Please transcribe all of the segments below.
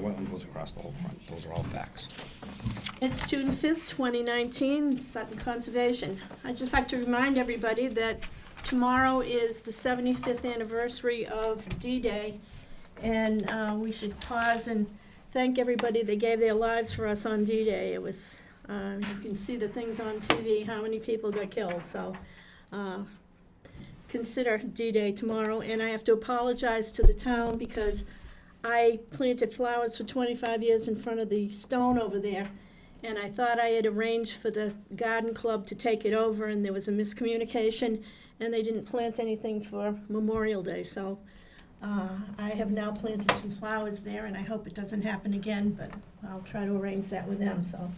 wetland goes across the whole front. Those are all facts. It's June 5th, 2019, Sutton Conservation. I'd just like to remind everybody that tomorrow is the 75th anniversary of D-Day, and we should pause and thank everybody that gave their lives for us on D-Day. It was, you can see the things on TV, how many people got killed, so consider D-Day tomorrow. And I have to apologize to the town because I planted flowers for 25 years in front of the stone over there, and I thought I had arranged for the garden club to take it over, and there was a miscommunication, and they didn't plant anything for Memorial Day, so I have now planted some flowers there, and I hope it doesn't happen again, but I'll try to arrange that with them, so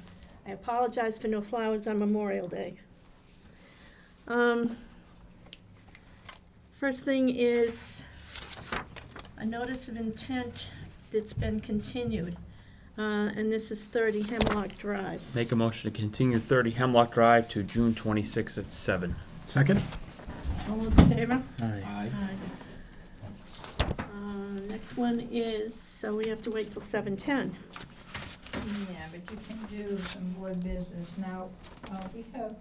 I apologize for no flowers on Memorial Day. First thing is a notice of intent that's been continued, and this is 30 Hemlock Drive. Make a motion to continue 30 Hemlock Drive to June 26th at 7. Second? All those in favor? Aye. Next one is, so we have to wait till 7:10. Yeah, but you can do some board business. Now, we have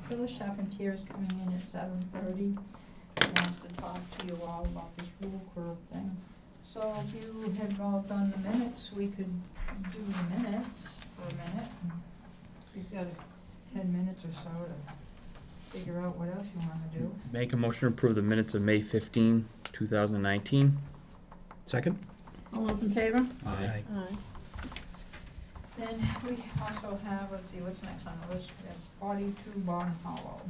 Phyllis Charpentier is coming in at 7:30. He wants to talk to you all about this rule curve thing. So if you had all done the minutes, we could do the minutes for a minute. We've got 10 minutes or so to figure out what else you want to do. Make a motion to approve the minutes of May 15, 2019. Second? All those in favor? Aye. Aye. Then we also have, let's see, what's next on the list? We have 42 Barn Hollow.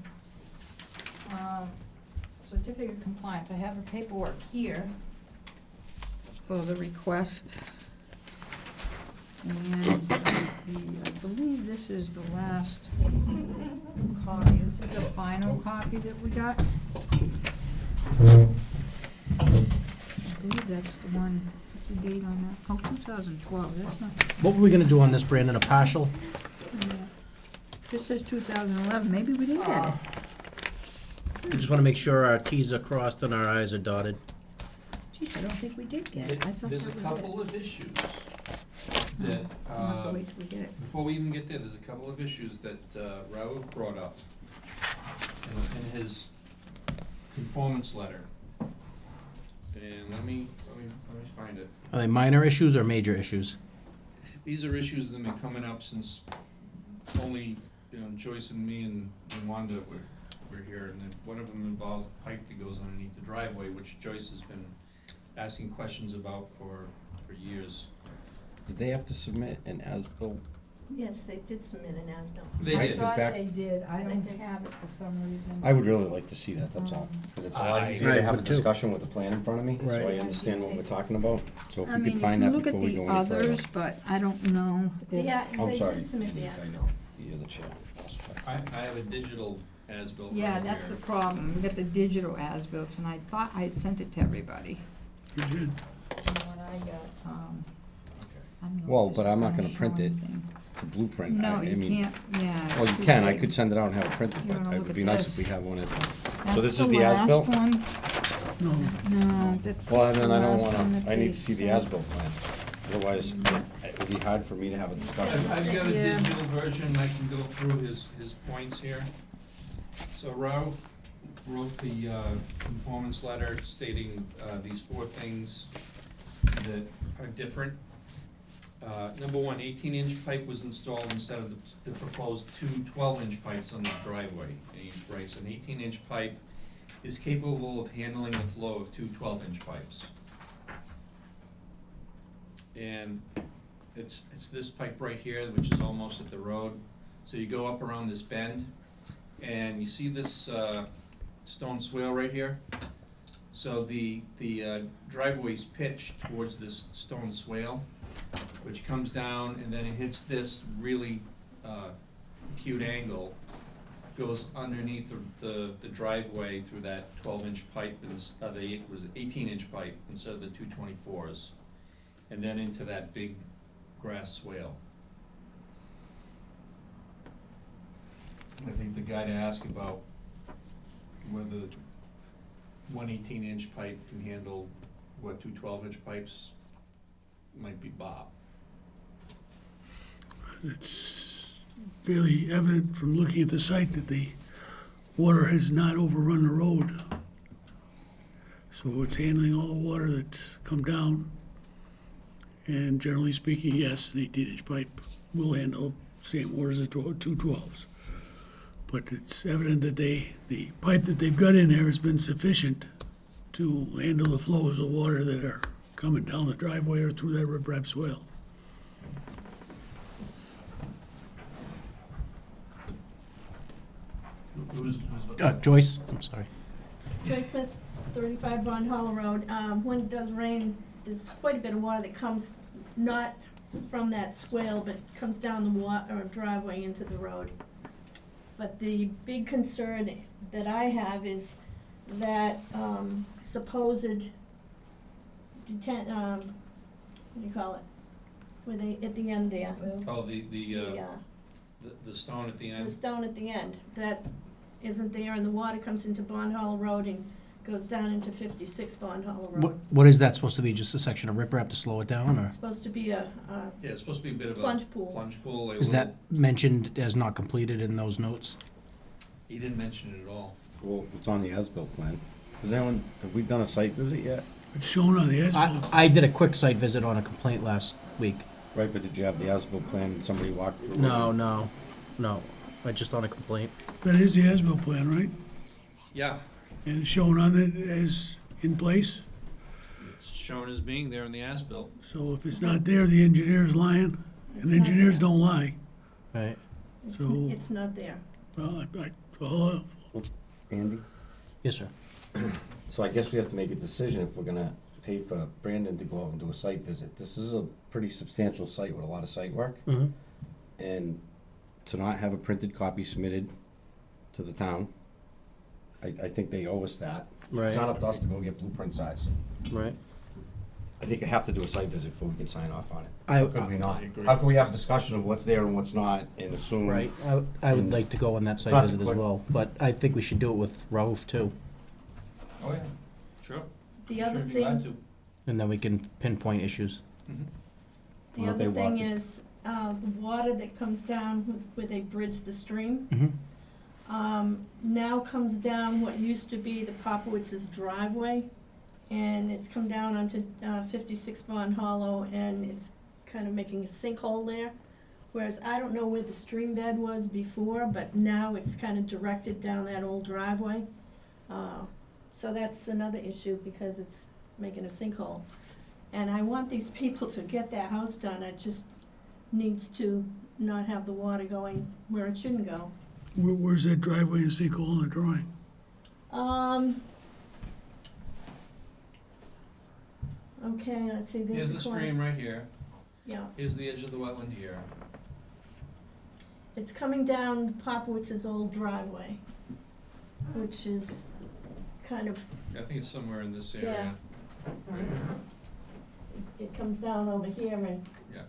Certificate of compliance, I have the paperwork here for the request. And I believe this is the last copy. This is the final copy that we got. I believe that's the one, what's the date on that? Oh, 2012, that's not, What were we gonna do on this, Brandon, a partial? yeah. This says 2011, maybe we didn't get it. We just wanna make sure our Ts are crossed and our Is are dotted. Geez, I don't think we did get it. I thought There's a that was couple it. of issues that, I'll have to wait till we get it. before we even get there, there's a couple of issues that Raouf brought up in his conformance letter. And let me find it. Are they minor issues or major issues? These are issues that have been coming up since only, Joyce and me and Wanda were here, and then one of them involves the pipe that goes underneath the driveway, which Joyce has been asking questions about for years. Did they have to submit an as-built? Yes, they did submit an as-built. They Right, did. it's back- they did, I don't did. have it for some reason. I would really like to see that, that's all. Because it's a lot I- easier I to have a would too. discussion with the plan in front of me, so Right. I understand what we're talking about. So if I we mean, could find you that can look at before we the go any further. others, but I don't know. if- Yeah, I'm they sorry. did submit the I as-built. know. You're the chair. I have a digital as-built Yeah, right that's here. the problem, we got the digital as-built, and I thought I had sent it to everybody. You did. And what I got, Okay. I don't know if Well, this but is I'm not gonna gonna print show it. anything. It's a blueprint. No, I you mean, can't, yeah. well, it's you too can, I big. could send it out and have it printed, You but wanna it look would at be nice this? if we have one at. That's So this the is the last as-built? one. No. No, that's. Well, then the I don't last one wanna, that I they need to see the sent. as-built plan. Otherwise, it would be hard for me to have a discussion. I've got a Yeah. digital version, I can go through his points here. So Raouf wrote the conformance letter stating these 4 things that are different. Number 1, 18-inch pipe was installed instead of the proposed 2 12-inch pipes on the driveway. And he writes, an 18-inch pipe is capable of handling the flow of 2 12-inch pipes. And it's this pipe right here, which is almost at the road. So you go up around this bend, and you see this stone swale right here? So the driveway's pitched towards this stone swale, which comes down, and then it hits this really acute angle, goes underneath the driveway through that 12-inch pipe, it was 18-inch pipe instead of the 224s, and then into that big grass swale. I think the guy to ask about whether one 18-inch pipe can handle what 2 12-inch pipes might be Bob. It's fairly evident from looking at the site that the water has not overrun the road. So it's handling all the water that's come down. And generally speaking, yes, an 18-inch pipe will handle same water as a 212s. But it's evident that the pipe that they've got in there has been sufficient to handle the flows of water that are coming down the driveway or through that riprap swale. Joyce, I'm sorry. Joyce Smith, 35 Bond Hollow Road. When it does rain, there's quite a bit of water that comes not from that swale, but comes down the or driveway into the road. But the big concern that I have is that supposed what do you call it? Where they, at the end there. Oh, the stone at the The end? stone at the end, that isn't there, and the water comes into Bond Hollow Road and goes down into 56 Bond Hollow Road. What is that supposed to be, just a section of riprap to slow it down, or It's supposed to be a Yeah, it's supposed to be a bit of a. plunge pool. Plunge pool. is that mentioned as not completed in those notes? He didn't mention it at all. Well, it's on the as-built plan. Have we done a site visit yet? It's shown on the as-built. I did a quick site visit on a complaint last week. Right, but did you have the as-built plan and somebody walk through it? No, I just on a complaint. That is the as-built plan, right? Yeah, And it's shown on it as in place. it's shown as being there in the as-built. So if it's not there, the engineer's lying, It's and not engineers there. don't lie. Right. It's not there. Well, well, Andy? Yes, sir. So I guess we have to make a decision if we're gonna pay for Brandon to go out and do a site visit. This is a pretty substantial site with a lot of site work. Mm-hmm. And to not have a printed copy submitted to the town, I think they owe us that. Right. It's not up to us to go get blueprint size. Right. I think I have to do a site visit before we can sign off on it. I- How could we not? How can we have a discussion of what's there and what's not and assume? Right. I would like to go on that It's site not visit as quick. well, but I think we should do it with Rauf too, Oh, yeah, sure. The other Sure, be glad thing, to. and then we can pinpoint issues. Mhm. the Why don't they other thing walk it? is, the water that comes down where they bridge the stream, Mm-hmm. now comes down what used to be the Popowitz's driveway, and it's come down onto 56 Bond Hollow, and it's kind of making a sinkhole there. Whereas I don't know where the stream bed was before, but now it's kind of directed down that old driveway. So that's another issue, because it's making a sinkhole. And I want these people to get their house done, it just needs to not have the water going where it shouldn't go. where's that driveway and sinkhole in the drawing? Okay, let's see, Here's there's the the corner. stream right here. Yeah, Here's the edge of the wetland here. it's coming down Popowitz's old driveway, which is kind of, I think it's somewhere in this area. Right here. it comes down over here and. Yeah.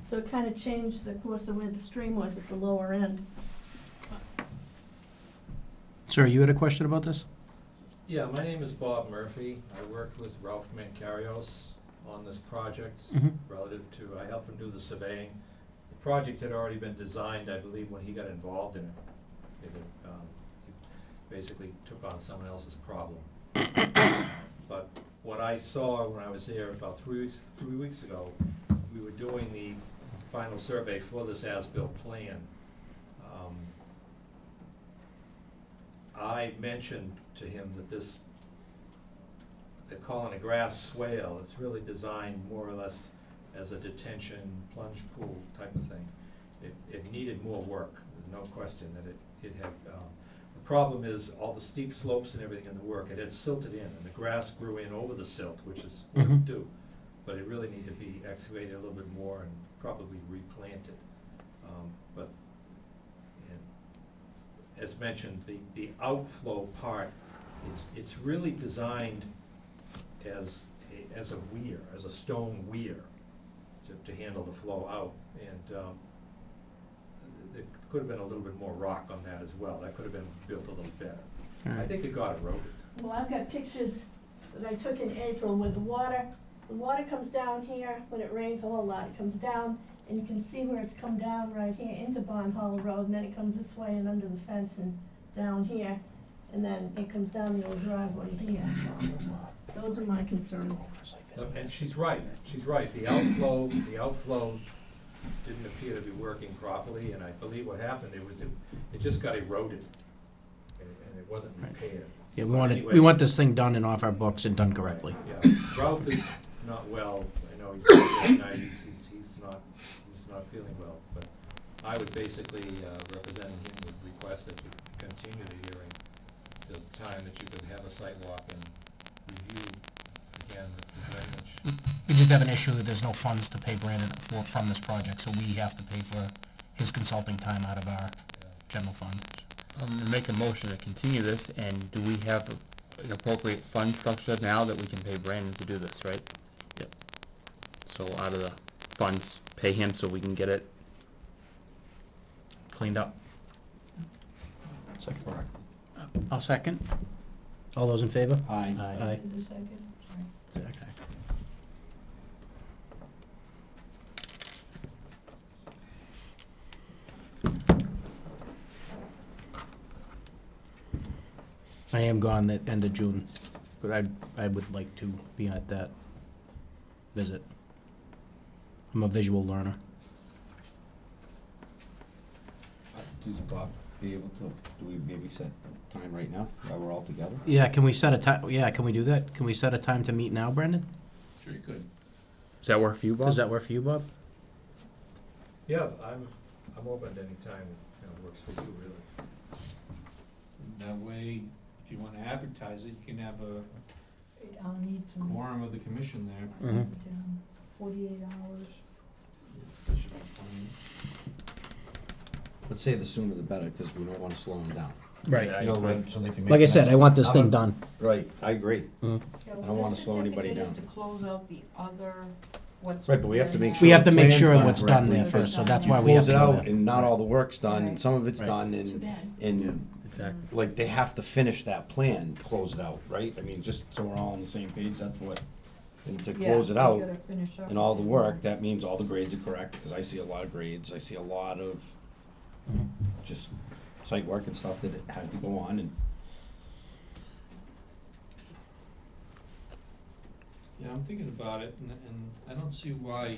So it kind of changed the course of where the stream was at the lower end. Sir, you had a question about this? Yeah, my name is Bob Murphy. I worked with Ralph Mancarios on this project Mm-hmm. relative to, I helped him do the surveying. The project had already been designed, I believe, when he got involved in it. He basically took on someone else's problem. But what I saw when I was there about 3 weeks ago, we were doing the final survey for this as-built plan. I mentioned to him that this, they're calling a grass swale, it's really designed more or less as a detention plunge pool type of thing. It needed more work, there's no question that it had, the problem is all the steep slopes and everything in the work, it had silted in, and the grass grew in over the silt, which is what Mhm. it do. But it really needed to be excavated a little bit more and probably replanted. But, and as mentioned, the outflow part it's really designed as a weir, as a stone weir to handle the flow out. And there could have been a little bit more rock on that as well. That could have been built a little better. I think it got eroded. Well, I've got pictures that I took in April where the water comes down here, when it rains a whole lot, it comes down, and you can see where it's come down right here into Bond Hollow Road, and then it comes this way and under the fence and down here, and then it comes down the old driveway here. Those are my concerns. And she's right, the outflow didn't appear to be working properly, and I believe what happened, it just got eroded, and it wasn't repaired. Yeah, Anyway. we want this thing done and off our books and done correctly. Yeah, Ralph is not well, I know he's in his 90s, he's not feeling well, but I would basically, representing him, would request that you continue the hearing till the time that you could have a site walk and review again the drainage. We just have an issue that there's no funds to pay Brandon from this project, so we have to pay for his consulting time out of our general fund. To make a motion to continue this, and do we have an appropriate fund structure now that we can pay Brandon to do this, right? Yep. So out of the funds, pay him so we can get it cleaned up. Second. I'll second. All those in favor? Aye. Aye. The second, sorry. Okay. I am gone the end of June, but I would like to be at that visit. I'm a visual learner. Does Bob be able to, do we maybe set a time right now, while we're all together? Yeah, can we set a time, can we do that? Can we set a time to meet now, Brendan? Sure you could. Does that work for you, Bob? Does that work for you, Bob? Yeah, I'm open to any time that works for you, really. That way, if you wanna advertise it, you can have a I'll need some, quorum of the commission there. Mhm. 48 hours. That should be fine. Let's say the sooner the better, because we don't wanna slow them down. Right. Yeah, You know, like, so they can make. Like I said, I want this I'm thing a- done. Right, I agree. Yeah, I well, don't wanna this slow anybody certificate down. is to close out the other, what's. Right, but we have to make We sure. have to the make plan's sure done what's done correctly, there because first, so that's you why we have Close to it go out, there. and not all the work's done, and Right. some of it's Right. done, Too and, bad. and, Exactly. like, they have to finish that plan, close it out, right? I mean, just so we're all on the same page, that's what, and to Yeah, close it we out, gotta finish up. and all the work, that means all the grades are correct, because I see a lot of grades, I see a lot of just site work and stuff that it had to go on, and Yeah, I'm thinking about it, and I don't see why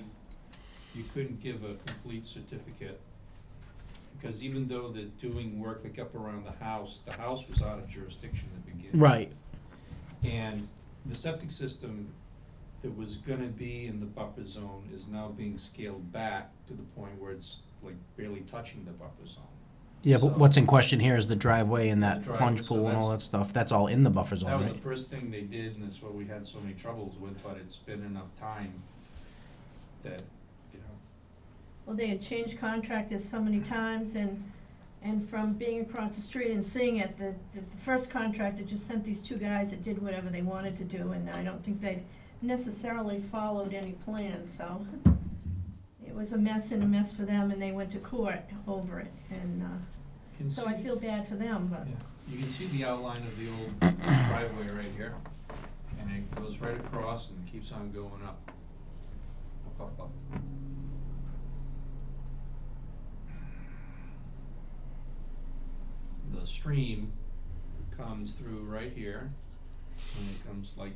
you couldn't give a complete certificate. Because even though they're doing work like up around the house was out of jurisdiction to begin. Right. And the septic system that was gonna be in the buffer zone is now being scaled back to the point where it's like barely touching the buffer zone. Yeah, but So- what's in question here is the driveway and that The driveway, plunge so pool and all that stuff. That's all in the buffer That zone, was the right? first thing they did, and that's what we had so many troubles with, but it's been enough time that, you know, Well, they had changed contractors so many times, and from being across the street and seeing it, the first contractor just sent these two guys that did whatever they wanted to do, and I don't think they necessarily followed any plan, so it was a mess and a mess for them, and they went to court over it, and, you can so I see- feel bad for them, but. Yeah, you can see the outline of the old driveway right here, and it goes right across and keeps on going up. Up, up. The stream comes through right here, and it comes like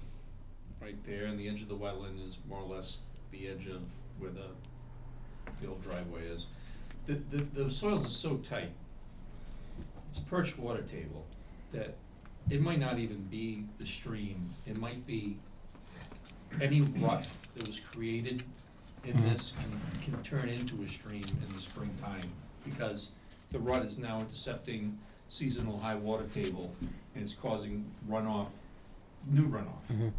right there, and the edge of the wetland is more or less the edge of where the old driveway is. The soils are so tight, it's a perched water table, that it might not even be the stream, it might be any rut that was created in this can turn into a stream in the springtime, because the rut is now intercepting seasonal high water table, and it's causing runoff, new runoff.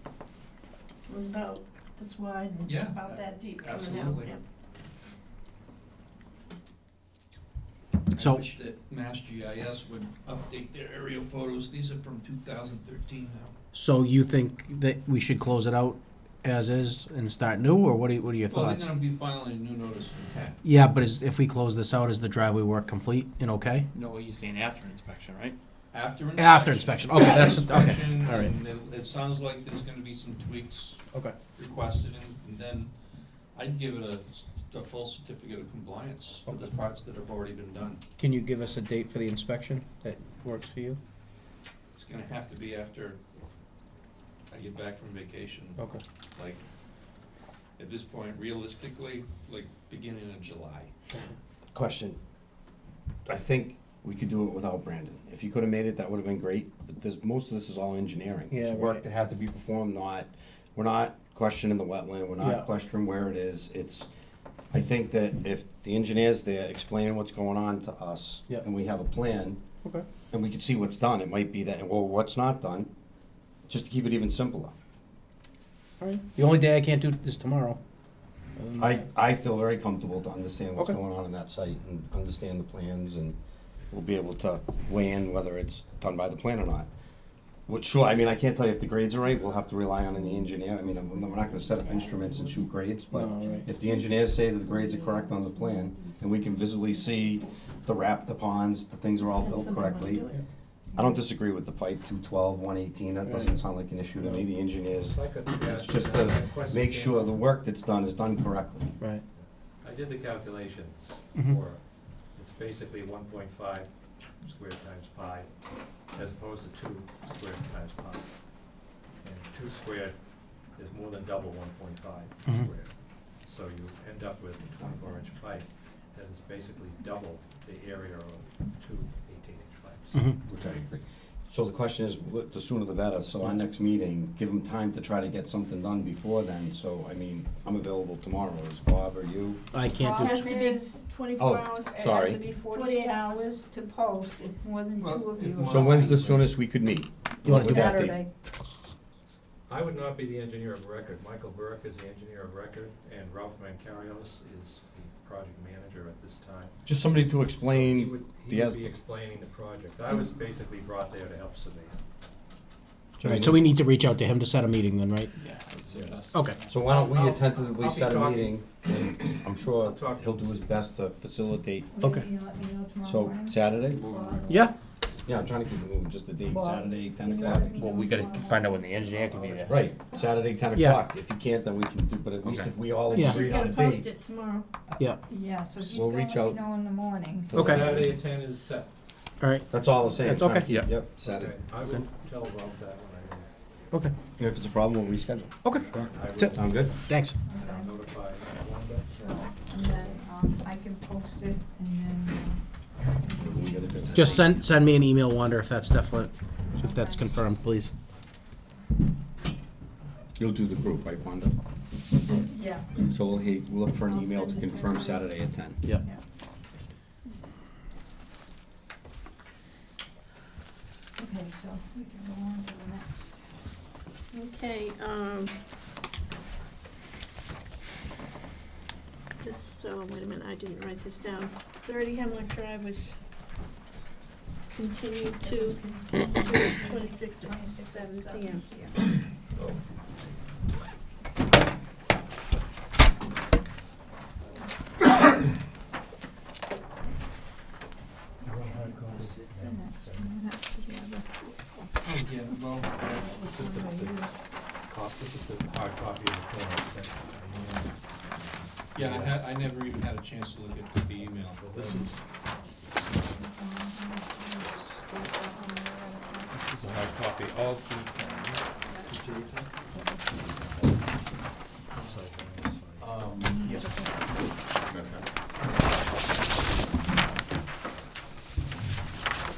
It was about this wide and Yeah, about that deep coming out, absolutely. yeah. I So- wish that Mass GIS would update their aerial photos, these are from 2013 now. So you think that we should close it out as is and start new, or what are your Well, they're thoughts? gonna be filing a new notice of intent. Yeah, but if we close this out, is the driveway work complete and okay? No, you're saying after inspection, right? After inspection. After inspection, okay, that's, okay, Inspection, all right. and it sounds like there's gonna be some tweaks Okay. requested, and then I'd give it a full certificate of compliance for the parts that have already been done. Can you give us a date for the inspection that works for you? It's gonna have to be after I get back from vacation. Okay. Like, at this point, realistically, like, beginning of July. Question. I think we could do it without Brandon. If you could've made it, that would've been great, but most of this is all engineering. It's Yeah, work right. that had to be performed, we're not questioning the wetland, we're Yeah. not questioning where it is. I think that if the engineer's there explaining what's going on to us, Yeah. and we have a plan, Okay. and we can see what's done, it might be that, well, what's not done, just to keep it even simpler. All right. The only day I can't do is tomorrow. Other than that- I feel very comfortable to understand what's Okay. going on in that site and understand the plans, and we'll be able to weigh in whether it's done by the plan or not. Which, sure, I mean, I can't tell you if the grades are right, we'll have to rely on the engineer, I mean, we're not gonna set up instruments and shoot grades, but No, right. if the engineers say that the grades are correct on the plan, and we can visibly see the wrap, the ponds, the things are all That's built when they wanna correctly. do it. I don't disagree with the pipe, 212, 118, that doesn't sound like an issue to me, the engineers, If I could it's ask just a to question, make Ken. sure the work that's done is done correctly. Right. I did the calculations Mhm. for, it's basically 1.5 squared times pi, as opposed to 2 squared times pi. And 2 squared is more than double 1.5 Mhm. squared. So you end up with a 24-inch pipe that is basically double the area of 2 18-inch pipes. Mhm. Which I agree. So the question is, the sooner the better, so our next meeting, give them time to try to get something done before then, so, I mean, I'm available tomorrow, is Bob or you? I can't do, Has Problem to be is, 24 Oh, hours. it has Sorry. to be 48 hours to post if more than Well, two of if you more- are. So when's the soonest we could meet? You wanna What would that be? Saturday. I would not be the engineer of record. Michael Burke is the engineer of record, and Ralph Mancarios is the project manager at this time. Just somebody to So he explain, would the be explaining the project. I was basically brought there to help survey. right, so we need to reach out to him to set a meeting then, right? Yeah, I would suggest. Okay. So why don't I'll- we tentatively I'll be set a talking- meeting, and I'm sure I'll talk to he'll do him. his best to facilitate. Okay. Maybe you let me know tomorrow So, morning. Saturday? Yeah, Yeah, I'm trying to keep it moving, just the date, Well, Saturday, 10 you o'clock. let me Well, know we gotta tomorrow find out morning. when the engineer can be there. Right, Saturday, 10 Yeah. o'clock. If you can't, then we can do, but at least Okay. if we all Yeah. She's agree on gonna a post date. it tomorrow. yeah, Yeah, so she's We'll gonna reach let me out. know in the morning. Okay. Saturday at 10 is set. all right. That's all I'm saying. That's trying to okay. keep- Yeah. Yep, Saturday. Okay, I will tell Ralph that when I Okay, And if it's a problem, we'll reschedule. okay, leave. I That's it. will Sound good? thanks. notify Wanda. Sure. And then, I can post it and then, We gotta do that. Just send me an email, Wanda, if that's definite, if that's confirmed, please. You'll do the group, right, Wanda? yeah. So we'll look for an I'll email to send it to confirm her. Saturday at 10. Yep. Yeah. Okay, so we can go on to the next. Okay, wait a minute, I didn't write this down. 30 Hemlock Drive was continued to 26 at 7 PM. Oh, yeah, well, This is the hard copy of the plan I sent. yeah, I never even had a chance to look at the email. Well, this is a hard copy of the plan. Yes.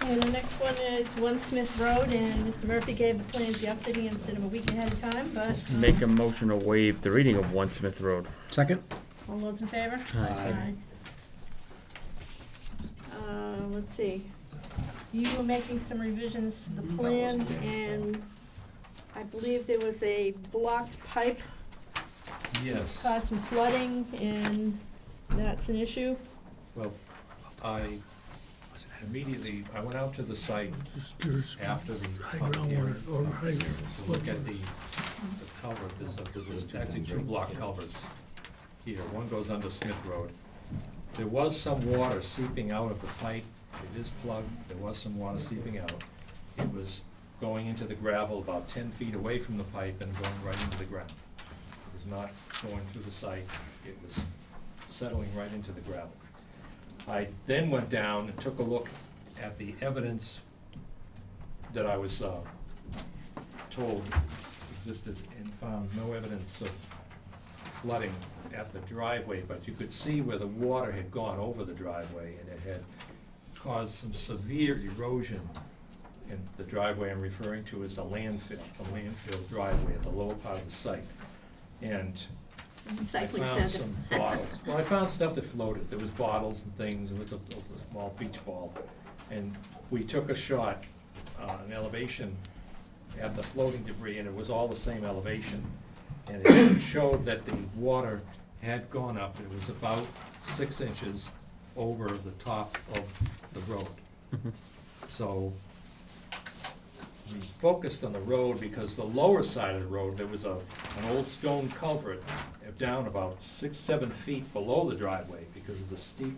Okay, the next one is 1 Smith Road, and Mr. Murphy gave the plans yesterday instead of a week ahead of time, but Make a motion to waive the reading of 1 Smith Road. Second? all those in favor? Aye. Let's see. You were making some revisions to the plan, and I believe there was a blocked pipe, Yes. caused some flooding, and that's an issue. Well, I immediately, I went out to the site Just curious. after the High public hearing groundwater or high. to look at the culvert. There's actually 2 block culverts here. One goes under Smith Road. There was some water seeping out of the pipe. It is plugged. There was some water seeping out. it was going into the gravel about 10 feet away from the pipe and going right into the ground. It was not going through the site, it was settling right into the gravel. I then went down and took a look at the evidence that I was told existed and found no evidence of flooding at the driveway, but you could see where the water had gone over the driveway and it had caused some severe erosion in the driveway I'm referring to as a landfill driveway at the lower part of the site. And I Recycling found center. some bottles. Well, I found stuff that floated. There was bottles and things. There was a small beach ball. And we took a shot, an elevation at the floating debris, and it was all the same elevation. And it showed that the water had gone up. It was about 6 inches over the top of the road. So we focused on the road because the lower side of the road, there was an old stone culvert down about 6-7 feet below the driveway because of the steep,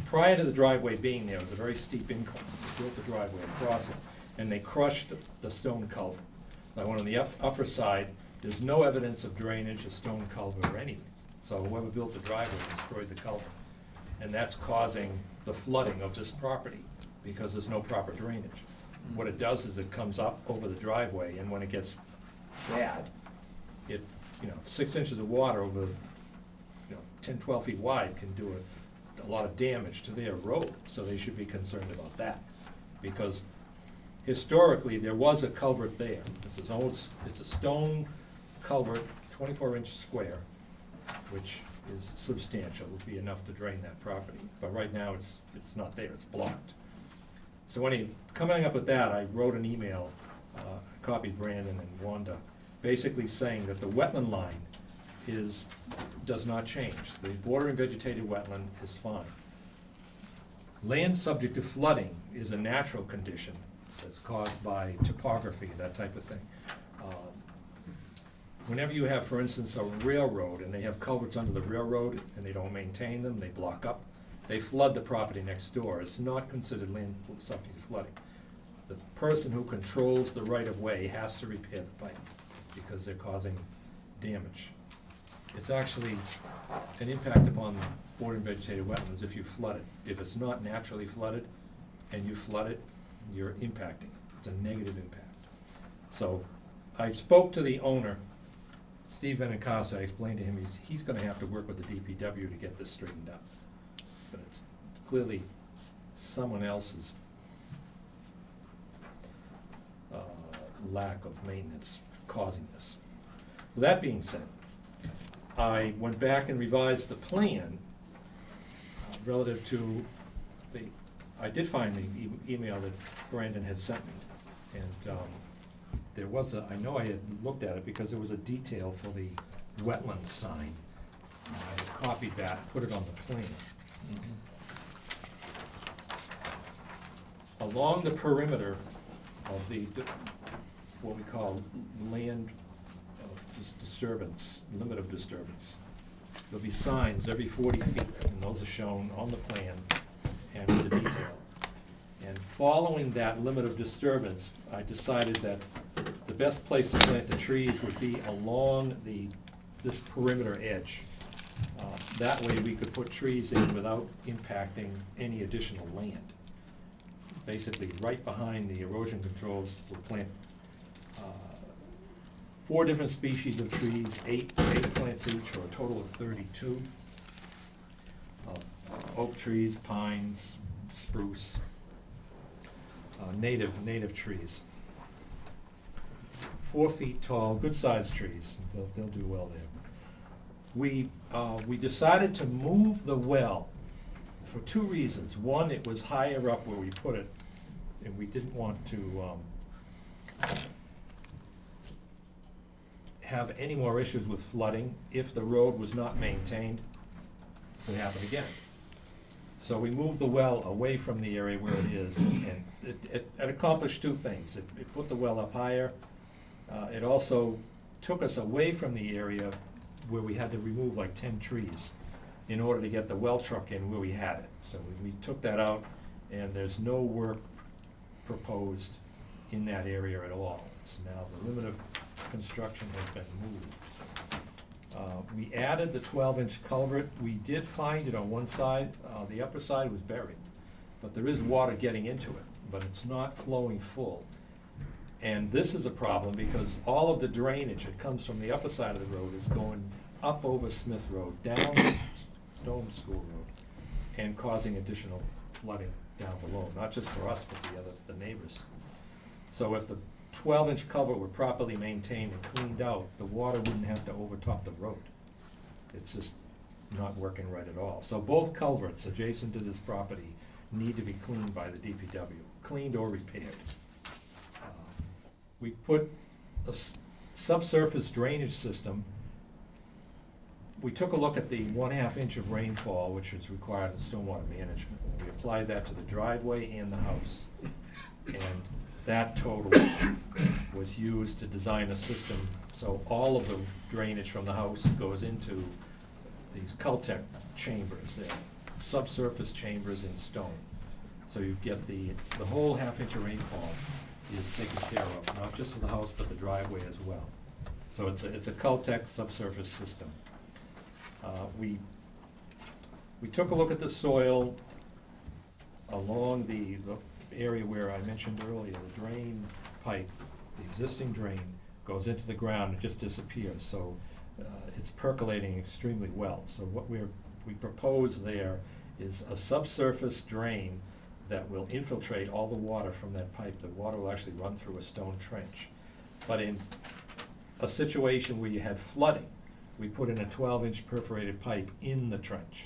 prior to the driveway being there, it was a very steep incline. They built the driveway across it, and they crushed the stone culvert. I went on the upper side, there's no evidence of drainage, a stone culvert, or anything. So whoever built the driveway destroyed the culvert. And that's causing the flooding of this property because there's no proper drainage. What it does is it comes up over the driveway, and when it gets bad, it, 6 inches of water over, 10, 12 feet wide can do a lot of damage to their road, so they should be concerned about that. Because historically, there was a culvert there. It's a stone culvert, 24-inch square, which is substantial, would be enough to drain that property. But right now, it's not there, it's blocked. So coming up with that, I wrote an email, copied Brandon and Wanda, basically saying that the wetland line does not change. The bordering vegetated wetland is fine. Land subject to flooding is a natural condition that's caused by topography, that type of thing. Whenever you have, for instance, a railroad, and they have culverts under the railroad, and they don't maintain them, they block up, they flood the property next door. It's not considered land subject to flooding. The person who controls the right-of-way has to repair the pipe because they're causing damage. It's actually an impact upon bordering vegetated wetlands if you flood it. If it's not naturally flooded and you flood it, you're impacting. It's a negative impact. So I spoke to the owner, Steve Benincasa. I explained to him he's gonna have to work with the DPW to get this straightened out. But it's clearly someone else's lack of maintenance causing this. That being said, I went back and revised the plan relative to I did find the email that Brandon had sent me. And there was I know I had looked at it because there was a detail for the wetland sign. I had copied that, put it on the plan. Along the perimeter of the, what we call land of disturbance, limit of disturbance, there'll be signs every 40 feet, and those are shown on the plan and with the detail. And following that limit of disturbance, I decided that the best place to plant the trees would be along this perimeter edge. That way we could put trees in without impacting any additional land. Basically, right behind the erosion controls, we'll plant 4 different species of trees, 8 plants each, for a total of 32. Oak trees, pines, spruce, native trees. 4 feet tall, good-sized trees. They'll do well there. We decided to move the well for 2 reasons. One, it was higher up where we put it, and we didn't want to have any more issues with flooding. If the road was not maintained, it would happen again. So we moved the well away from the area where it is, and it accomplished 2 things. It put the well up higher. It also took us away from the area where we had to remove like 10 trees in order to get the well truck in where we had it. So we took that out, and there's no work proposed in that area at all. It's now, the limit of construction has been moved. We added the 12-inch culvert. We did find it on one side. The upper side was buried, but there is water getting into it, but it's not flowing full. And this is a problem because all of the drainage that comes from the upper side of the road is going up over Smith Road, down Stone School Road, and causing additional flooding down below, not just for us, but the neighbors. So if the 12-inch culvert were properly maintained and cleaned out, the water wouldn't have to overtop the road. It's just not working right at all. So both culverts adjacent to this property need to be cleaned by the DPW, cleaned or repaired. We put a subsurface drainage system. We took a look at the 1/2 inch of rainfall, which is required in stormwater management. We applied that to the driveway and the house. And that total was used to design a system, so all of the drainage from the house goes into these Caltech chambers, they're subsurface chambers in stone. So you get the whole 1/2 inch of rainfall is taken care of, not just for the house, but the driveway as well. So it's a Caltech subsurface system. We took a look at the soil along the area where I mentioned earlier, the drain pipe, the existing drain, goes into the ground and just disappears. So it's percolating extremely well. So what we propose there is a subsurface drain that will infiltrate all the water from that pipe. The water will actually run through a stone trench. But in a situation where you had flooding, we put in a 12-inch perforated pipe in the trench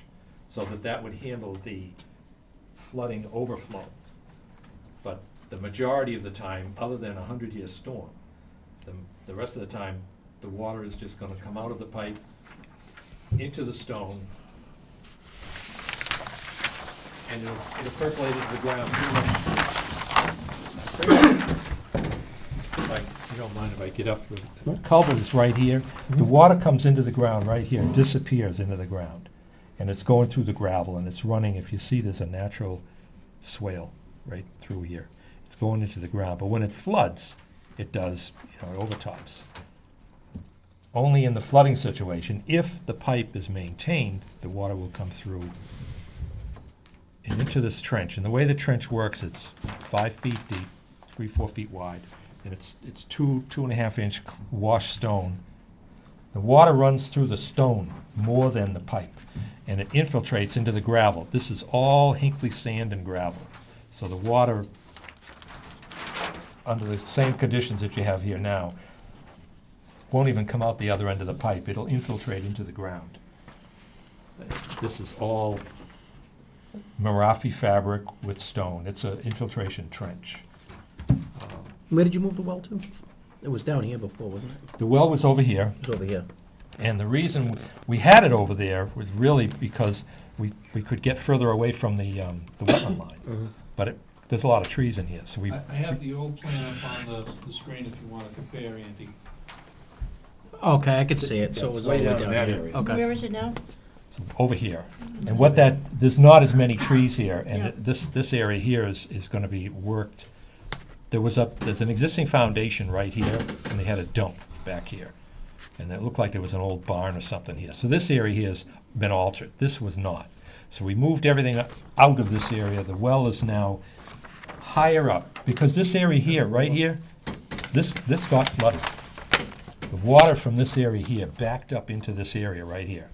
so that would handle the flooding overflow. But the majority of the time, other than a 100-year storm, the rest of the time, the water is just gonna come out of the pipe, into the stone, and it'll percolate into the ground pretty much. If you don't mind if I get up, the culvert is right here. The water comes into the ground right here, disappears into the ground. And it's going through the gravel and it's running, if you see there's a natural swale right through here. It's going into the ground, but when it floods, it does, it overtops. Only in the flooding situation, if the pipe is maintained, the water will come through and into this trench. And the way the trench works, it's 5 feet deep, 3-4 feet wide, and it's 2.5 inch washed stone. The water runs through the stone more than the pipe, and it infiltrates into the gravel. This is all Hinkley sand and gravel. So the water, under the same conditions that you have here now, won't even come out the other end of the pipe. It'll infiltrate into the ground. This is all Marafi fabric with stone. It's an infiltration trench. Where did you move the well to? It was down here before, wasn't it? The well was over here, It was over here. and the reason we had it over there was really because we could get further away from the wetland line. But there's a lot of trees in here, so we, I have the old plan up on the screen if you wanna compare, Andy. Okay, I could see it, so it was all the way down in that here. area. Okay. Where is it now? over here. And what that, there's not as many trees here, and Yeah. this area here is gonna be worked. There's an existing foundation right here, and they had a dump back here. And it looked like there was an old barn or something here. So this area here has been altered. This was not. So we moved everything out of this area. The well is now higher up, because this area here, right here, this got flooded. The water from this area here backed up into this area right here.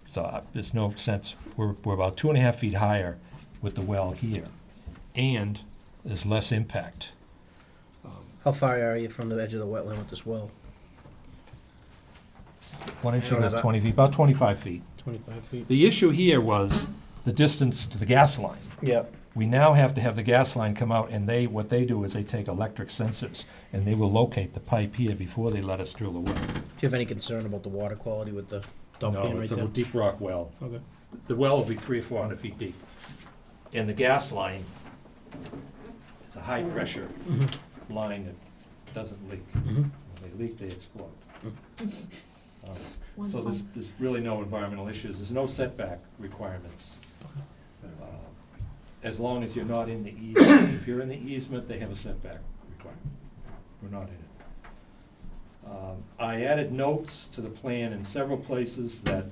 So there's no sense, we're about 2.5 feet higher with the well here, and there's less impact. How far are you from the edge of the wetland with this well? 1 inch I don't is have 20 feet, about 25 feet. 25 feet? The issue here was the distance to the gas line. Yep. We now have to have the gas line come out, and what they do is they take electric sensors, and they will locate the pipe here before they let us drill the well. Do you have any concern about the water quality with the dump being No, right it's a there? deep rock well. Okay. The well will be 300 or 400 feet deep. And the gas line, it's a high-pressure line that doesn't leak. When they leak, they explode. So there's really no environmental issues. There's no setback requirements. as long as you're not in the easement. If you're in the easement, they have a setback requirement. We're not in it. I added notes to the plan in several places that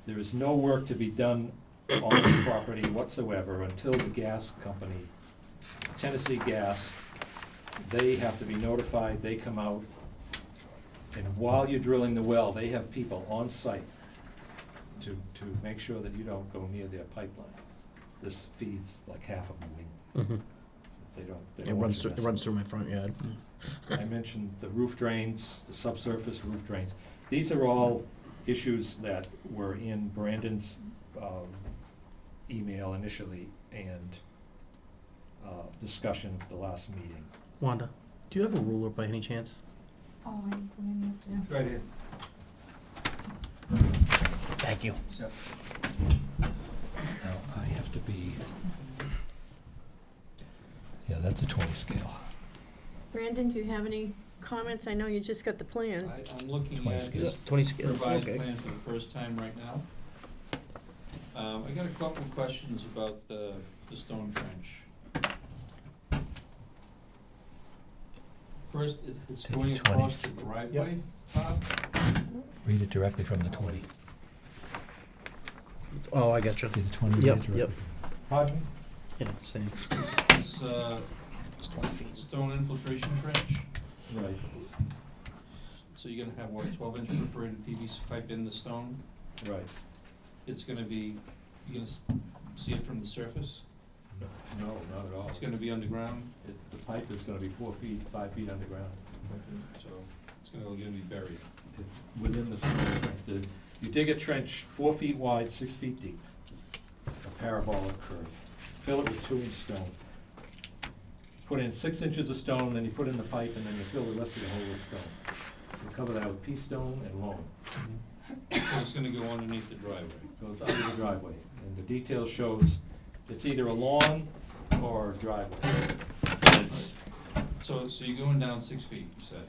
there is no work to be done on this property whatsoever until the gas company, Tennessee Gas, they have to be notified, they come out, and while you're drilling the well, they have people on site to make sure that you don't go near their pipeline. This feeds like half of New England. They don't It want runs you through, to it mess runs through my front yard. I mentioned the roof drains, the subsurface roof drains. These are all issues that were in Brandon's email initially and discussion at the last meeting. Wanda, do you have a ruler by any chance? Oh, I put it up there. Right here. Thank you. Now, I have to be, yeah, that's a 20 scale. Brandon, do you have any comments? I know you just got the plan. I'm looking 20 at scale. this 20 scale, revised okay. plan for the first time right now. I got a couple of questions about the stone trench. First, it's Take going 20. across the driveway, Bob? Read it directly from the 20. Oh, I got you. See the 20? Yep, yep. Pardon me? Yeah, same. It's, It's 20 feet. stone infiltration trench. Right. So you're gonna have, what, 12-inch perforated PVC pipe in the stone? Right. It's gonna be, you're gonna see it from the surface? No, not at all. It's gonna be underground, The pipe is gonna be 4 feet, 5 feet underground. so it's gonna be buried. It's within the stone trench. You dig a trench 4 feet wide, 6 feet deep, a parabolic curve. Fill it with 2-inch stone. Put in 6 inches of stone, then you put in the pipe, and then you fill the rest of the hole with stone. You cover that with pea stone and loam. So it's gonna go underneath the driveway. Goes under the driveway. And the detail shows it's either a lawn or a driveway. It's So you're going down 6 feet, you said?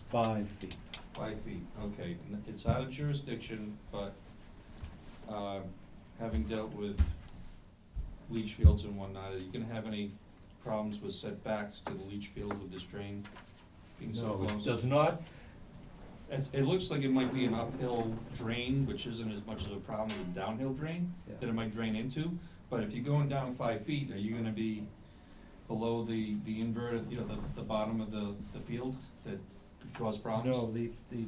5 feet. 5 feet, okay. And it's out of jurisdiction, but, having dealt with leach fields and whatnot, are you gonna have any problems with setbacks to the leach field with this drain being so No, close? it does not. It looks like it might be an uphill drain, which isn't as much of a problem as a downhill drain that it might drain into. But if you're going down 5 feet, are you gonna be below the inverted, the bottom of the field that could cause problems? No,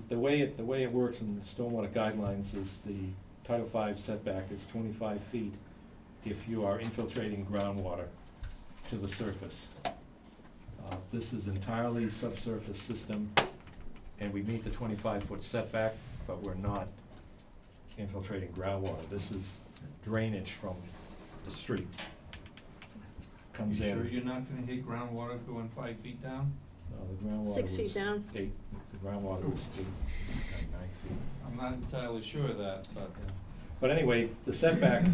the way it works in the stormwater guidelines is the Title V setback is 25 feet if you are infiltrating groundwater to the surface. This is entirely subsurface system, and we meet the 25-foot setback, but we're not infiltrating groundwater. This is drainage from the street. You Comes in. sure you're not gonna hit groundwater going 5 feet down? No, the groundwater 6 feet was down. 8, the groundwater was 8 and 9 feet. I'm not entirely sure of that, but. But anyway, the setback,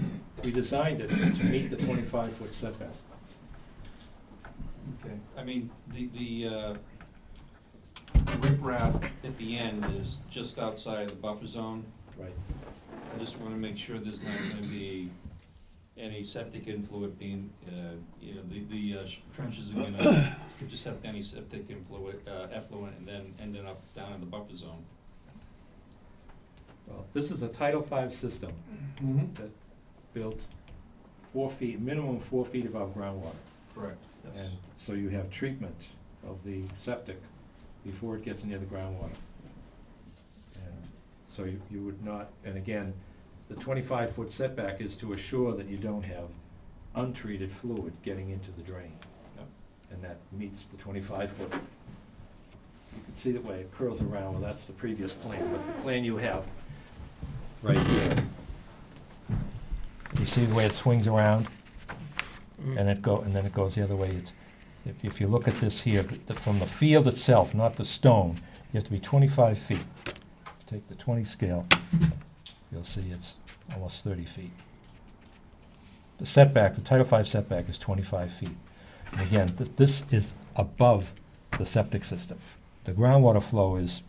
we designed it to meet the 25-foot setback. Okay. I mean, the riprap at the end is just outside the buffer zone. Right. I just wanna make sure there's not gonna be any septic influent being, the trenches are gonna intercept any septic effluent and then ending up down in the buffer zone. Well, this is a Title V system that's built 4 feet, minimum 4 feet above groundwater. Correct. And so you have treatment of the septic before it gets near the groundwater. And so you would not, and again, the 25-foot setback is to assure that you don't have untreated fluid getting into the drain. Yep. And that meets the 25-foot. You can see the way it curls around, well, that's the previous plan, but the plan you have right here. You see the way it swings around? And then it goes the other way. If you look at this here, from the field itself, not the stone, you have to be 25 feet. Take the 20 scale, you'll see it's almost 30 feet. The setback, the Title V setback is 25 feet. And again, this is above the septic system. The groundwater flow is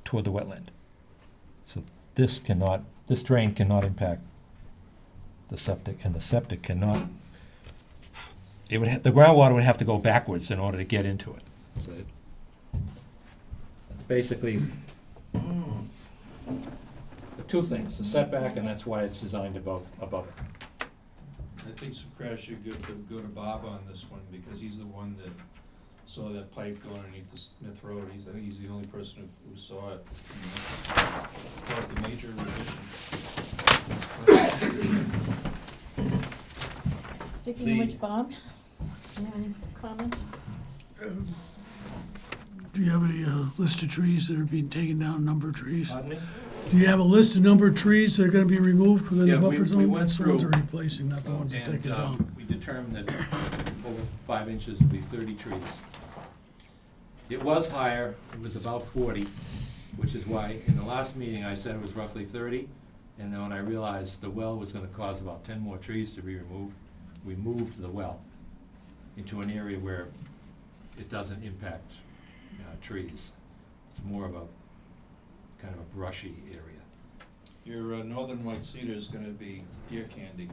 toward the wetland. So this drain cannot impact the septic, and the septic cannot the groundwater would have to go backwards in order to get into it. So it's basically the two things, the setback, and that's why it's designed above it. I think some credit should go to Bob on this one, because he's the one that saw that pipe going underneath the Smith Road. I think he's the only person who saw it. Caused a major revision. Speaking of which, Bob, you have any comments? Do you have a list of trees that are being taken down, number of trees? Pardon me? Do you have a list of number of trees that are gonna be removed within Yeah, the we buffer zone? went That's the ones through, they're replacing, not the ones that take it down. we determined that over 5 inches would be 30 trees. It was higher, it was about 40, which is why in the last meeting I said it was roughly 30, and then when I realized the well was gonna cause about 10 more trees to be removed, we moved the well into an area where it doesn't impact trees. It's more of a kind of a brushy area. Your northern white cedar is gonna be deer candy.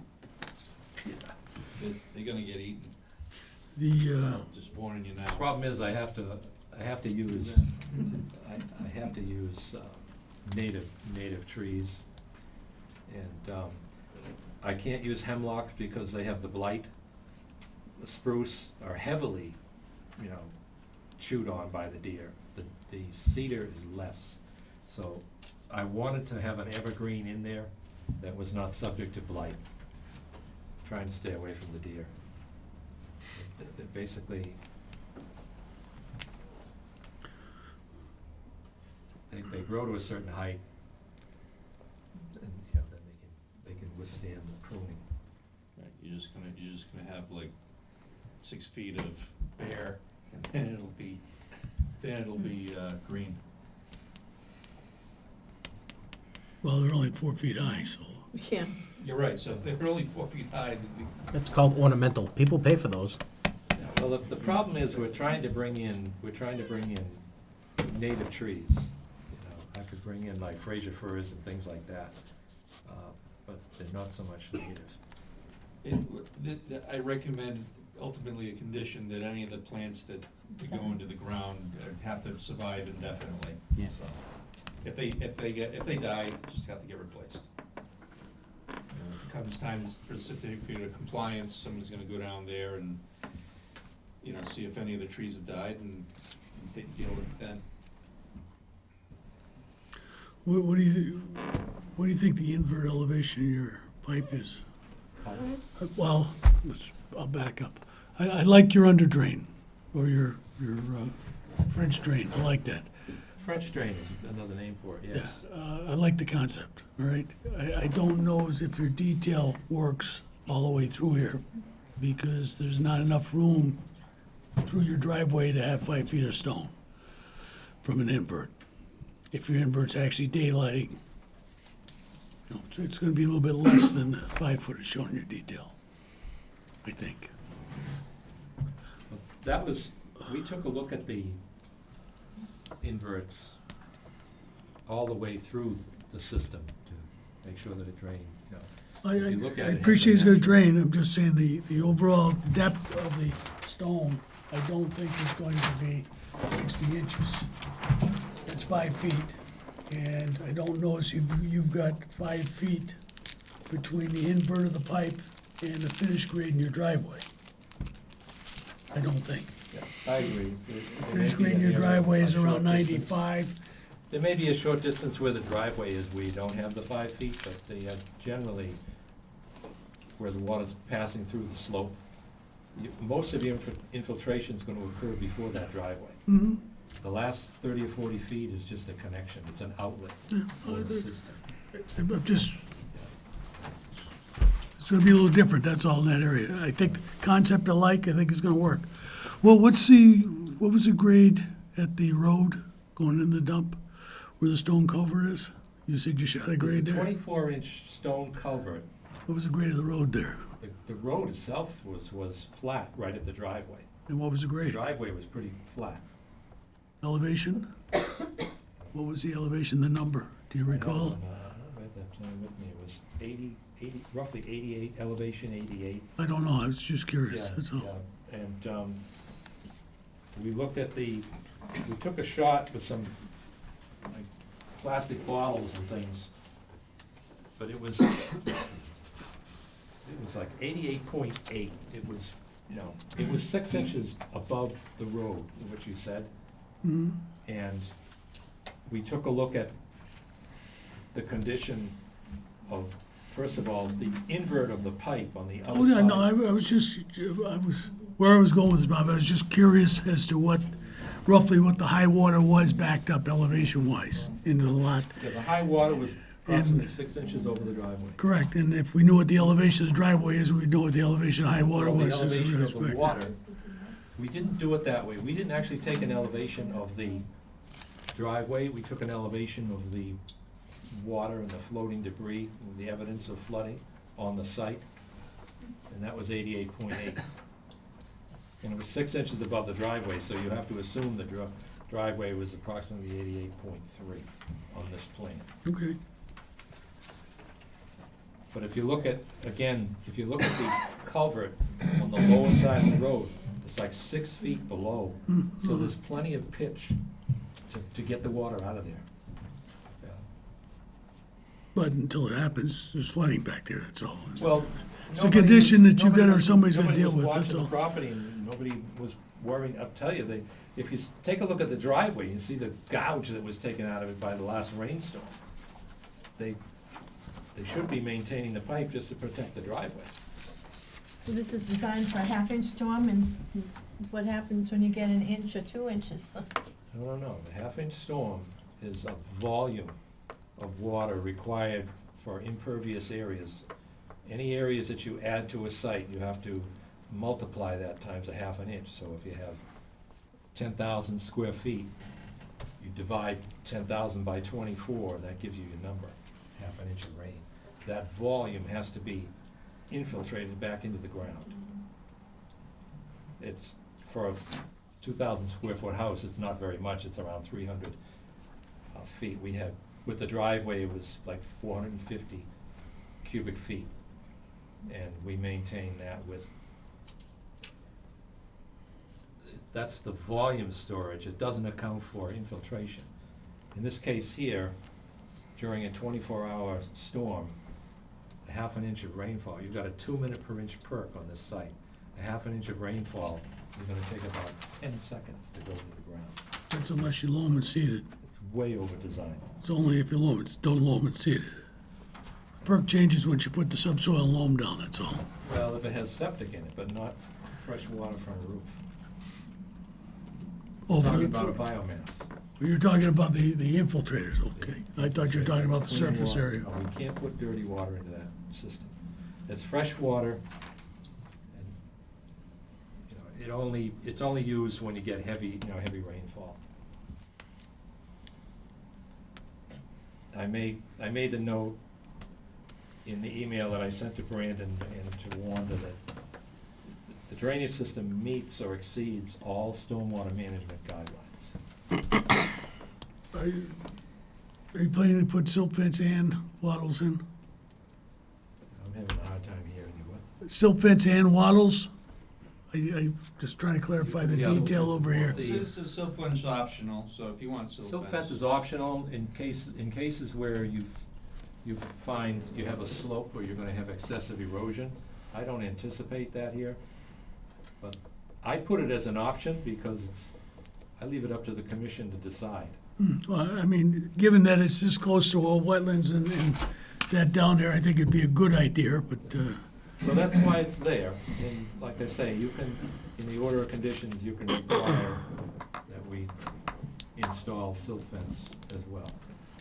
They're gonna get eaten. Just warning you now. Problem is, I have to use native trees, and I can't use hemlocks because they have the blight. The spruce are heavily, chewed on by the deer. The cedar is less. So I wanted to have an evergreen in there that was not subject to blight, trying to stay away from the deer. They're basically, they grow to a certain height, and then they can withstand the pruning. Right, you're just gonna have like 6 feet of bare, and then it'll be green. Well, they're only 4 feet high, so. Yeah. You're right, so if they're only 4 feet high, That's called ornamental. People pay for those. Well, the problem is we're trying to bring in native trees. I could bring in like Fraser firs and things like that, but they're not so much native. I recommend ultimately a condition that any of the plants that go into the ground have to survive indefinitely. Yeah. So, if they die, just have to get replaced. If it comes time for the certificate of compliance, someone's gonna go down there and, see if any of the trees have died and deal with it then. What do you think the invert elevation of your pipe is? Well, I'll back up. I like your under drain, or your French drain, I like that. French drain is another name for it, yes. I like the concept, all right? I don't know as if your detail works all the way through here, because there's not enough room through your driveway to have 5 feet of stone from an invert. If your invert's actually daylighting, it's gonna be a little bit less than the 5 foot is showing your detail, I think. We took a look at the inverts all the way through the system to make sure that it drained, I If you look at it, it has appreciate it's a gonna natural- drain, I'm just saying the overall depth of the stone, I don't think is going to be 60 inches. That's 5 feet, and I don't know if you've got 5 feet between the invert of the pipe and the finished grade in your driveway. I don't think. I agree. Finished grade in your driveway is around 95. There may be a short distance where the driveway is, where you don't have the 5 feet, but they generally, where the water's passing through the slope, most of your infiltration is gonna occur before that driveway. Mhm. The last 30 or 40 feet is just a connection, it's an outlet Yeah, for the system. I'm just, it's gonna be a little different, that's all in that area. I think the concept I like, I think is gonna work. Well, what was the grade at the road going in the dump, where the stone culvert is? You said you shot a grade It's a there? 24-inch stone culvert. What was the grade of the road there? The road itself was flat right at the driveway. And what was the The grade? driveway was pretty flat. Elevation? What was the elevation, the number? Do you recall? I don't have that plan with me, it was roughly 88, elevation 88. I don't know, I was just curious, Yeah, that's all. yeah. And we looked at we took a shot with some like plastic bottles and things, but it was like 88.8. It was, it was 6 inches above the road, what you said. Mhm. And we took a look at the condition of, first of all, the invert of the pipe on the other Oh, yeah, side. no, I was where I was going with this, Bob, I was just curious as to roughly what the high water was backed up elevation-wise into the lot. Yeah, the high water was approximately 6 inches over the driveway. Correct, and if we knew what the elevation of the driveway is, we'd know what the elevation of high water Well, was. the as it elevation relates of the back. water, we didn't do it that way. We didn't actually take an elevation of the driveway. We took an elevation of the water and the floating debris, and the evidence of flooding on the site, and that was 88.8. And it was 6 inches above the driveway, so you have to assume the driveway was approximately 88.3 on this plan. Okay, But if you look at, again, if you look at the culvert on the lower side of the road, it's like 6 feet below. So there's plenty of pitch to get the water out of there. Yeah. but until it happens, there's flooding back there, that's all. Well, It's a condition that you nobody got or was- somebody's gonna nobody deal was with, that's watching all. the property, and nobody was worrying. I'll tell you, if you take a look at the driveway, you see the gouge that was taken out of it by the last rainstorm. They should be maintaining the pipe just to protect the driveway. So this is designed for a half-inch storm, and what happens when you get an inch or 2 inches? No. The half-inch storm is a volume of water required for impervious areas. Any areas that you add to a site, you have to multiply that times a half an inch. So if you have 10,000 square feet, you divide 10,000 by 24, and that gives you your number, half an inch of rain. That volume has to be infiltrated back into the ground. It's, for a 2,000 square foot house, it's not very much, it's around 300 feet. We had, with the driveway, it was like 450 cubic feet. And we maintain that with, that's the volume storage, it doesn't account for infiltration. In this case here, during a 24-hour storm, a half an inch of rainfall, you've got a 2-minute per inch perk on this site. A half an inch of rainfall is gonna take about 10 seconds to go to the ground. That's unless you loam and seed it. It's way over designed. It's only if you loam it, don't loam and seed it. Perk changes once you put the subsoil and loam down, that's all. Well, if it has septic in it, but not fresh water from a roof. Oh, Talking about a biomass. you're talking about the infiltrators, okay. I thought you were talking about the Clean surface water. area. No, we can't put dirty water into that system. It's fresh water, and, it's only used when you get heavy rainfall. I made the note in the email that I sent to Brandon and to Wanda that the drainage system meets or exceeds all stormwater management guidelines. Are you planning to put silt fence and wattles in? I'm having a hard time hearing you. What? Silt fence and wattles? I just trying to clarify the Yeah, detail over here. This is silt fence optional, so if you want silt Silt fence. fence is optional in cases where you find you have a slope where you're gonna have excessive erosion. I don't anticipate that here, but I put it as an option because I leave it up to the commission to decide. Well, I mean, given that it's this close to all wetlands and that down there, I think it'd be a good idea, but, So that's why it's there, and like I say, you can, in the order of conditions, you can require that we install silt fence as well.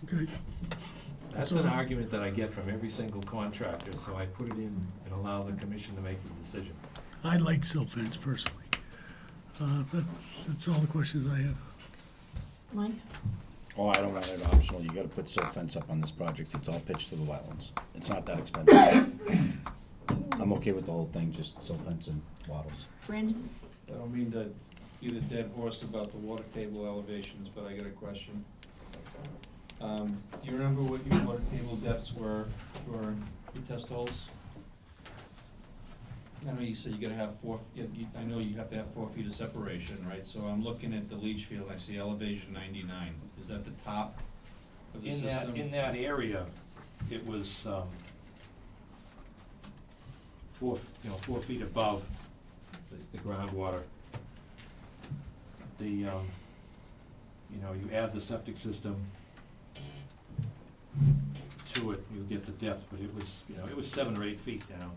okay. That's an argument that I get from every single contractor, so I put it in and allow the commission to make the decision. I like silt fence personally. That's all the questions I have. Mike? Oh, I don't have it optional, you gotta put silt fence up on this project, it's all pitched to the wetlands. It's not that expensive. I'm okay with the whole thing, just silt fence and wattles. Brandon? I don't mean to beat a dead horse about the water table elevations, but I got a question. Do you remember what your water table depths were for your test holes? I know you said you gotta have I know you have to have 4 feet of separation, right? So I'm looking at the leach field, I see elevation 99. Is that the top of the system? In that area, it was, 4 feet above the groundwater. You add the septic system to it, you'll get the depth, but it was 7 or 8 feet down.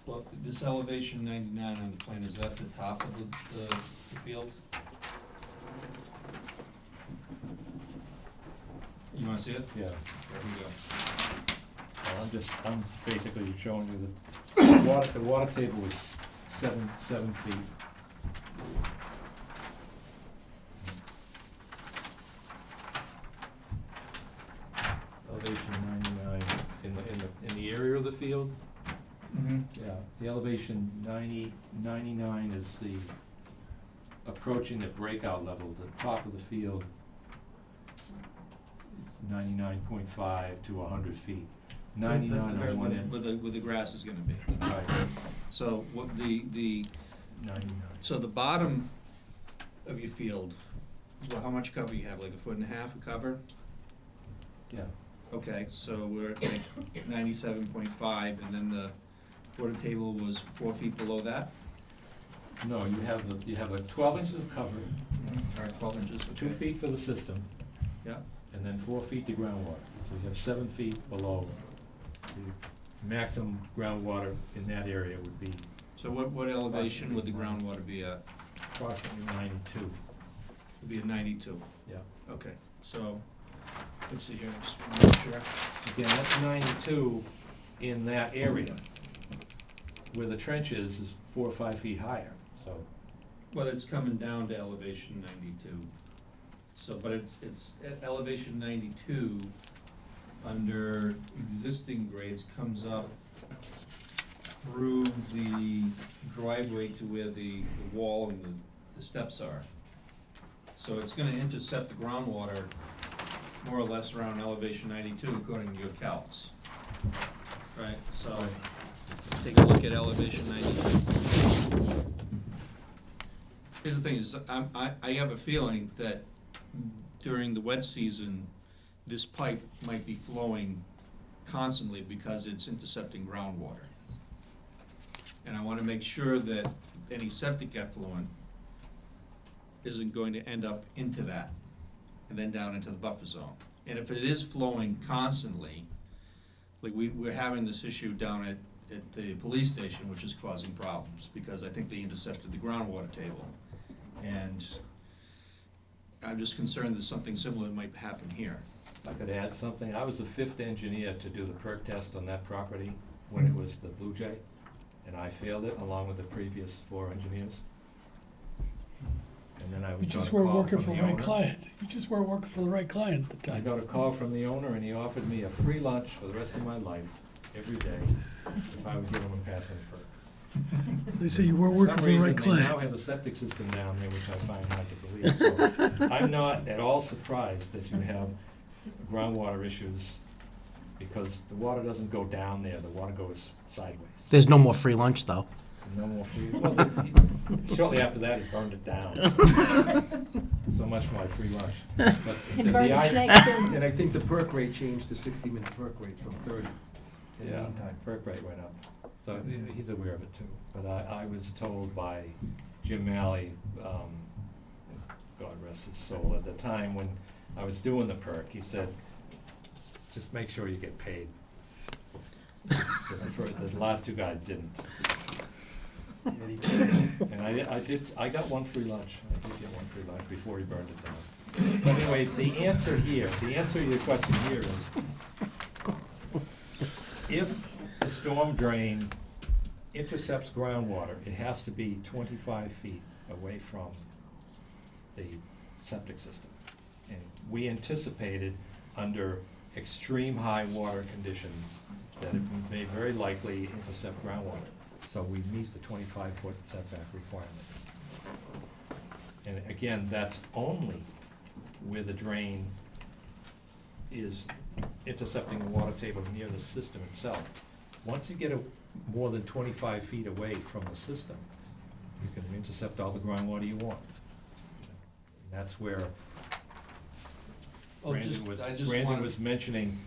Well, this elevation 99 on the plan, is that the top of the field? You wanna see it? Yeah. There we go. Well, I'm basically showing you that the water table was 7 feet. Elevation 99 in the area of the field. Mm-hmm. Yeah, the elevation 99 is the approaching the breakout level, the top of the field. 99.5 to 100 feet. 99 on one end. Where the grass is gonna be. Right, So what the 99. so the bottom of your field, well, how much cover you have, like 1.5 feet of cover? Yeah, Okay, so we're at like 97.5, and then the water table was 4 feet below that? no, you have a 12 inches of cover, All right, 12 inches, 2 okay. feet for the system, Yeah, and then 4 feet to groundwater. So you have 7 feet below. The maximum groundwater in that area would be so what elevation would the groundwater be at? approximately 92. Would be at 92. Yeah. Okay, so, let's see here, I just want to make sure. Again, that's 92 in that area. Where the trench is 4 or 5 feet higher, so. Well, it's coming down to elevation 92. So, but it's at elevation 92, under existing grades, comes up through the driveway to where the wall and the steps are. So it's gonna intercept the groundwater more or less around elevation 92 according to your calcs. Right, so take a look at elevation 92. Here's the thing, is I have a feeling that during the wet season, this pipe might be flowing constantly because it's intercepting groundwater. And I wanna make sure that any septic effluent isn't going to end up into that and then down into the buffer zone. And if it is flowing constantly, like we're having this issue down at the police station, which is causing problems, because I think they intercepted the groundwater table. And I'm just concerned that something similar might happen here. If I could add something, I was the 5th engineer to do the perk test on that property when it was the Blue Jay, and I failed it along with the previous 4 engineers. And then I You got a just weren't call working from for the the right owner. client. You just weren't working for the right client at the I time. got a call from the owner, and he offered me a free lunch for the rest of my life, every day, if I would give him a passing perk. They say you weren't For working some for the right reason, they now client. have a septic system down there, which I find hard to believe. So I'm not at all surprised that you have groundwater issues, because the water doesn't go down there, the water goes sideways. There's no more free lunch, though. No more free, well, shortly after that, he burned it down. So much for my free lunch. But And the burn the i- snake too. And I think the perk rate changed to 60-minute perk rate from 30 in the Yeah, meantime. perk rate went up. So he's aware of it too. But I was told by Jim Malley, God rest his soul, at the time when I was doing the perk, he said, just make sure you get paid. The last 2 guys didn't. And I got 1 free lunch. I did get 1 free lunch before he burned it down. But anyway, the answer to your question here is, if the storm drain intercepts groundwater, it has to be 25 feet away from the septic system. And we anticipated, under extreme high water conditions, that it may very likely intercept groundwater. So we meet the 25-foot setback requirement. And again, that's only where the drain is intercepting the water table near the system itself. Once you get more than 25 feet away from the system, you can intercept all the groundwater you want. And that's where Oh, just- Brandon wanna- was mentioning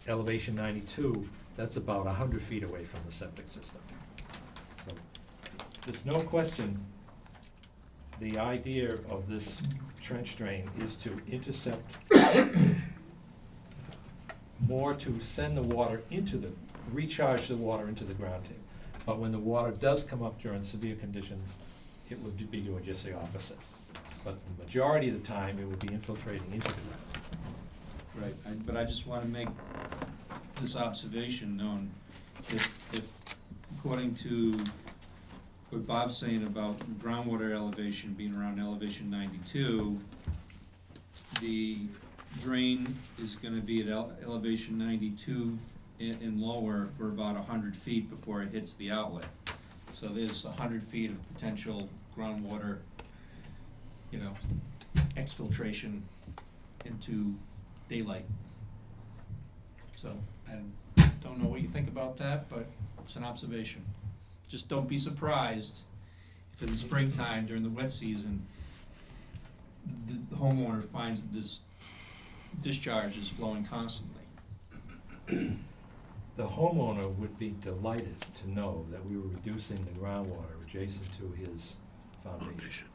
elevation 92, that's about 100 feet away from the septic system. So there's no question, the idea of this trench drain is to intercept more, to send the water recharge the water into the ground table. But when the water does come up during severe conditions, it would be doing just the opposite. But the majority of the time, it would be infiltrating into the ground. Right, but I just wanna make this observation known. If according to what Bob's saying about groundwater elevation being around elevation 92, the drain is gonna be at elevation 92 and lower for about 100 feet before it hits the outlet. So there's 100 feet of potential groundwater, exfiltration into daylight. So I don't know what you think about that, but it's an observation. Just don't be surprised if in the springtime during the wet season, the homeowner finds that this discharge is flowing constantly. The homeowner would be delighted to know that we were reducing the groundwater adjacent to his foundation.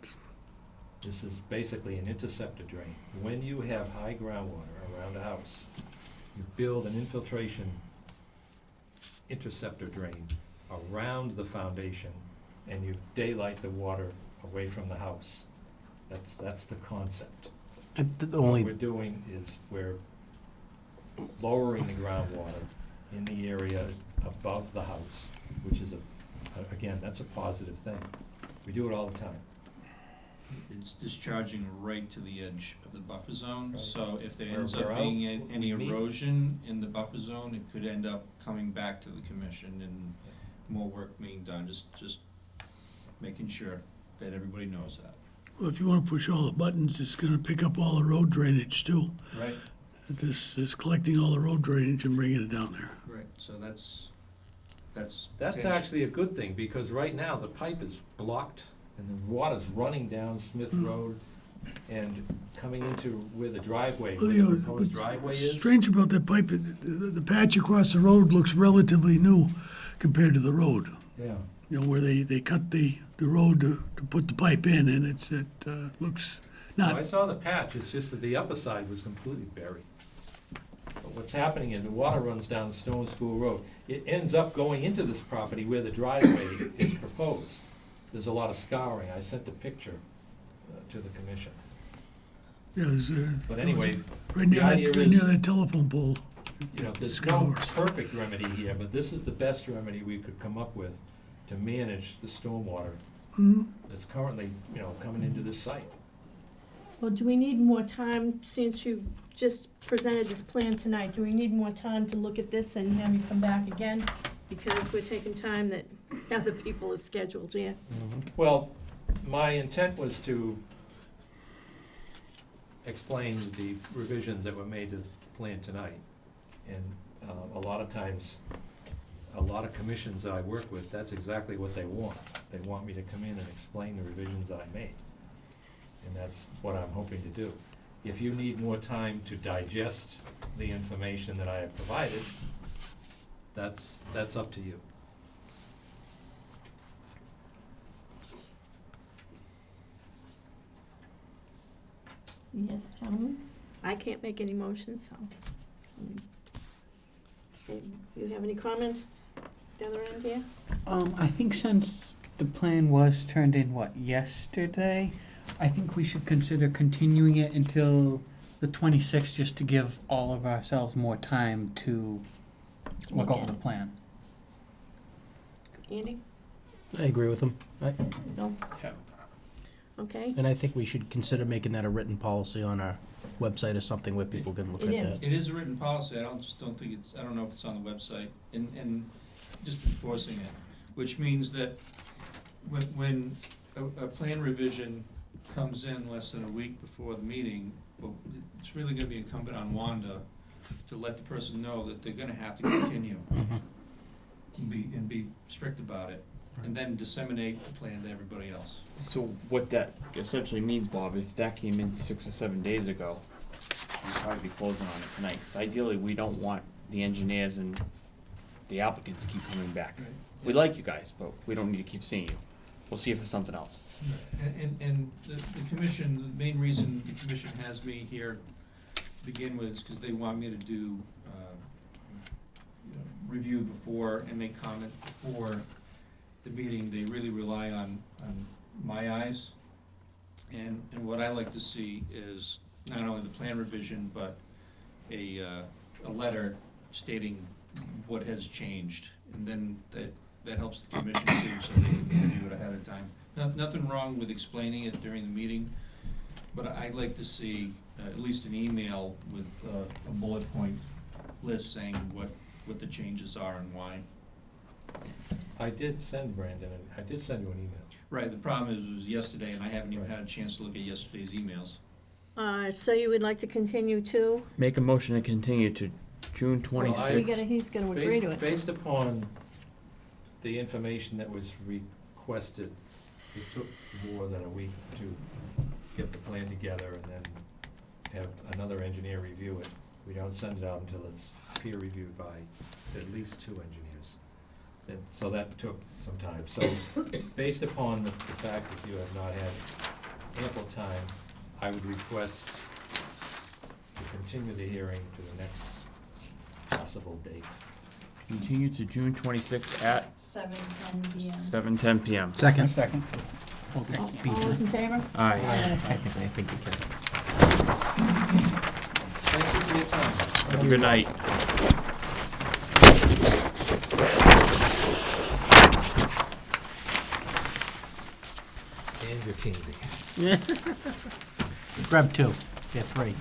This is basically an interceptor drain. When you have high groundwater around a house, you build an infiltration interceptor drain around the foundation, and you daylight the water away from the house. That's the concept. The What only, we're doing is we're lowering the groundwater in the area above the house, which is again, that's a positive thing. We do it all the time. It's discharging right to the edge of the buffer zone, Right. so if there Where ends we're up out, being we any meet. erosion in the buffer zone, it could end up coming back to the commission and more work being done, just making sure that everybody knows that. Well, if you wanna push all the buttons, it's gonna pick up all the road drainage too. Right. This is collecting all the road drainage and bringing it down there. Right, so that's. That's potential. actually a good thing, because right now, the pipe is blocked, and the water's running down Smith Road and coming into where the driveway, Well, where you the know, proposed what's driveway is. strange about that pipe, the patch across the road looks relatively new compared to the road. Yeah, You know, where they cut the road to put the pipe in, and it looks no, I not, saw the patch, it's just that the upper side was completely buried. But what's happening is the water runs down Stone School Road. It ends up going into this property where the driveway is proposed. There's a lot of scouring, I sent the picture to the commission. yeah, there's, But anyway, right near the idea that, right near is- that telephone pole. you know, there's no Scours. perfect remedy here, but this is the best remedy we could come up with to manage the stormwater Hmm? that's currently, coming into this site. Well, do we need more time, since you just presented this plan tonight, do we need more time to look at this and have you come back again? Because we're taking time that other people are scheduled here. Well, my intent was to explain the revisions that were made to the plan tonight. And a lot of times, a lot of commissions that I work with, that's exactly what they want. They want me to come in and explain the revisions that I made. And that's what I'm hoping to do. If you need more time to digest the information that I have provided, that's up to you. Yes, gentlemen? I can't make any motions, so. You have any comments the other end here? I think since the plan was turned in, yesterday? I think we should consider continuing it until the 26th, just to give all of ourselves more time to look over the plan. Andy? I agree with him. No? Yeah. Okay. And I think we should consider making that a written policy on our website or something where people can look It at is. that. It is a written policy, I don't think I don't know if it's on the website, and just enforcing it, which means that when a plan revision comes in less than a week before the meeting, well, it's really gonna be incumbent on Wanda to let the person know that they're gonna have to continue. And be strict about it, and then disseminate the plan to everybody else. So what that essentially means, Bob, if that came in 6 or 7 days ago, we'd probably be closing on it tonight, because ideally, we don't want the engineers and the applicants to keep coming back. We like you guys, but we don't need to keep seeing you. We'll see if it's something else. And the commission, the main reason the commission has me here to begin with is because they want me to do, review before and make comment before the meeting. They really rely on my eyes. And what I like to see is not only the plan revision, but a letter stating what has changed. And then that helps the commission too, so they can review it ahead of time. Nothing wrong with explaining it during the meeting, but I'd like to see at least an email with a bullet point list saying what the changes are and why. I did send Brandon, I did send you an email. Right, the problem is, it was yesterday, and I haven't even had a chance to look at yesterday's emails. So you would like to continue too? Make a motion to continue to June Well, I- twenty-sixth. He's gonna agree to it. Based upon the information that was requested, it took more than a week to get the plan together and then have another engineer review it. We don't send it out until it's peer reviewed by at least 2 engineers. So that took some time. So based upon the fact that you have not had ample time, I would request to continue the hearing to the next possible date. Continue to June 26th at 7:10 p.m. 7:10 p.m. Second. All those in favor? Aye. I think you can. Thank you for your time. Good night. And your candy. Grab 2, get 3.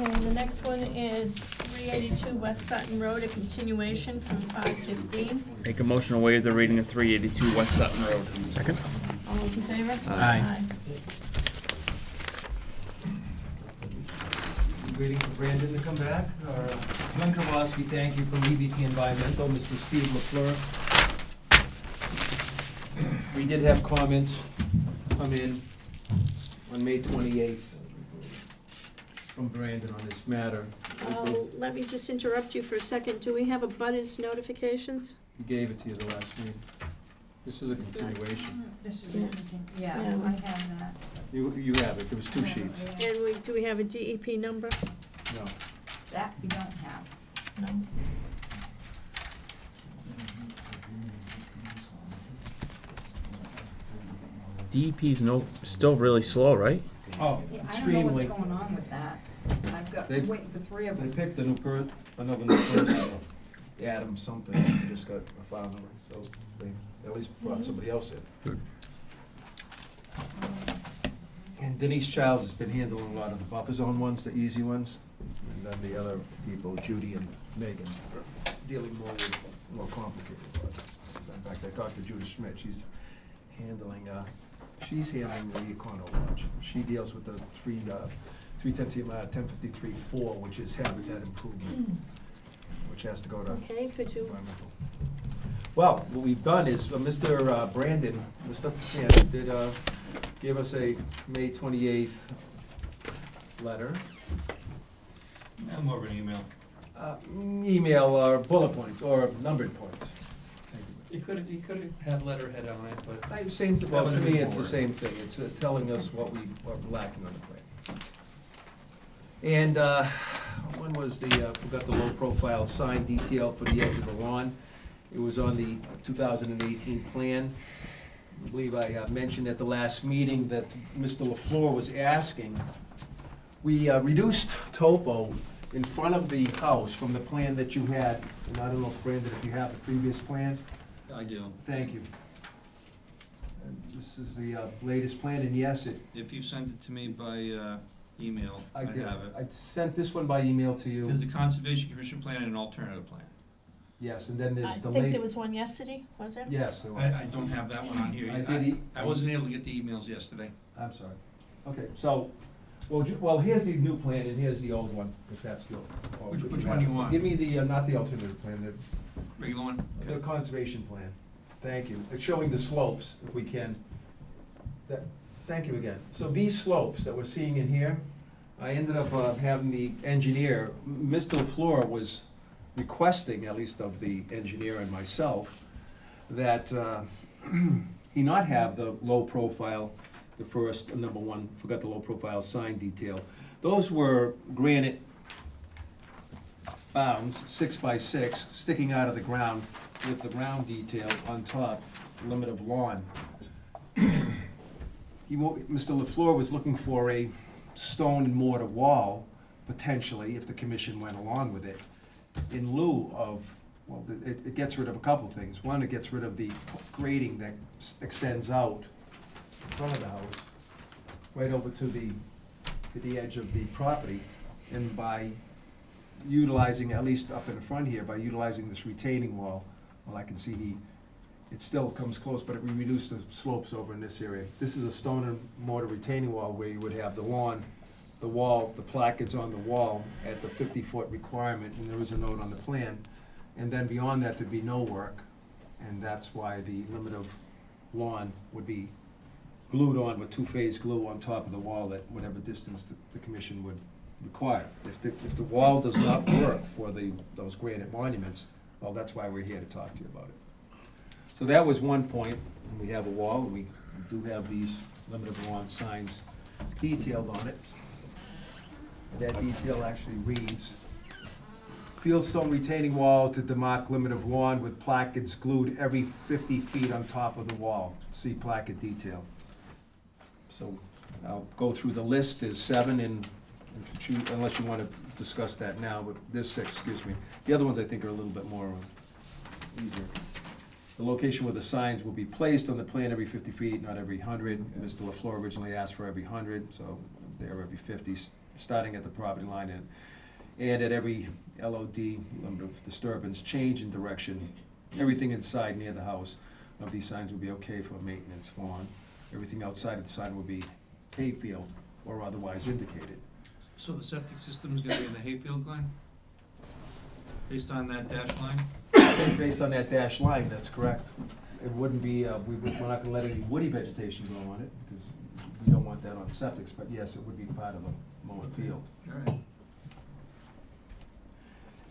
And the next one is 382 West Sutton Road, a continuation from 5:15. Make a motion to waive the reading of 382 West Sutton Road. Second. All those in favor? Aye. Waiting for Brandon to come back. Glenn Kowalski, thank you from EVP Environmental, Mr. Steve LaFleur. We did have comments come in on May 28th from Brandon on this matter. Let me just interrupt you for a second. Do we have a butters notifications? He gave it to you the last meeting. This is a continuation. This is, Yeah. yeah, Yeah, it I was- have that. You have it, there was 2 sheets. And do we have a DEP number? No. That we don't have. No. DEP's still really slow, right? Oh, Yeah, I don't know extremely. what's going on with that. I've got, They- I'm waiting for 3 of They them. picked another new person, Adam something, he just got a file number, so they at least brought somebody else in. Good. And Denise Childs has been handling a lot of the buffer zone ones, the easy ones, and then the other people, Judy and Megan, are dealing more with more complicated projects. In fact, I talked to Judy Schmidt, she's handling the Econo Lodge. She deals with the 1053-4, which is habitat improvement, which has to go to Okay, could you, environmental. Well, what we've done is, Mr. Brandon, Mr. Brandon did, give us a May 28th letter. More of an email. Email or bullet points, or numbered points. He could have had letterhead on it, but Same, well, to That would've me, been it's the more. same thing, it's telling us what we are lacking on the plan. And, when was forgot the low profile sign detail for the edge of the lawn? It was on the 2018 plan. I believe I mentioned at the last meeting that Mr. LaFleur was asking We reduced topo in front of the house from the plan that you had, and I don't know, Brandon, if you have the previous plan? I do. Thank you. And this is the latest plan, and yes, If you sent it to me by email, I I did. have it. I sent this one by email to you. There's a Conservation Commission plan and an alternative plan. Yes, and then I there's the think there late, was one yesterday, was there? yes, there was. I don't have that one on here. I did I wasn't able to get the emails yesterday. I'm sorry. Okay, so, well, here's the new plan and here's the old one, if that's the. or Which you one have- do you want? Give me the, not the alternative plan, Regular one? the conservation plan. Thank you. It's showing the slopes, if we can. Thank you again. So these slopes that we're seeing in here, I ended up having the engineer, Mr. LaFleur was requesting, at least of the engineer and myself, that he not have the low profile, the first, number one, forgot the low profile sign detail. Those were granite bounds, 6x6, sticking out of the ground with the round detail on top, limit of lawn. Mr. LaFleur was looking for a stone and mortar wall, potentially, if the commission went along with it, in lieu of, well, it gets rid of a couple things. One, it gets rid of the grading that extends out in front of the house, right over to the edge of the property. And by utilizing, at least up in the front here, by utilizing this retaining wall, well, I can see it still comes close, but we reduced the slopes over in this area. This is a stone and mortar retaining wall where you would have the lawn, the wall, the placards on the wall at the 50-foot requirement, and there is a note on the plan. And then beyond that, there'd be no work, and that's why the limit of lawn would be glued on with two-phase glue on top of the wall at whatever distance the commission would require. If the wall does not work for those granite monuments, well, that's why we're here to talk to you about it. So that was one point, and we have a wall, and we do have these limit of lawn signs detailed on it. That detail actually reads, fieldstone retaining wall to demarc limit of lawn with placards glued every 50 feet on top of the wall. See placard detail. So I'll go through the list, there's 7, and unless you want to discuss that now, but there's 6, excuse me. The other ones I think are a little bit more easier. The location where the signs will be placed on the plan every 50 feet, not every 100. Mr. LaFleur originally asked for every 100, so they're every 50, starting at the property line and at every LOD, limit of disturbance, change in direction. Everything inside near the house of these signs will be okay for maintenance lawn. Everything outside of the sign will be hayfield or otherwise indicated. So the septic system is gonna be in the hayfield line? Based on that dash line? Based on that dash line, that's correct. It wouldn't be, we're not gonna let any woody vegetation grow on it, because we don't want that on septics, but yes, it would be part of a mowed field. All right.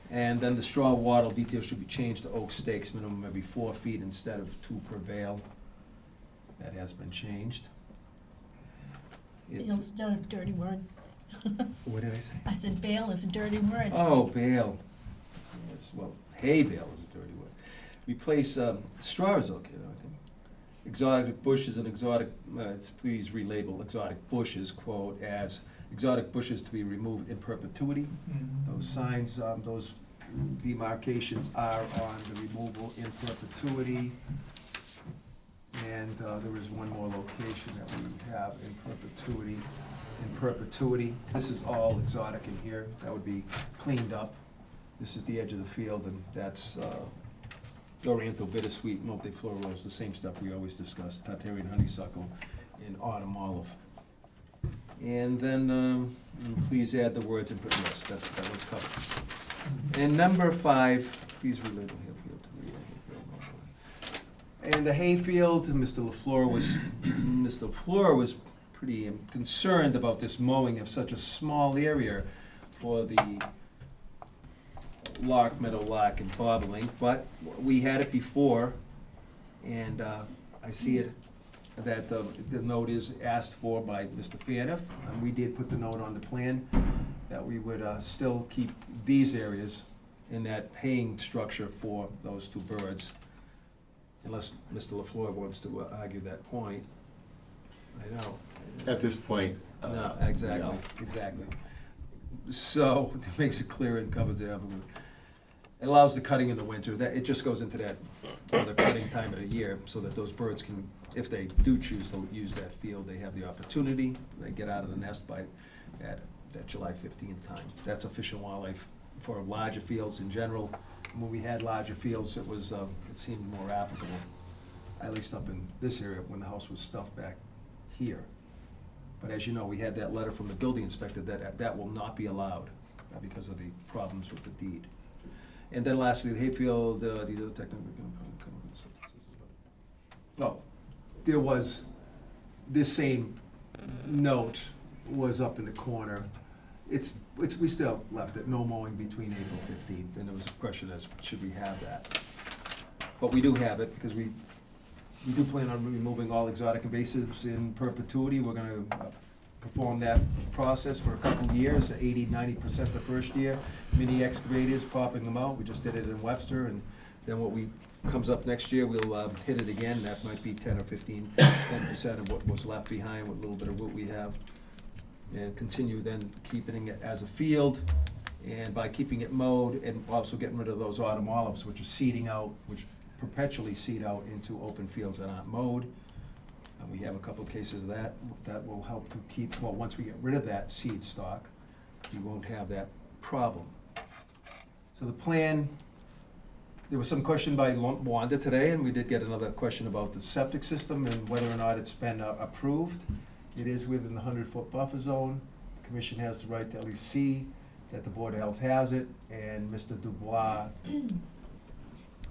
And then the straw wattle detail should be changed to oak stakes, minimum every 4 feet instead of 2 per bale. That has been changed. Bale's not a dirty word. What did I say? I said bale is a dirty word. Oh, bale. Yes, well, hay bale is a dirty word. Replace, straw is okay, though, I think. Exotic bushes and exotic, please relabel exotic bushes, quote, as exotic bushes to be removed in perpetuity. Those signs, those demarcations are on the removal in perpetuity. And there is one more location that we have in perpetuity. In perpetuity, this is all exotic in here, that would be cleaned up. This is the edge of the field, and that's Oriental bittersweet, multiflorals, the same stuff we always discuss, Tartarian honeysuckle, and autumn olive. And then, please add the words and put yes, that one's covered. And number 5, please relabel Hayfield to the Hayfield. And the hayfield, Mr. LaFleur was pretty concerned about this mowing of such a small area for the lark, meadowlark, and bobolink, but we had it before, and I see it that the note is asked for by Mr. Faniff, and we did put the note on the plan that we would still keep these areas in that haying structure for those 2 birds, unless Mr. LaFleur wants to argue that point. I know. At this point. No, exactly, exactly. So, it makes it clear and covers the avenue. It allows the cutting in the winter, that, it just goes into that, the cutting time of the year, so that those birds can, if they do choose to use that field, they have the opportunity, they get out of the nest by that July 15th time. That's efficient wildlife for larger fields in general. When we had larger fields, it was, it seemed more applicable, at least up in this area, when the house was stuffed back here. But as you know, we had that letter from the building inspector that that will not be allowed because of the problems with the deed. And then lastly, the hayfield, the other technical. Oh, there was, this same note was up in the corner. We still left it, no mowing between April 15th, and there was a question as, should we have that? But we do have it, because we do plan on removing all exotic invasives in perpetuity. We're gonna perform that process for a couple of years, 80-90% the first year. Mini excavators, popping them out. We just did it in Webster, and then what comes up next year, we'll hit it again. That might be 10 or 10% of what was left behind with a little bit of root we have. And continue then keeping it as a field, and by keeping it mowed, and also getting rid of those autumn olives, which are seeding out, which perpetually seed out into open fields that aren't mowed. And we have a couple of cases of that will help to keep, well, once we get rid of that seed stock, we won't have that problem. So the plan, there was some question by Wanda today, and we did get another question about the septic system and whether or not it's been approved. It is within the 100-foot buffer zone. The commission has the right to at least see that the Board of Health has it, and Mr. Dubois,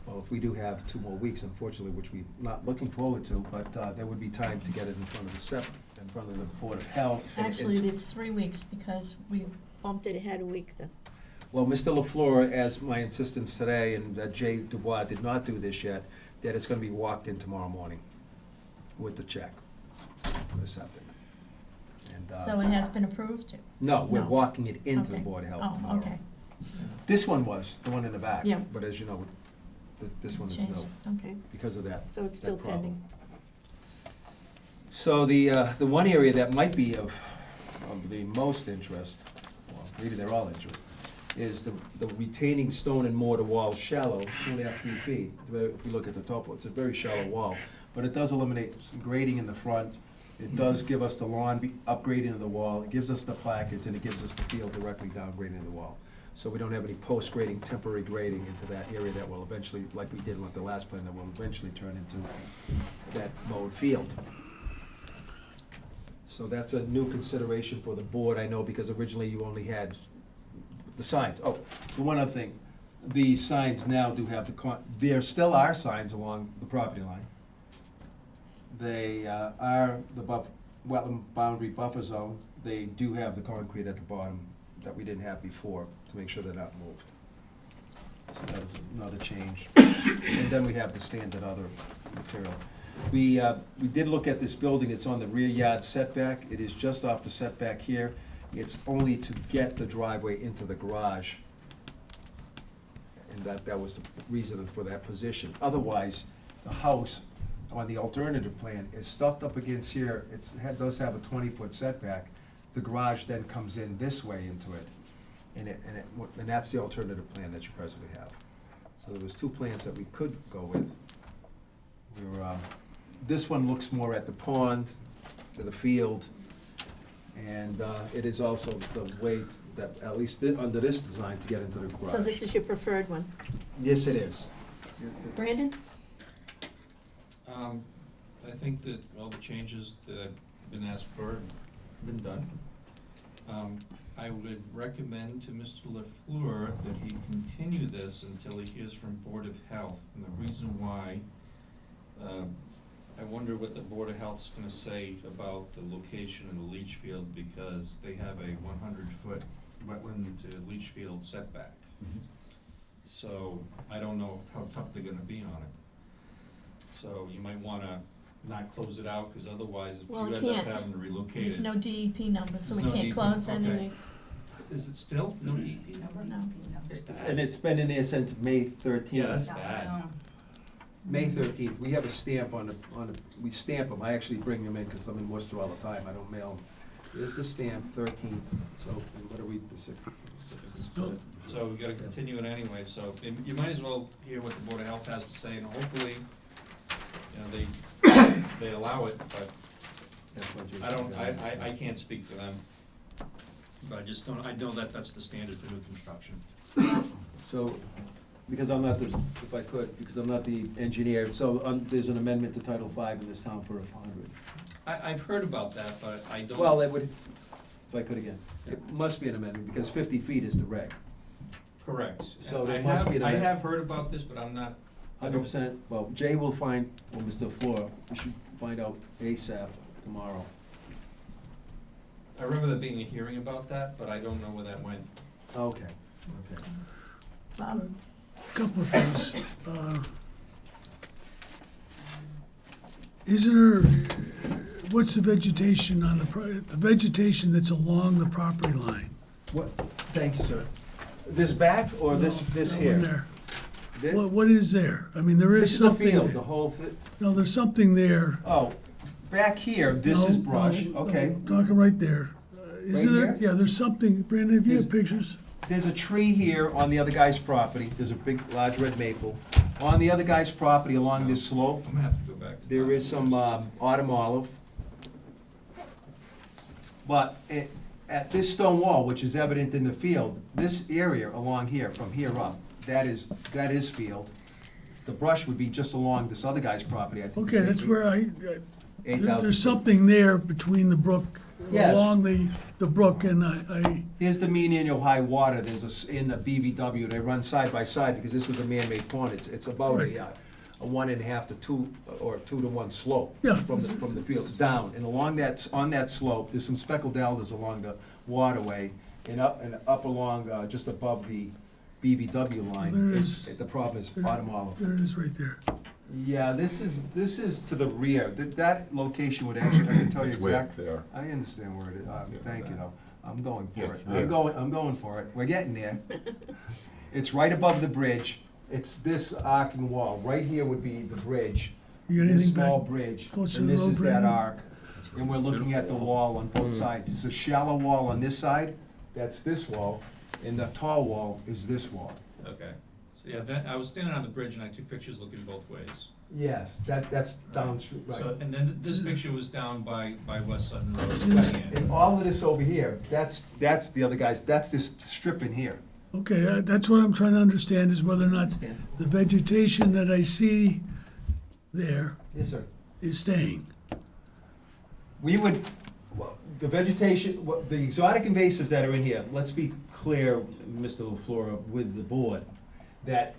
well, if we do have 2 more weeks, unfortunately, which we're not looking forward to, but there would be time to get it in front of in front of the Board of Health. And Actually, there's 3 weeks because we bumped it ahead a week then. well, Mr. LaFleur, as my insistence today, and Jay Dubois did not do this yet, that it's gonna be walked in tomorrow morning with the check for the septic. And, So it has been approved? no, we're No. walking it into the Okay. Board of Health Oh, tomorrow. okay. This one was, the one in the back. Yeah. But as you know, this one is Changed, no, okay. because of that. So it's that still problem. pending. So the one area that might be of the most interest, well, maybe they're all interest, is the retaining stone and mortar wall shallow, only at 3 feet. If we look at the topo, it's a very shallow wall, but it does eliminate some grading in the front. It does give us the lawn upgrading of the wall, it gives us the placards, and it gives us the field directly down grading the wall. So we don't have any post-grading, temporary grading into that area that will eventually, like we did with the last plan, that will eventually turn into that mowed field. So that's a new consideration for the board, I know, because originally you only had the signs. Oh, the one other thing, the signs now do have there still are signs along the property line. They are the wetland boundary buffer zone. They do have the concrete at the bottom that we didn't have before to make sure they're not moved. So that is another change. And then we have the standard other material. We did look at this building. It's on the rear yard setback. It is just off the setback here. It's only to get the driveway into the garage. And that was the reason for that position. Otherwise, the house on the alternative plan is stuffed up against here. It does have a 20-foot setback. The garage then comes in this way into it. And that's the alternative plan that you presently have. So there was 2 plans that we could go with. This one looks more at the pond, to the field, and it is also the way that, at least under this design, to get into the garage. So this is your preferred one. Yes, it is. Brandon? I think that all the changes that have been asked for have been done. I would recommend to Mr. LaFleur that he continue this until he hears from Board of Health. And the reason why, I wonder what the Board of Health's gonna say about the location of the leach field, because they have a 100-foot wetland to leach field setback. So I don't know how tough they're gonna be on it. So you might wanna not close it out, because otherwise, if Well, you it end up can't. having to relocate There's it. no DEP number, so we There's no can't DEP, close okay. anyway. Is it still no DEP number? No. That's bad. And it's been in there since May 13th. Yeah, that's bad. May 13th, we have a stamp we stamp them, I actually bring them in, because I'm in Worcester all the time, I don't mail them. Here's the stamp, 13th, so what are we, the 6th? So we gotta continue it anyway, so you might as well hear what the Board of Health has to say, and hopefully, they allow it, but I can't speak for them. But I know that that's the standard for new construction. So, because I'm not the, if I could, because I'm not the engineer, so there's an amendment to Title V in this town for 100. I've heard about that, but I don't. Well, it would, if I could again, it must be an amendment, because 50 feet is the reg. Correct. So And there must be an I amendment. have heard about this, but I'm not. 100%, well, Jay will find, or Mr. Flora, we should find out ASAP tomorrow. I remember there being a hearing about that, but I don't know where that went. Okay, okay. Couple of things. Is there, what's the vegetation on the vegetation that's along the property line? What, thank you, sir. This back or this That one here? there. Thi- What is there? I mean, there This is is a something field, the there. whole, No, there's something there. oh, back here, this No, is brush, no, okay. no, talking right there. Isn't Right there? here? Yeah, there's something, Brandon, have you Is- have pictures? There's a tree here on the other guy's property, there's a big, large red maple. On the other guy's property along this slope, I'm gonna have to go back to. there is some autumn olive. But at this stone wall, which is evident in the field, this area along here, from here up, that is field. The brush would be just along this other guy's property, I think. Okay, that's where there's something there between the brook, Yes. along the brook, and I, Here's the mean annual high water, in the BVW, they run side by side, because this was a man-made pond, it's about Right. a 1.5 to 2, or 2 to 1 slope. Yeah. From the field, down, and along on that slope, there's some speckled alders along the waterway, and up along, just above the BVW line. There The problem is autumn olive. there it is right there. Yeah, this is to the rear, that location would actually, I can tell you It's way up exactly. there. I understand where it is, thank you though, I'm going for Yeah, it, it's there. I'm going for it, we're getting there. It's right above the bridge, it's this arcing wall, right here would be the bridge, You got this anything small back? bridge, close to and the this road, is that Brandon? arc. And we're looking at the wall on both sides, it's a shallow wall on this side, that's this wall, and the tall wall is this wall. Okay, so yeah, I was standing on the bridge and I took pictures looking both ways. Yes, that's downstream, right. So, and then this picture was down by West Sutton Road. Right, and all of this over here, that's the other guys, that's this strip in here. Okay, that's what I'm trying to understand, is whether or not the vegetation that I see there Yes, sir. is staying. We would, the vegetation, the exotic invasives that are in here, let's be clear, Mr. LaFleur, with the board, that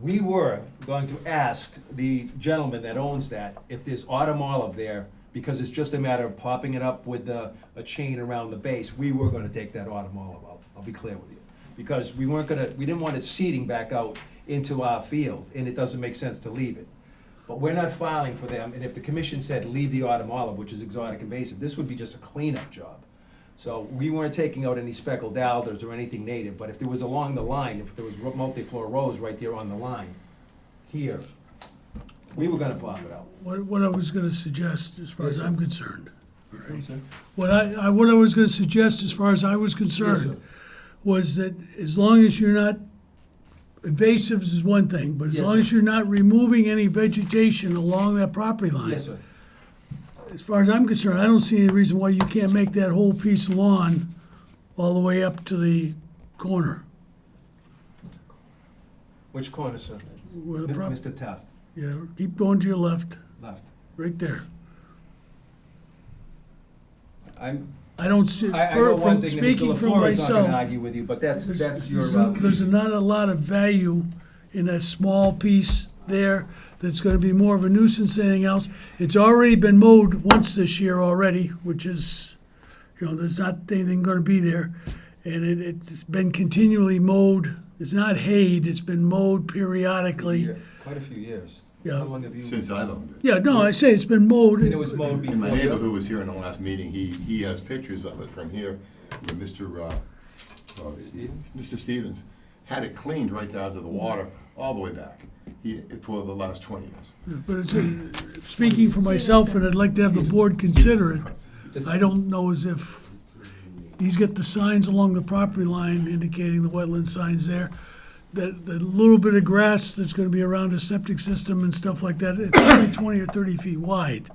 we were going to ask the gentleman that owns that if there's autumn olive there, because it's just a matter of popping it up with a chain around the base, we were gonna take that autumn olive out, I'll be clear with you. Because we didn't want it seeding back out into our field, and it doesn't make sense to leave it. But we're not filing for them, and if the commission said leave the autumn olive, which is exotic invasive, this would be just a cleanup job. So we weren't taking out any speckled alders or anything native, but if there was along the line, if there was multiflora rose right there on the line, here, we were gonna pop it out. What I was gonna suggest, as far as Yes, sir. I'm concerned, Yes, sir. what I was gonna suggest, as far as I was concerned, was that as long as you're not, invasives is one thing, but as Yes, long sir. as you're not removing any vegetation along that property line, Yes, sir. as far as I'm concerned, I don't see any reason why you can't make that whole piece of lawn all the way up to the corner, Which corner, sir? where the prop, Mr. Taft, yeah, keep going to your left, left. right there. I'm, I don't see, I know one from thing, and Mr. speaking from LaFleur is not gonna myself, argue with you, but that's your. there's not a lot of value in that small piece there that's gonna be more of a nuisance than anything else. It's already been mowed once this year already, which is, there's not anything gonna be there. And it's been continually mowed. It's not hayed, it's been mowed periodically. Quite a few years. Yeah. How long have you? Since I owned it. Yeah, no, I say it's been mowed. And it was mowed before. And my neighbor who you? was here in the last meeting, he has pictures of it from here, where Mr. Mr. Stevens had it cleaned right down to the water, all the way back, for the last 20 years. But it's, speaking for myself, and I'd like to have the board consider it, I don't know as if, he's got the signs along the property line indicating the wetland signs there. That, the little bit of grass that's gonna be around a septic system and stuff like that, it's only 20 or 30 feet wide.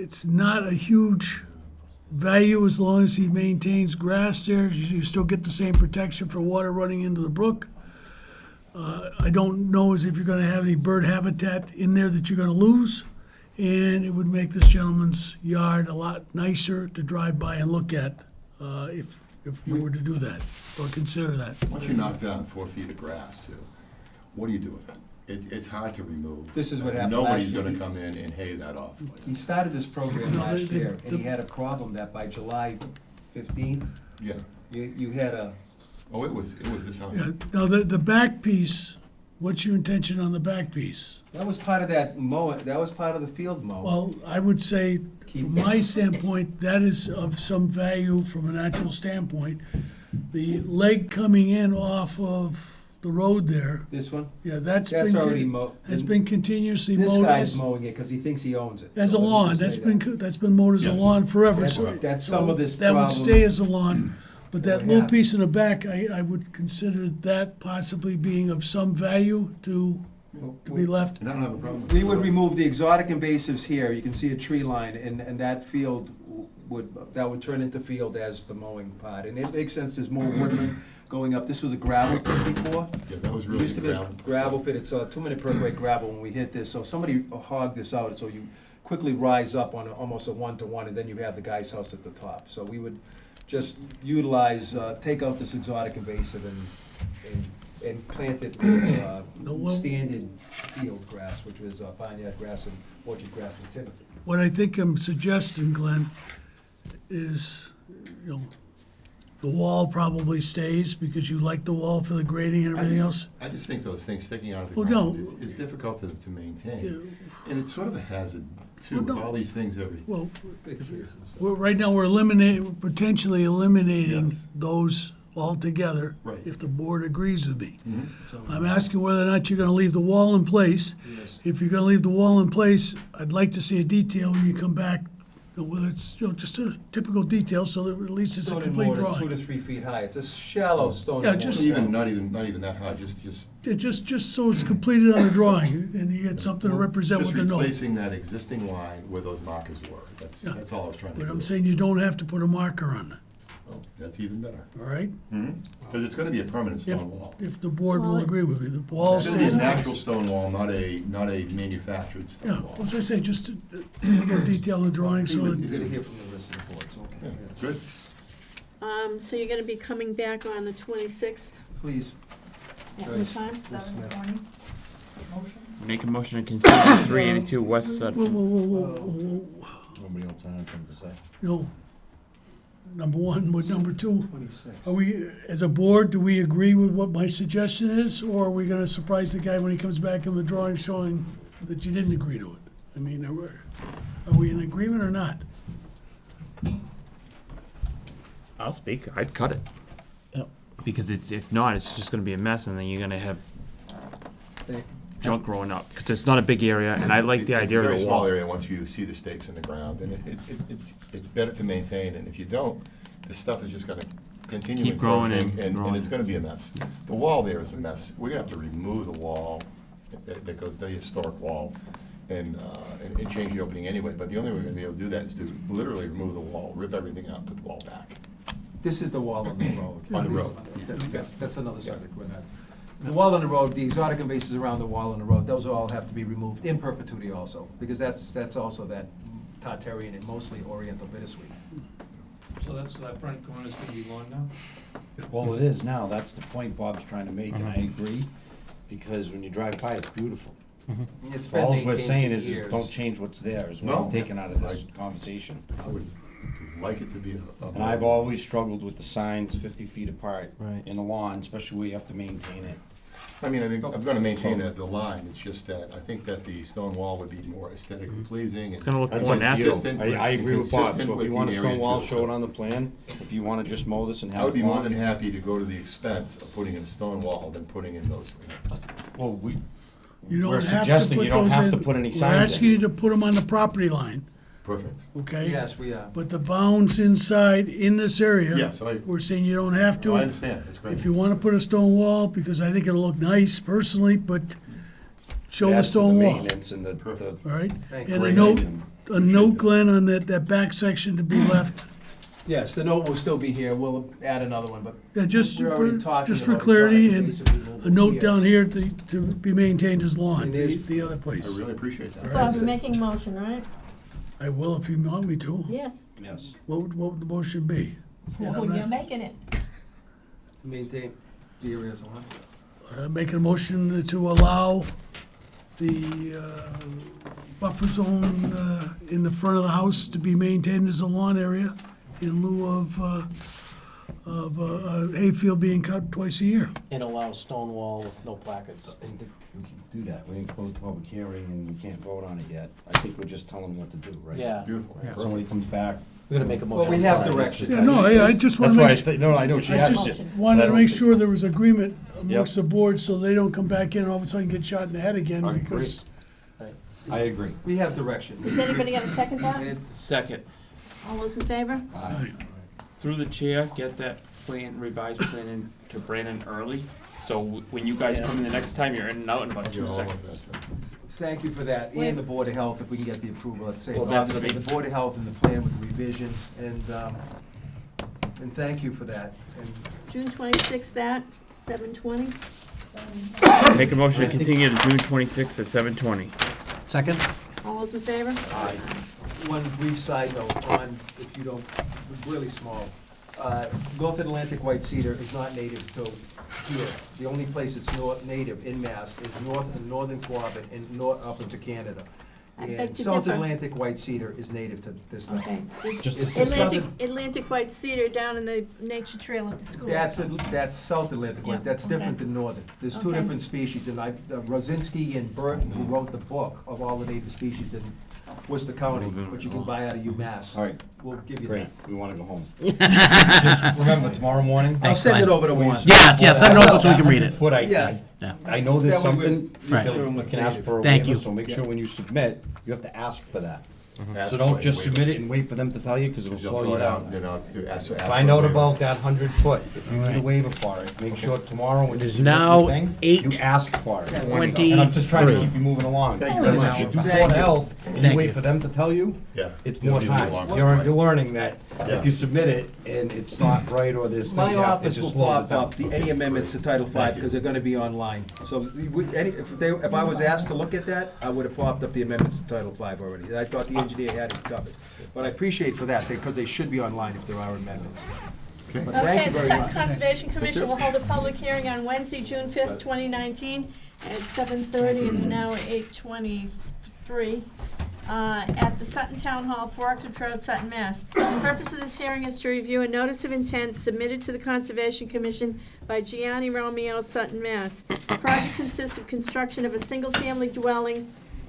It's not a huge value as long as he maintains grass there. You still get the same protection for water running into the brook. I don't know as if you're gonna have any bird habitat in there that you're gonna lose. And it would make this gentleman's yard a lot nicer to drive by and look at, if you were to do that, or consider that. Once you knock down 4 feet of grass too, what do you do with it? It's hard to remove. This is what happened last Nobody's year. gonna come in and hay that off. He started this program No, last the- year, and he the- had a problem that by July 15, Yeah. you had a, Oh, it was this high. Yeah, now, the back piece, what's your intention on the back piece? that was part of that mow, that was part of the field mow. Well, I would say, from my standpoint, that is of some value from a natural standpoint. The leg coming in off of the road there, This one, yeah, that's already mowed. has been continuously This mowed guy's as mowing it because he thinks he owns it. a So let me lawn. just That's say been, that. that's been mowed as a Yes. lawn forever, That's- so. that's some of this That would problem. stay as a lawn, but that we little have. piece in the back, I would consider that possibly being of some value to be left. And I don't have a problem with We it. would remove the exotic invasives here, you can see a tree line, and that field that would turn into field as the mowing part. And it makes sense, there's more woodland going up, this was a gravel pit before. Yeah, that was It really used to the be a ground. gravel pit, it's a 2-minute per grade gravel when we hit this, so somebody hogged this out, so you quickly rise up on almost a 1-to-1, and then you have the guy's house at the top. So we would just utilize, take out this exotic invasive and plant it with No, well- standard field grass, which was barnyard grass and orchard grass and timothy. What I think I'm suggesting, Glenn, is, you know, the wall probably stays because you like the wall for the grading and everything else. I just think those things sticking out of the Well, ground no. is difficult to maintain. Yeah, And it's sort of a hazard too, Well, with no. all these things every, Well, Good kids and stuff. right now, we're potentially eliminating Yes. those altogether. Right. If the board agrees with me. Mm-hmm. I'm asking whether or not you're gonna leave the wall in place. Yes. If you're gonna leave the wall in place, I'd like to see a detail when you come back, you know, whether it's, you know, just a typical detail, so that at least it's a Stone and complete mortar, 2 drawing. to 3 feet high, it's a shallow stone Yeah, and just- mortar. not even that high, just Yeah, just so it's completed on the drawing, and you get something to represent just what the note. replacing that existing line where those markers were. Yeah. That's all I was trying to do. But I'm saying you don't have to put a marker on it, Oh, that's even better. all right? Because it's gonna be a permanent If, stone wall. if the board will Well, agree with me, the wall It's gonna be a stays in natural place. stone wall, not a manufactured Yeah, stone wall. as I say, just to get detail in the drawing, so You're that, gonna hear from the rest of the board, it's okay. Yeah, good. So you're gonna be coming back on the 26th, Please, at what Joyce. time? 7:20. Motion? Make a motion to continue 382 West whoa, Sutton. whoa. Nobody else had anything to say? No. Number one, with number two, 26. are we, as a board, do we agree with what my suggestion is, or are we gonna surprise the guy when he comes back in the drawing showing that you didn't agree to it? I mean, are we in agreement or not? I'll speak. I'd cut it. Yep. Because if not, it's just going to be a mess, and then you're going to have junk growing up. Because it's not a big area, and I like the It's idea a of very the small wall. area once you see the stakes in the ground, and it's better to maintain, and if you don't, the stuff is just gonna continue Keep growing encroaching, and growing. it's gonna be a mess. The wall there is a mess. We're gonna have to remove the wall that goes, the historic wall, and change the opening anyway, but the only way we're gonna be able to do that is to literally remove the wall, rip everything out, put the wall back. This is the wall on the road. On the road. That's another subject, we're not. The wall on the road, the exotic invasives around the wall on the road, those all have to be removed in perpetuity also, because that's also that Tartarian and mostly Oriental bittersweet. So that front corner's gonna be lawn now? Well, it is now, that's the point Bob's trying to make, and I agree, because when you drive by, it's beautiful. It's been All we're maintained saying for is years. don't change what's there, is what I'm No. taking out of this conversation. I would like it to be a. And I've always struggled with the signs 50 feet apart Right. in the lawn, especially where you have to maintain it. I mean, I think, I'm gonna maintain the line, it's just that, I think that the stone wall would be more aesthetically pleasing. It's gonna look That's more up to you. natural. I agree with Bob, Consistent so if with you the want a area stone wall, too, show so- it on the plan. If you wanna just mow this and I have would it be more than lawn. happy to go to the expense of putting in a stone wall than putting in those. Well, You don't we're have to suggesting put you don't those have to in. put any We're signs asking you in. to put them on the property line, Perfect. okay? Yes, we are. But the bounds inside in this area. Yes, We're saying you don't have I to. understand, it's great. If you wanna put a stone wall, because I think it'll look nice personally, but show It the adds to stone wall, maintenance and the Perfect. all right? Thank And a grading note, and- a note, Glenn, on that back section to be left. Yes, the note will still be here, we'll add another one, but Yeah, just we're already for, talking just for about clarity, trying to and basically move a it note here. down here to be maintained as lawn, And there's- the other I place. really appreciate that. Bob, you're making a motion, right? I will if you want me to. Yes. Yes. What would the motion be? Well, you're making it. Maintain the area as lawn. Make a motion to allow the buffer zone in the front of the house to be maintained as a lawn area in lieu of a hayfield being cut twice a year. And allow stone wall with no placards. And we can do that, we didn't close the public hearing and we can't vote on it yet. I think we're just telling them what to do, right? Yeah, Beautiful. Yeah. If somebody comes back. we're gonna make a motion. Well, we have tonight. direction. Yeah, no, I just want That's to why make, no, I know she I has just it. wanted I to don't make think- sure there was agreement amongst the board so they don't come back in and all of a sudden get shot in the head again I agree. because. I agree. We have direction. Is anybody gonna second that? And Second, All those in favor? Aye. through the chair, get that plan, revised plan in to Brandon early, so when you guys come in the next time, you're in and out in about You're 2 all of seconds. that, too. Thank you for that, and the Board of Health, if we can get the approval at the same Well, time. that's what I Obviously, mean. the Board of Health and the plan with the revisions, and thank you for that. And June 26th, that, 7:20. Make a motion to continue to June 26th at 7:20. Second? All those in favor? one brief side note on, if you don't, really small. North Atlantic white cedar is not native to here. The only place it's native in Mass is northern Quabbin and up into Canada. I beg And to South differ. Atlantic white cedar is native to this Okay. land. This Just It's the Atlantic, southern- Atlantic white cedar down in the nature trail at the school. That's South Atlantic Yeah, white, that's different okay. than northern. There's two Okay. different species, and Rosinski and Burton, who wrote the book of all the native species in Worcester County, which you can buy out of UMass. All right, We'll give you great, that. we wanna go home. Just remember, tomorrow morning. I'll send it over to Warren. Yes, yes, send it over so we can read it. Foot, Yeah. I know there's That way something, you Right. can ask for a Thank waiver, you. so make sure when you submit, you have to ask for that. Ask So for a don't just waiver. submit it and wait for them to tell you, cause it'll Because you'll slow throw you it out, down. you know, to ask for Find a out waiver. about that 100 foot, if you need a Alright. waiver for it, make sure tomorrow when It you is submit now the thing, 8 you ask for it. 23. And I'm just trying to keep you moving along. Thank you Because very if you much. do Thank Board of you. Health, and you Thank wait you. for them to tell you, Yeah. it's You'll more be a little time. longer. You're learning that Yeah. if you submit it and it's not right or there's things My you have to, it office just will slows it pop down. up, any amendments to Title V, Thank you. because they're gonna be online. So, if I was asked to look at that, I would have popped up the amendments to Title V already. I thought the engineer had it covered. But I appreciate for that, because they should be online if there are amendments. Okay. But thank Okay, you the very Sutton much. Conservation Commission will hold a public hearing on Wednesday, June 5th, 2019, at 7:30. It's now 8:23, at the Sutton Town Hall, 4 Oxford Road, Sutton, Mass. The purpose of this hearing is to review a notice of intent submitted to the Conservation Commission by Gianni Romeo, Sutton, Mass. The project consists of construction of a single-family dwelling,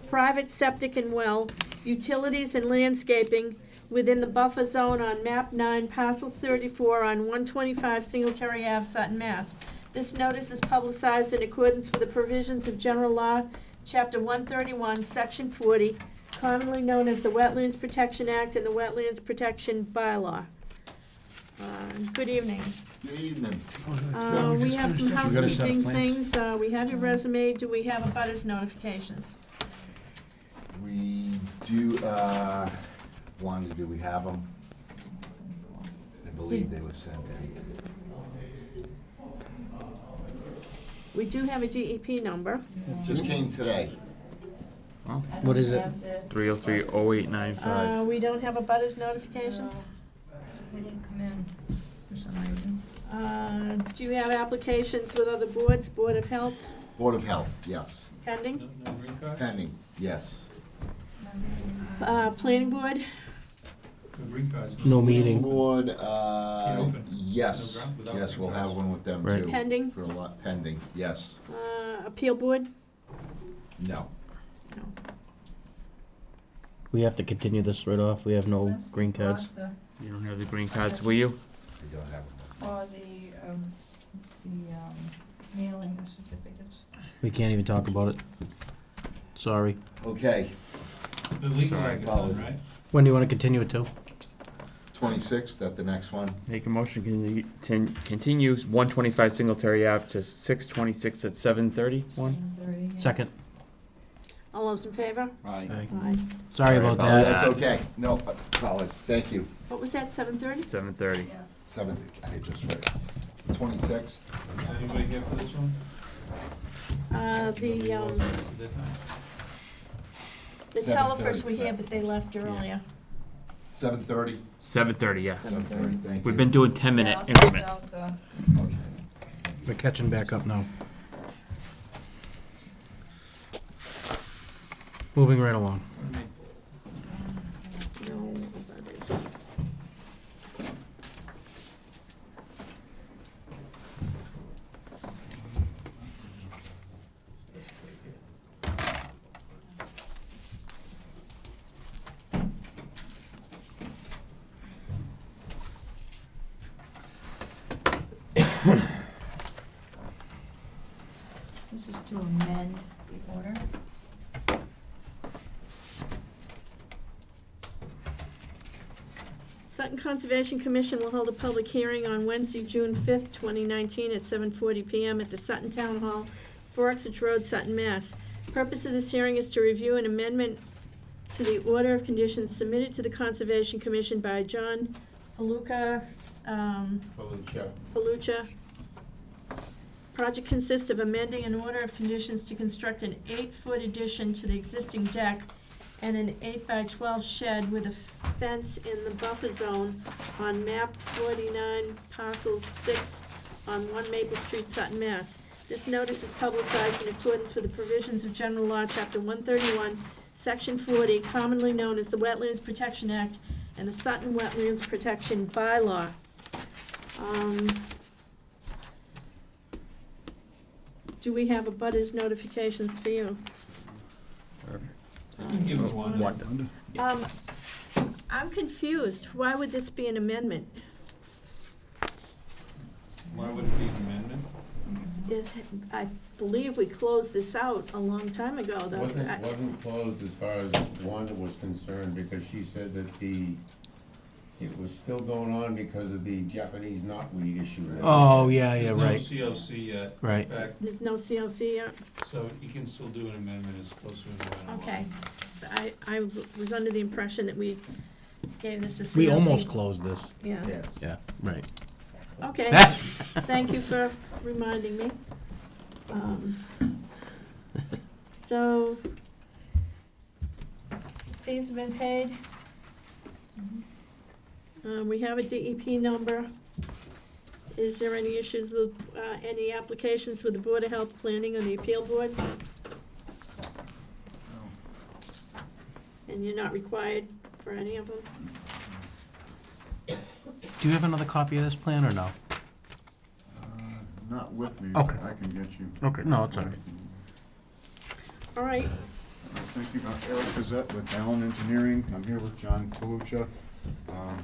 private septic and well, utilities and landscaping within the buffer zone on map 9, parcels 34 on 125 Singletary Ave, Sutton, Mass. This notice is publicized in accordance with the provisions of General Law, Chapter 131, Section 40, commonly known as the Wetlands Protection Act and the Wetlands Protection Bylaw. Good evening. Good evening. We have some gotta set up housekeeping plans. things. We have your resume. Do we have abutters notifications? We do, Wanda, do we have them? I believe they were sent in. We do have a DEP number. Just came today. What is it? 303-0895. We don't have abutters notifications. They didn't come in for some reason. Do you have applications with other boards, Board of Health, Board of Health, yes. pending? No green card? Pending, yes. Planning Board, The green cards. No meeting. Board, Can't open. yes, No ground without yes, we'll green have cards. one with them Right. too. Pending? For a lot, pending, yes, Appeal board? no. We have to continue this right off. We have no That's green cards. the- You don't have the green cards, will you? We don't have one. Or the mailing of certificates. We can't even talk about it. Sorry. Okay, The legal Sorry, reg is done, right? When do you want to continue it to? 26th, that's the next one. Make a motion, continue 125 Singletary Ave to 626 at 7:30. 7:30, yeah. Second. All those in favor? Aye. Aye. Sorry about Oh, that. that's okay, no, solid, thank you. What was that, 7:30? 7:30. Yeah. 7th, I just read it. 26th, Is anybody here for this one? The Seven telefers were thirty, here, right. but they left earlier. 7:30, 7:30, yeah. 7:30, thank you. We've been doing 10-minute Yeah, I'll send increments. out the- Okay. We're catching back up now. Moving right along. No, that is- This is to amend the order. Sutton Conservation Commission will hold a public hearing on Wednesday, June 5th, 2019, at 7:40 PM at the Sutton Town Hall, 4 Exeter Road, Sutton, Mass. Purpose of this hearing is to review an amendment to the order of conditions submitted to the Conservation Commission by John Paluca, Palucha. Project consists of amending an order of conditions to construct an 8-foot addition to the existing deck and an 8x12 shed with a fence in the buffer zone on map 49, parcel 6, on 1 Maple Street, Sutton, Mass. This notice is publicized in accordance with the provisions of General Law, Chapter 131, Section 40, commonly known as the Wetlands Protection Act, and the Sutton Wetlands Protection Bylaw. Do we have a butters notifications for you? You can give it one. One. I'm confused. Why would this be an amendment? Why would it be an amendment? I believe we closed this out a long time ago, though. Wasn't closed as far as Wanda was concerned, because she said that it was still going on because of the Japanese knotweed issue. Oh, yeah, yeah, There's no right. COC yet. Right. In fact, There's no COC yet? so you can still do an amendment as opposed to an amendment. Okay. So I was under the impression that we gave this a COC. We almost closed this. Yeah. Yes. Yeah, right. Okay. Thank you for reminding me. So, fees have been paid. We have a DEP number. Is there any issues with, any applications with the Board of Health Planning on the Appeal Board? And you're not required for any of them? Do you have another copy of this plan or no? Not with me, Okay. I can get you. Okay, no, it's all right. All right, Thank you, Eric Gazette with Allen Engineering. I'm here with John Palucha.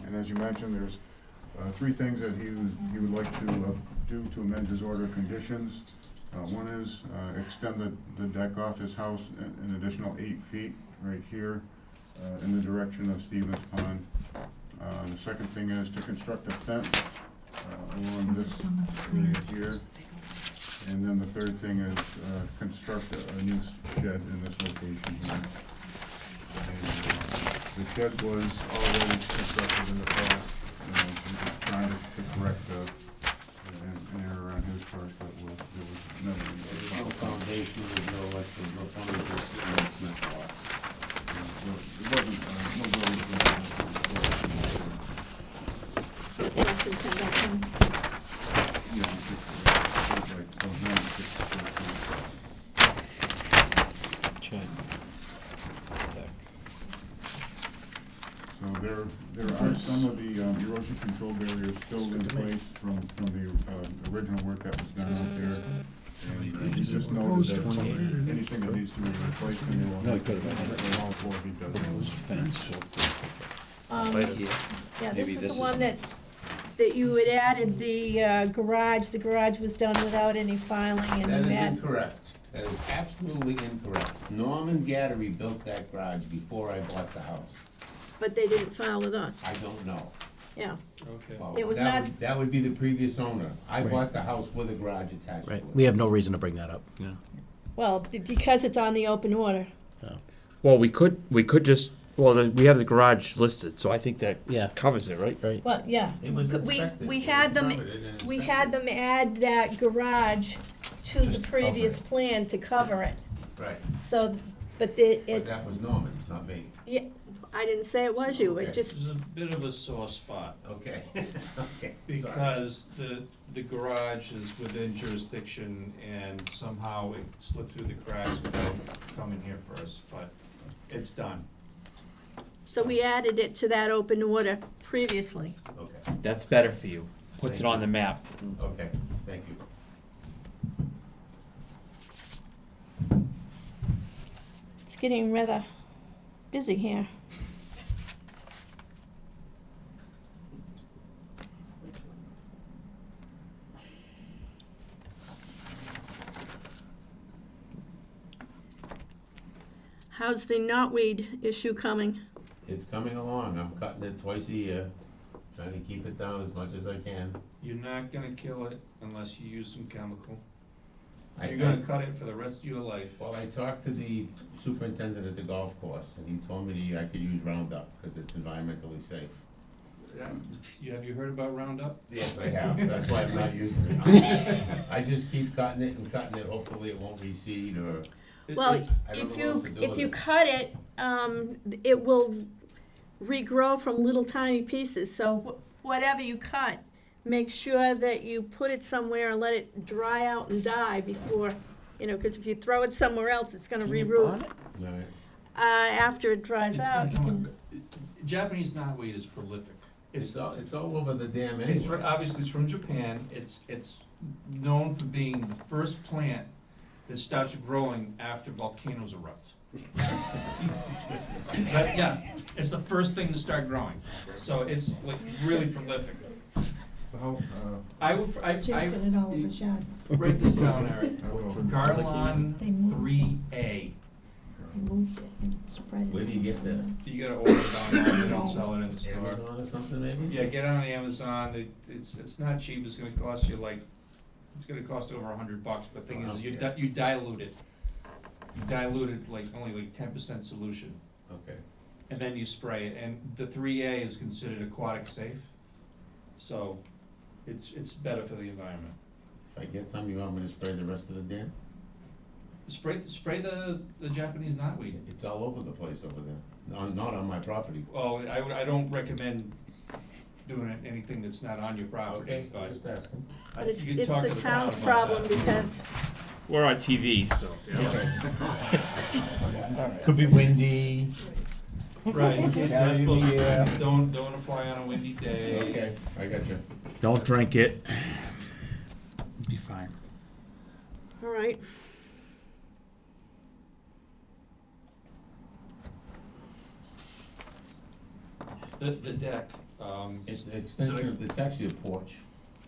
And as you mentioned, there's 3 things that he would like to do to amend his order of conditions. One is extend the deck off his house an additional 8 feet right here in the direction of Stevens Pond. The second thing is to construct a fence along this area here. And then the third thing is construct a new shed in this location here. And, the shed was already constructed in the past, so just trying to correct an error on his part, but there was never. There's no foundation, there's no electrical, no plumbing, just cement block. It wasn't, no building. so it's less than 10 by 10. Yeah, it's like, so now it's just, Check. so there are some of the erosion control barriers still in place from the original work that was done out there. And he just noted that anything that needs to be replaced, and they will have to have all four be done. Yeah, this is the one that you had added the garage. The garage was done without any filing, and That you is had, incorrect. That is absolutely incorrect. Norman Gattery built that garage before I bought the house. but they didn't file with us. I don't know. Yeah, Okay. Well, It was that not- would- That would be the previous owner. I Right. bought the house with a garage attached to Right, it. we have no reason to bring that up. well, because it's on the open order. Well, we could just, we have the garage listed, so I think that Yeah, covers it, right? right. Well, yeah. It was We inspected. we It had was them, permitted and we inspected. had them add that garage to Just the to cover previous it. plan to cover it. Right, So, but but that was Norman, not me. yeah, I didn't say it was you, it Okay. This is just, a bit of a sore spot, Okay, okay. because the garage is within jurisdiction, and somehow it slipped through the cracks without coming here first, but it's done. so we added it to that open order previously. Okay, That's better for you. Puts it on the map. okay, thank you. It's getting rather busy here. How's the knotweed issue coming? It's coming along. I'm cutting it twice a year, trying to keep it down as much as I can. You're not gonna kill it unless you use some chemical. I- You're gonna cut it for the rest of your life. Well, I talked to the superintendent at the golf course, and he told me I could use Roundup, because it's environmentally safe. Have you heard about Roundup? Yes, I have, that's why I'm not using it. I just keep cutting it and cutting it, hopefully it won't reseed, or, Well, It's- I don't if know what else you, to do if with you it. cut it, it will regrow from little tiny pieces, so whatever you cut, make sure that you put it somewhere and let it dry out and die before, because if you throw it somewhere else, it's gonna reroot. Alright. After it dries It's out, gonna you come can, up. Japanese knotweed is prolific. It's all over the damn It's anyway. obviously it's from Japan. It's known for being the first plant that starts growing after volcanoes erupt. But yeah, it's the first thing to start growing. So it's like really prolific. So how, I would, Jim's got it all over his yard. write this down, Eric. how will- Garland They moved it. 3A. They moved it and spread it. Where do you get that? You gotta order it online, they don't sell it in the store. Amazon or something, maybe? Yeah, get on Amazon, it's not cheap, it's gonna cost you like, it's gonna cost over $100, but thing is, you dilute it. You dilute it like, only like 10% solution, Okay. and then you spray it, and the 3A is considered aquatic safe, so it's better for the environment. If I get some, you want me to spray the rest of the dam? Spray the Japanese knotweed. It's all over the place over there, not on my property. Well, I don't recommend doing anything that's not on your property, Okay, but just asking. But it's, you can it's talk the to the town town's about problem that. because We're on TV, so. Could be windy. Right, you're Yeah, supposed to- yeah. don't apply on a windy day. Okay, I got you. Don't drink it. Be fine. all right. The deck, It's an extension of, it's actually a porch.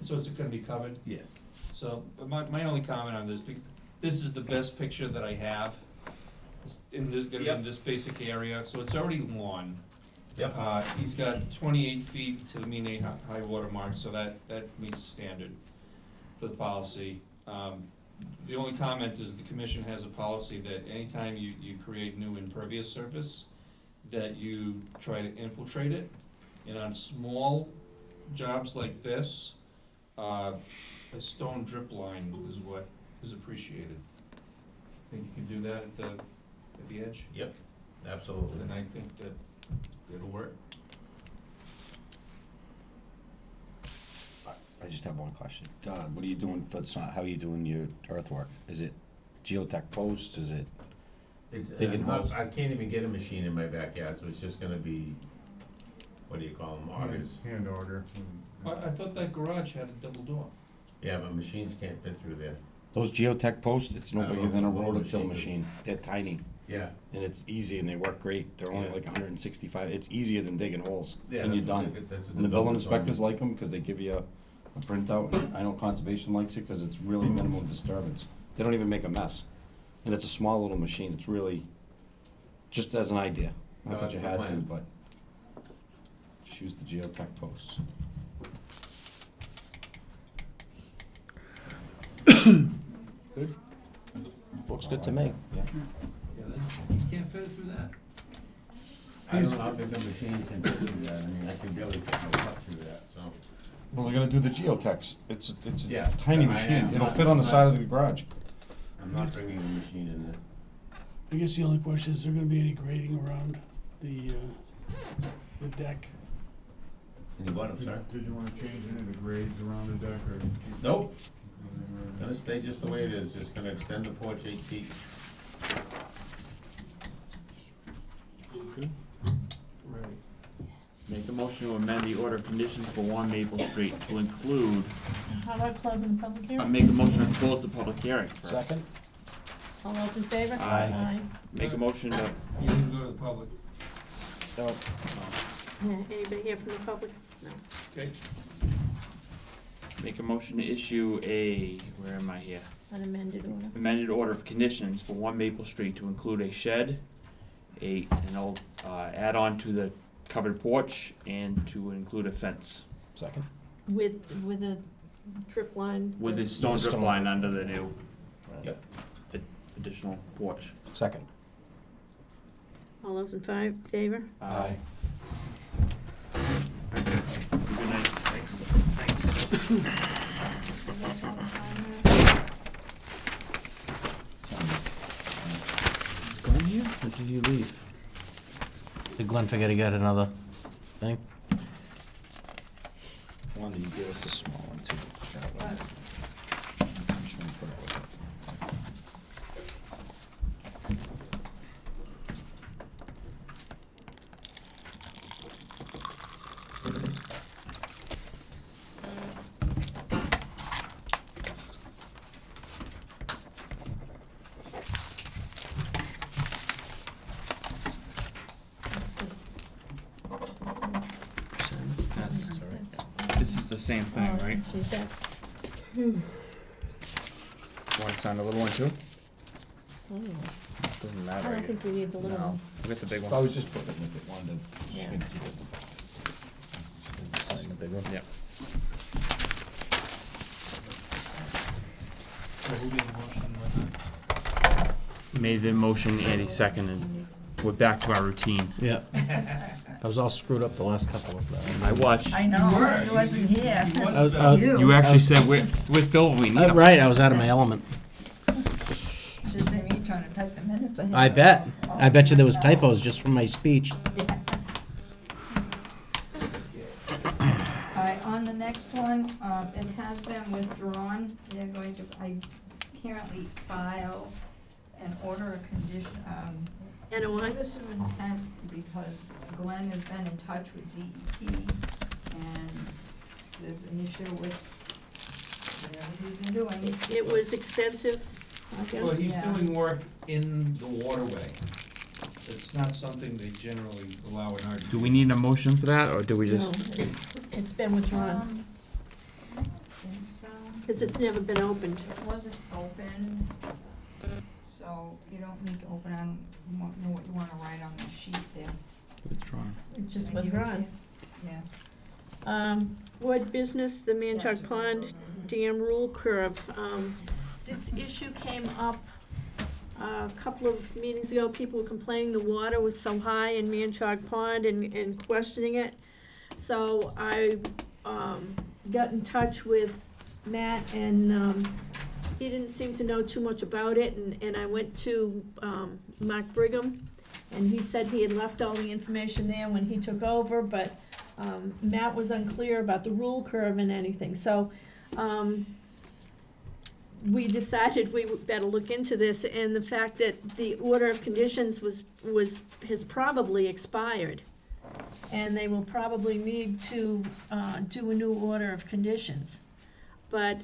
so it's gonna be covered, Yes. so, but my only comment on this, this is the best picture that I have. It's in this, gonna be in Yep. this basic area, so it's already lawn. Yep. He's got 28 feet to the mean high water mark, so that meets the standard for the policy. The only comment is the commission has a policy that anytime you create new impervious surface, that you try to infiltrate it. And on small jobs like this, a stone drip line is what is appreciated. Think you can do that at the edge? Yep, absolutely. Then I think that it'll work. I just have one question. What are you doing for, how are you doing your earthwork? Is it geotech post, is it? It's, Digging holes. I can't even get a machine in my backyard, so it's just gonna be what do you call them, augers. Hand auger. I thought that garage had a double door. Yeah, but machines can't fit through there. Those geotech posts, it's no I don't bigger know than a if the rototill machine- machine. They're tiny, Yeah. and it's easy, and they work great. They're only Yeah. like 165. It's easier than digging holes, Yeah, and you're that's what done. that's what And the building building inspectors department- like them, because they give you a printout. I know conservation likes it, because it's really minimal disturbance. They don't even make a mess. And it's a small little machine. It's really, just as an idea. No, Not that that's you the had to, plan. but just use the geotech posts. Good. Looks good to me. Yeah. Yeah, you can't fit it through that. I don't know how big a machine can fit through that, I mean, I could barely fit my truck through that, so. Well, we're gonna do the geotechs. It's Yeah, a tiny but I machine. am It'll not- fit on the I'm side not- of the garage. I'm not bringing a machine in there. I guess the only question is there gonna be any grading around the deck? Any what, I'm sorry? Did you wanna change any of the grades around the deck, or? keep- Nope, gonna stay just the way it is, just gonna extend the porch 8 feet. Right. Make a motion to amend the order of conditions for 1 Maple Street to include, How about closing the public hearing? make a motion to close the public hearing first. Second? All those in favor? Aye. Make a motion to, You can go to the public. No. Yeah, anybody here from the public? No. Okay. make a motion to issue a, where am I here? An amended order. Amended order of conditions for 1 Maple Street to include a shed, an old, add-on to the covered porch, and to include a fence Second? With a drip line. with a stone drip Stone. line under the new Yep. additional porch. Second. All those in favor? Aye. Good night. Is Glenn here, or did he leave? Did Glenn forget to get another thing? One, you give us a small one too. This is the same thing, right? She said, Want to sign the little one too? oh, Doesn't I matter. don't think we need the little No, one. I'll get the big I one. was just putting it with it, wanted to. Yeah. Sign the big one? Yep. So who made the motion? Made the motion, Andy second, and we're back to our routine. Yeah. I was all screwed up the last couple of I watched. I know, he wasn't here. I was, You actually said, where's Bill? We need him. right, I was out of my element. Just me trying to type the minutes ahead. I bet. I bet you there was typos just from my speech. Alright, on the next one, it has been withdrawn. They're going to, apparently file an order of condition, And a what? notice of intent, because Glenn has been in touch with DEP, and there's an issue with whatever he's been doing. It was extensive, I Well, guess. he's Yeah. doing work in the waterway. It's not something they generally allow in our. Do we need a motion for that, or do we No, just? it's been withdrawn, I don't think so. because it's never been opened. It wasn't open, so you don't need to open, I don't know what you wanna write on the sheet there. Withdrawn. It's just Can I give it to withdrawn. you? Yeah. Board business, the Manchog Yes. Pond Dam Rule Curve. This issue came up a couple of meetings ago. People were complaining the water was so high in Manchog Pond and questioning it. So I got in touch with Matt, and he didn't seem to know too much about it, and I went to Mark Brigham, and he said he had left all the information there when he took over, but Matt was unclear about the rule curve and anything, so we decided we would better look into this, and the fact that the order of conditions has probably expired. and they will probably need to do a new order of conditions. But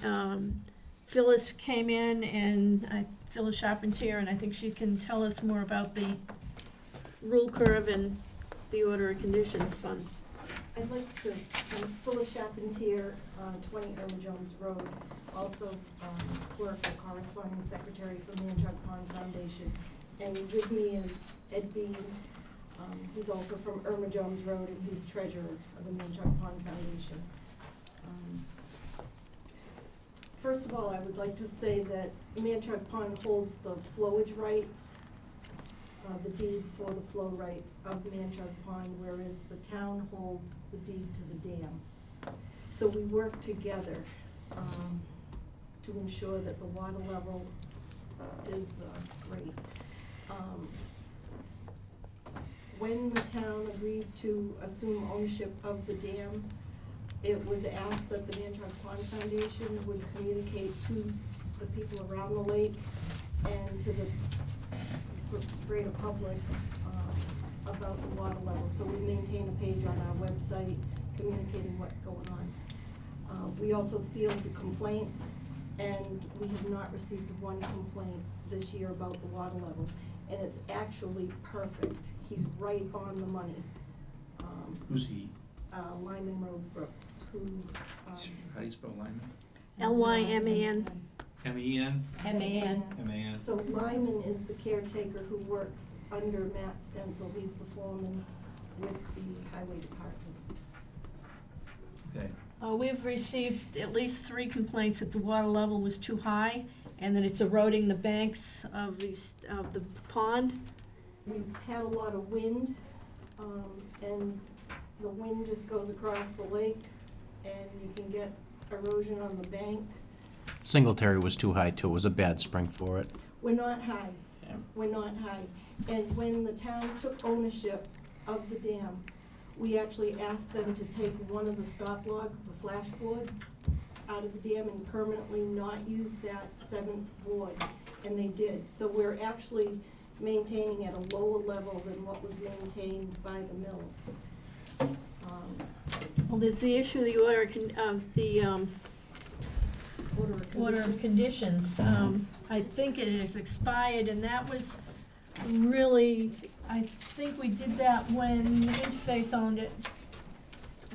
Phyllis came in, and Phyllis Charpentier, and I think she can tell us more about the rule curve and the order of conditions on. I'd like to, I'm Phyllis Charpentier, 20 Irma Jones Road, also clerk or corresponding secretary for Manchog Pond Foundation. And with me is Ed Bean. He's also from Irma Jones Road, and he's treasurer of the Manchog Pond Foundation. First of all, I would like to say that Manchog Pond holds the flowage rights, the deed for the flow rights of Manchog Pond, whereas the town holds the deed to the dam. So we work together to ensure that the water level is great. When the town agreed to assume ownership of the dam, it was asked that the Manchog Pond Foundation would communicate to the people around the lake and to the greater public about the water level. So we maintain a page on our website communicating what's going on. We also field the complaints, and we have not received one complaint this year about the water level. And it's actually perfect. He's right on the money. Who's he? Lyman Rose Brooks, who, How do you spell Lyman? Lyman. M-E-N? M-A-N. M-A-N. so Lyman is the caretaker who works under Matt Stencil. He's the foreman with the highway department. Okay. We've received at least 3 complaints that the water level was too high and that it's eroding the banks of the pond. We've had a lot of wind, and the wind just goes across the lake, and you can get erosion on the bank. Singletary was too high too, it was a bad spring for it. We're not high. Yeah. We're not high. And when the town took ownership of the dam, we actually asked them to take one of the stop logs, the flash boards, out of the dam and permanently not use that 7th board, and they did. So we're actually maintaining at a lower level than what was maintained by the mills. Well, there's the issue of the order of conditions. I think it is expired, and that was really, I think we did that when Interface owned it.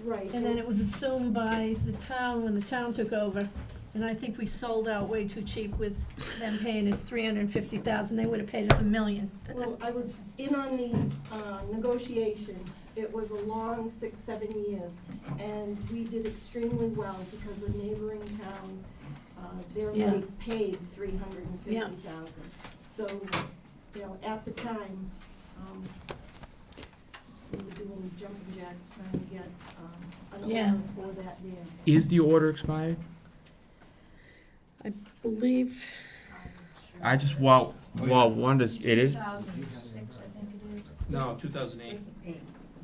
Right. And then it was assumed by the town when the town took over. And I think we sold out way too cheap with them paying us $350,000. They would have paid us $1 million. Well, I was in on the negotiation. It was a long 6-7 years, and we did extremely well because the neighboring town, their Yeah. rate paid $350,000. So, you know, at the time, we were doing jumping jacks trying to get an Yeah. order for that dam. Is the order expired? I believe, I just, wonders, it is? 2006, I think it is. No, 2008.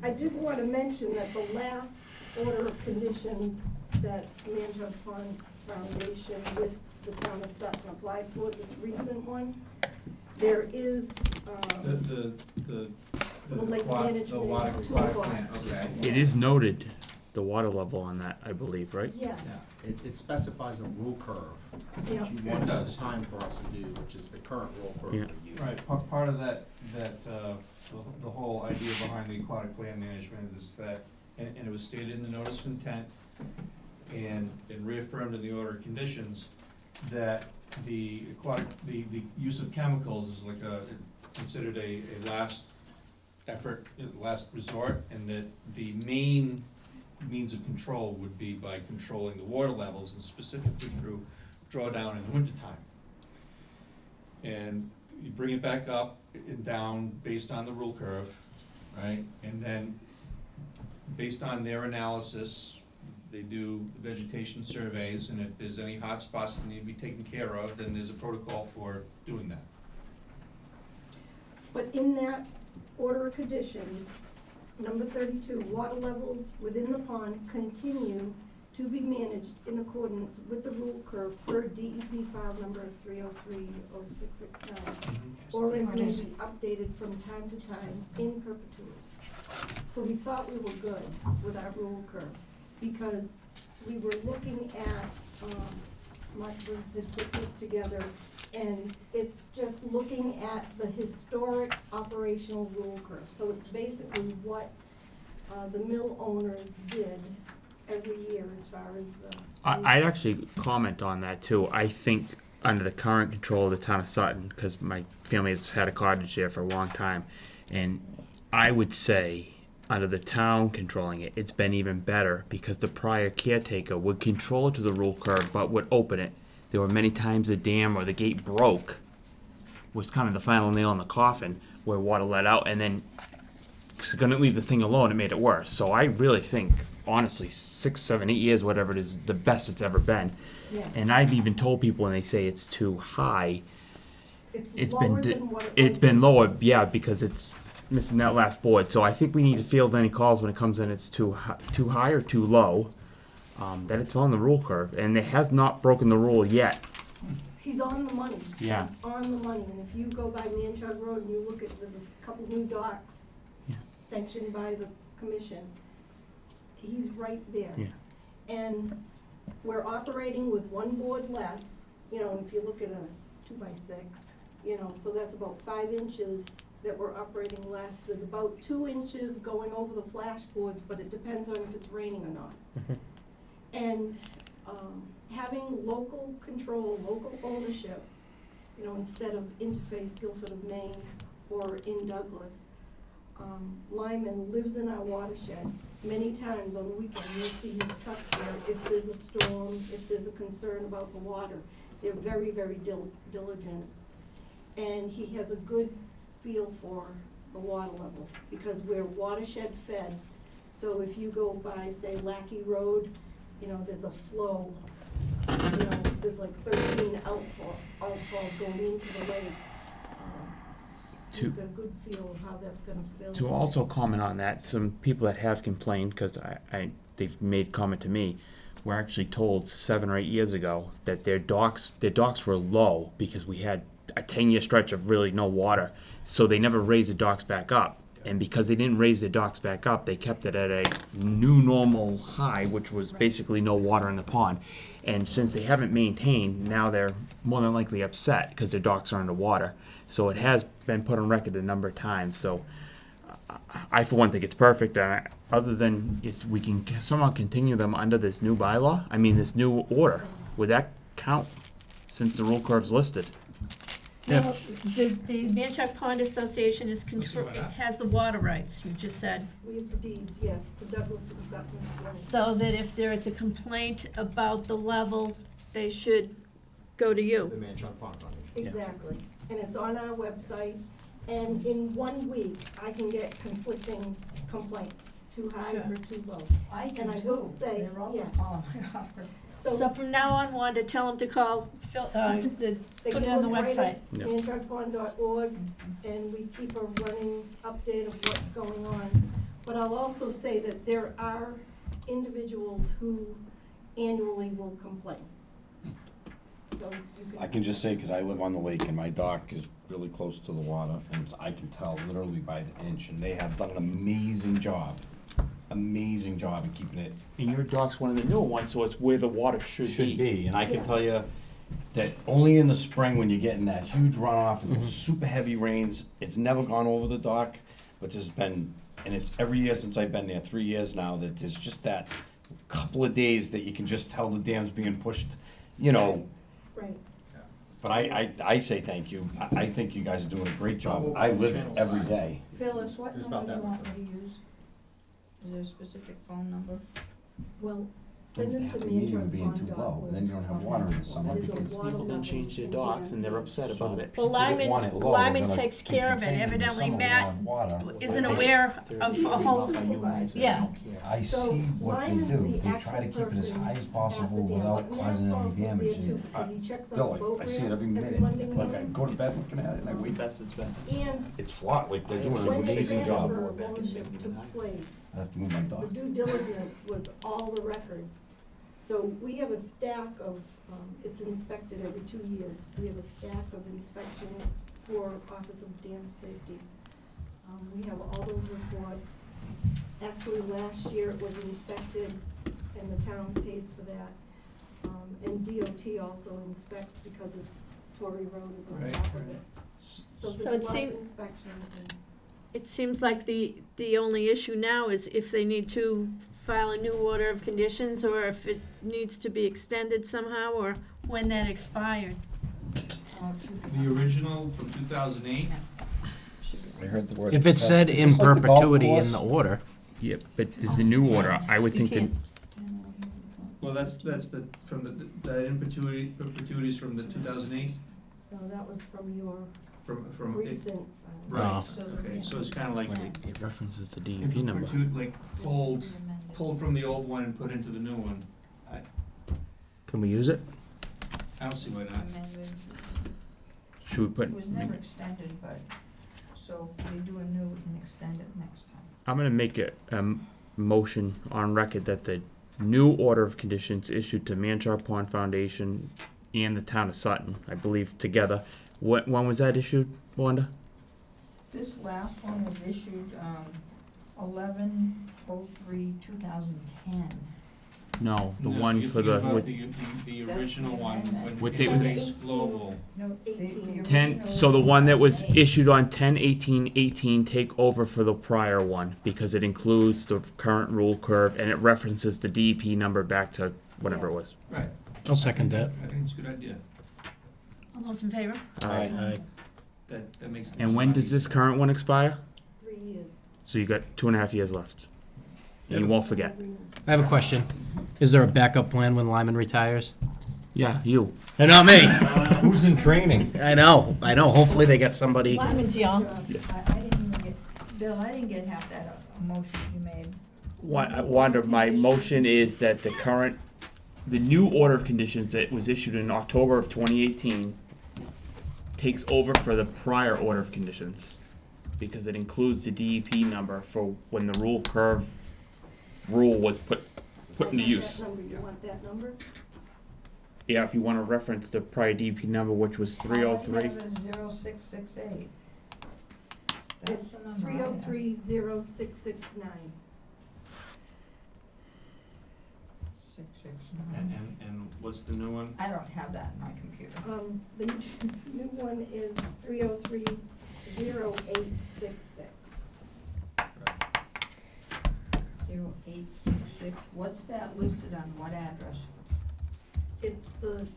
I did want to mention that the last order of conditions that Manchog Pond Foundation with the town of Sutton applied for, this recent one, there is, The lake management the water toolbox. plant, okay. It is noted, the water level on that, I believe, right? yes, It specifies a rule curve, yeah. which you It wanted at does. the time for us to do, which is the current rule curve Yeah. we use. Right, part of that, the whole idea behind the aquatic land management is that, and it was stated in the notice of intent and reaffirmed in the order of conditions, that the use of chemicals is like considered a last effort, last resort, and that the main means of control would be by controlling the water levels, and specifically through drawdown in the wintertime. And you bring it back up and down based on the rule curve, right? And then, based on their analysis, they do vegetation surveys, and if there's any hot spots that need to be taken care of, then there's a protocol for doing that. But in that order of conditions, number 32, water levels within the pond continue to be managed in accordance with the rule curve per DEP file number 3030669, or as may be updated from time to time in perpetuity. So we thought we were good with our rule curve, because we were looking at, Mark Briggs had put this together, and it's just looking at the historic operational rule curve. So it's basically what the mill owners did every year as far as. I'd actually comment on that too. I think under the current control of the town of Sutton, because my family has had a cottage there for a long time, and I would say under the town controlling it, it's been even better because the prior caretaker would control it to the rule curve but would open it. There were many times the dam or the gate broke, was kind of the final nail in the coffin, where water let out, and then couldn't leave the thing alone, it made it worse. So I really think, honestly, 6, 7, 8 years, whatever it is, the best it's ever been. Yes. And I've even told people when they say it's too high, It's lower than what it was. it's been lower, yeah, because it's missing that last board. So I think we need to field any calls when it comes in it's too high or too low, that it's on the rule curve, and it has not broken the rule yet. He's on the money. Yeah. He's on the money, and if you go by Manchog Road and you look at, there's a couple new docks Yeah. sanctioned by the commission, he's right there. Yeah. And we're operating with one board less, you know, and if you look at a 2x6, you know, so that's about 5 inches that we're operating less. There's about 2 inches going over the flash boards, but it depends on if it's raining or not. And having local control, local ownership, you know, instead of Interface, Guilford of Maine, or in Douglas. Lyman lives in our watershed. Many times on the weekend, you'll see his truck there if there's a storm, if there's a concern about the water. They're very, very diligent. And he has a good feel for the water level, because we're watershed fed. So if you go by, say, Lackey Road, you know, there's a flow, you know, there's like 13 outfalls going into the lake. He's got a good feel of how that's gonna fill. To also comment on that, some people that have complained, because they've made comment to me, were actually told 7 or 8 years ago that their docks were low because we had a 10-year stretch of really no water, so they never raised the docks back up. And because they didn't raise the docks back up, they kept it at a new normal high, which was basically no water in the pond. And since they haven't maintained, now they're more than likely upset because their docks are underwater. So it has been put on record a number of times. So I for one, think it's perfect. Other than if we can somehow continue them under this new bylaw, I mean, this new order, would that count since the rule curve's listed? Well, the Manchac Pond Association is control, it has the water rights, you just said. We have the deeds, yes, to Douglas and Sutton's place. So that if there is a complaint about the level, they should go to you. The Manchog Pond Foundation. Exactly, and it's on our website, and in 1 week, I can get conflicting complaints, too high Sure. or too low. I can And I will too. say, They're all yes. calling my office. So from now on, Wanda, tell them to call, They put it can on the look right website. at manchogpond.org, and we keep a running update of what's going on. But I'll also say that there are individuals who annually will complain. So you can. I can just say, because I live on the lake and my dock is really close to the water, and I can tell literally by the inch, and they have done an amazing job in keeping it. And your dock's one of the newer ones, so it's where the water should be. And I can Yes. tell you that only in the spring, when you're getting that huge runoff and those super heavy rains, it's never gone over the dock, but there's been, and it's every year since I've been there, 3 years now, that there's just that couple of days that you can just tell the dam's being pushed, you know. Right. But I say thank you. I think you guys are doing a great job. I live it every day. Phyllis, what Just about number do you that want me to use? Is there a specific phone number? Well, send Things them to have to be even being too low, manchogpond.org. and then you don't have water in the summer That is a because water People didn't level change their in docks and they're DMP. upset So about it. people that want it low are Lyman gonna takes be care of it. complaining in the Evidently, summer Matt when we have water. isn't aware of He's a a whole, supervisor. yeah. I So see what they Lyman's do. the They try actual to keep it as person high as at possible the dam, without but causing Matt's any also damage. there too, And because he checks out Bill, the boat I see it ramp every minute. Monday Like, I morning. go to bed looking at it and I That's the wait. best it's been. And It's flat, like they're doing an when the amazing job. transfer of ownership took place, I have to move my the dog. due diligence was all the records. So we have a stack of, it's inspected every 2 years. We have a stack of inspections for Office of Dam Safety. We have all those reports. Actually, last year it was inspected and the town pays for that. And DOT also inspects because it's Torrey Road is on Right, top of right. it. So So it there's a lot of seem- inspections and. It seems like the only issue now is if they need to file a new order of conditions, or if it needs to be extended somehow, or when that expired. Oh, it should be The on. original from 2008, Should be I on. heard the word. If it said It's in just like the golf perpetuity in course. the order, Yeah, but there's a new order, I would You think that, can't. well, that's the, from the in perpetuities from the 2008, No, that was from your from. recent. Right, Oh. okay, so it's kinda like it references the in DEP number. like pulled from the old one and put into the new one. Can we use it? I don't see why not. Amended. should we put, It was never extended, but, so we do a new and extend it next time. I'm gonna make a, motion on record that the new order of conditions issued to Manchar Pond Foundation and the town of Sutton, I believe, together. When was that issued, Wanda? This last one was issued, 11/03/2010. No, the No, one you're for the, thinking about with the original one, when With it the- was based global. No, the 18. ten, original so the one that was 2008. issued on 10/18/18 take over for the prior one, because it includes the current rule curve and it references the DEP number back to whatever it was. Right. I'll second that. I think it's a good idea. All those in favor? Aye. That makes things. And a when lot does this current one expire? 3 years. So you got 2.5 years left. And you won't forget. I have a question. Is there a backup plan when Lyman retires? Yeah, you. And not me. Who's in training? I know. Hopefully they get somebody. Lyman's young. I didn't even get, Bill, I didn't get half that motion you made. Wanda, my motion is that the new order of conditions that was issued in October of 2018 takes over for the prior order of conditions, because it includes the DEP number for when the rule curve rule was put into use. That number, you want that number? Yeah, if you want to reference the prior DEP number, which was 303. All I have is 0668. That's It's the number I have. 3030669. 669. And what's the new one? I don't have that in my computer. The new one is 3030866. 0866. What's that listed on what address? It's the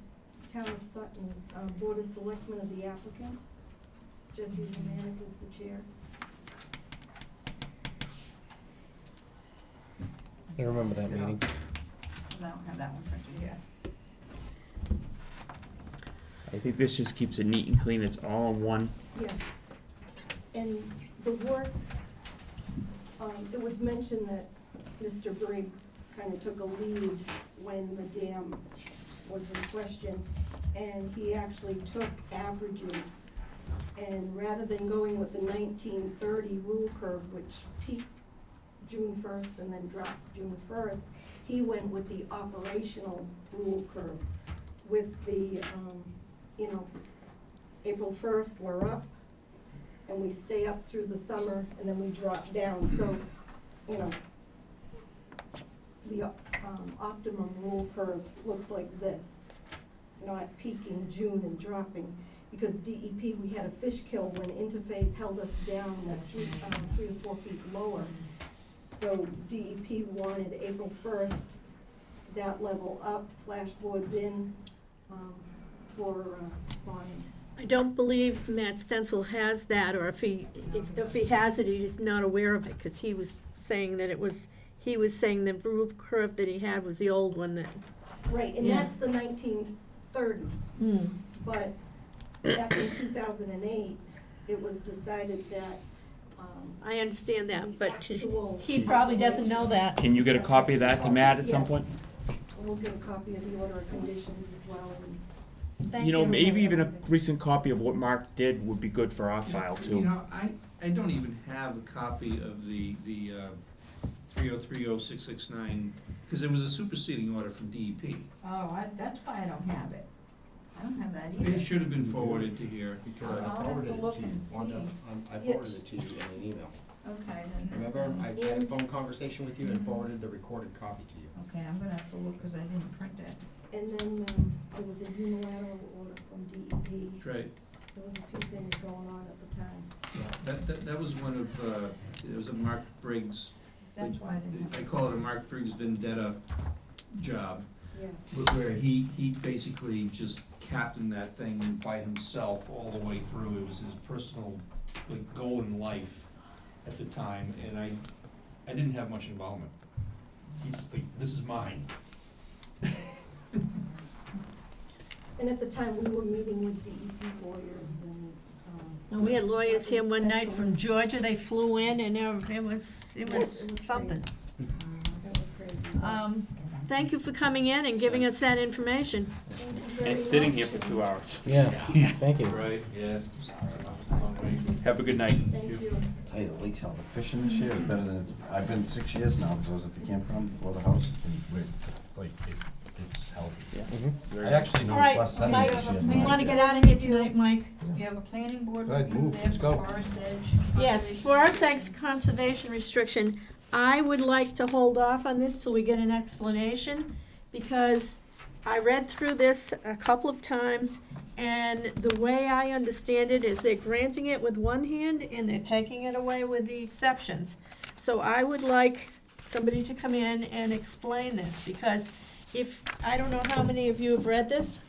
town of Sutton, Board of Selectmen of the applicant. Jesse Romanek is the chair. I remember that meeting. I don't have that one printed here. I think this just keeps it neat and clean. It's all in one. Yes. And the work, it was mentioned that Mr. Briggs kind of took a lead when the dam was in question, and he actually took averages. And rather than going with the 1930 rule curve, which peaks June 1st and then drops June 1st, he went with the operational rule curve. With the, April 1st, we're up, and we stay up through the summer, and then we drop down. So, the optimum rule curve looks like this, not peaking June and dropping. Because DEP, we had a fish kill when interface held us down at 3 to 4 feet lower. So DEP wanted April 1st, that level up, flashboards in, for spawning. I don't believe Matt Stencil has that, or if he has it, he's not aware of it, because he was saying that he was saying the roof curve that he had was the old one that. Right, and Yeah. that's the 1930, but back in 2008, it was decided that, I understand that, but actual. he probably doesn't know that. Can you get a copy of that to Matt at some Yes. point? We'll get a copy of the order of conditions as well, and Thank You know, you. maybe even a recent copy of what Mark did would be good for our file You too. know, I don't even have a copy of the 3030669, because it was a superseding order from DEP. Oh, that's why I don't have it. I don't have that either. It should have been forwarded to here, because I'll have to look and see. I forwarded it to you in an email. Okay, then. Remember, I had a phone conversation with you and forwarded the recorded copy to you. Okay, I'm gonna have to look, cause I didn't print it. And then, there was a unilateral order from DEP. That's right. There was a few things going on at the time. That was one of, it was a Mark Briggs, That's why I didn't. I call it a Mark Briggs vendetta job, Yes. where he basically just captained that thing by himself all the way through. It was his personal, like, goal in life at the time, and I didn't have much involvement. He's like, this is mine. And at the time, we were meeting with DEP lawyers and, And we had lawyers here one night from specialists. Georgia, they flew in and it was It was something. That was crazy. Thank you for coming in and giving us that information. Thank you very And sitting much. here for 2 hours. Yeah, thank you. Right, yeah. Long way. Have a good night. Thank you. Tell you, the lakes, how the fishing this year is better than, I've been 6 years now, because I was at the campground before the house, and it's healthy. I actually All noticed right, less sediment Mike, this year. than we last wanna year. get out of here tonight, Mike. You have a planning board Go ahead, review move. there Let's for go. Forest Edge. Yes, Conservation Forest District. Eggs Conservation Restriction, I would like to hold off on this till we get an explanation, because I read through this a couple of times, and the way I understand it is they're granting it with one hand and they're taking it away with the exceptions. So I would like somebody to come in and explain this, because if, I don't know how many of you have read this.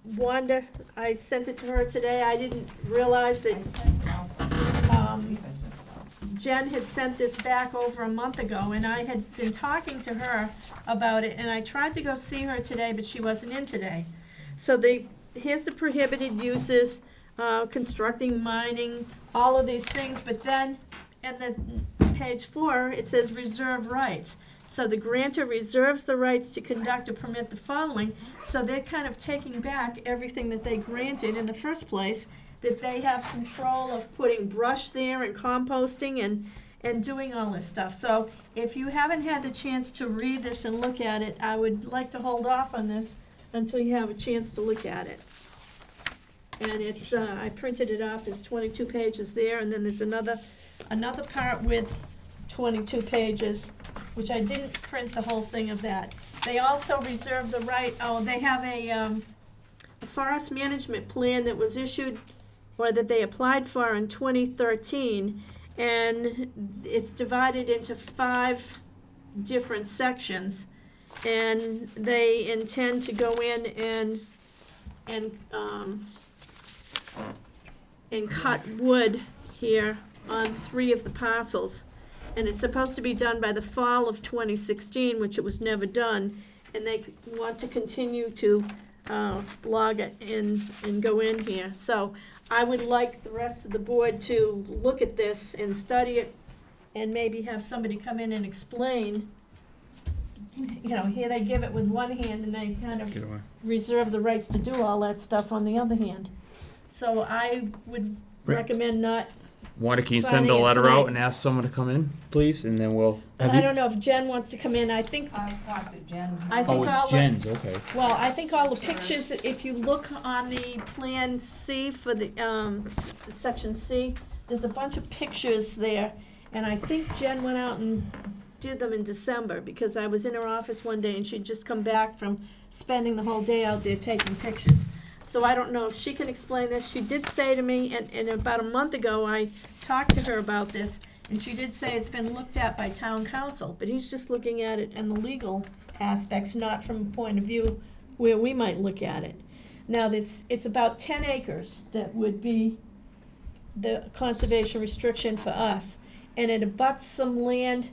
Wanda, I sent it to her today, I didn't realize that I sent it out. Jen had sent this back over a month ago, and I had been talking to her about it, and I tried to go see her today, but she wasn't in today. So here's the prohibited uses, constructing, mining, all of these things, but then, in the page 4, it says reserve rights. So the grantor reserves the rights to conduct or permit the following, so they're kind of taking back everything that they granted in the first place, that they have control of putting brush there and composting and doing all this stuff. So if you haven't had the chance to read this and look at it, I would like to hold off on this until you have a chance to look at it. And it's, I printed it off, there's 22 pages there, and then there's another part with 22 pages, which I didn't print the whole thing of that. They also reserve the right, they have a forest management plan that was issued, or that they applied for in 2013, and it's divided into 5 different sections, and they intend to go in and cut wood here on 3 of the parcels. And it's supposed to be done by the fall of 2016, which it was never done, and they want to continue to log it and go in here. So I would like the rest of the board to look at this and study it, and maybe have somebody come in and explain. You know, here they give it with one hand, and they kind of reserve the rights to do all that stuff on the other hand. So I would recommend not. Wanda, can you Signing send a it letter tonight. out and ask someone to come in, please, and then we'll. I don't know if Jen wants to come in, I think, I've talked to Jen. I think Oh, all it's the, Jen's, okay. well, I think all the pictures, if you look on the Plan C for the Section C, there's a bunch of pictures there, and I think Jen went out and did them in December, because I was in her office one day and she'd just come back from spending the whole day out there taking pictures. So I don't know if she can explain this. She did say to me, and about a month ago, I talked to her about this, and she did say it's been looked at by town council, but he's just looking at it in the legal aspects, not from a point of view where we might look at it. Now, it's about 10 acres that would be the conservation restriction for us, and it abuts some land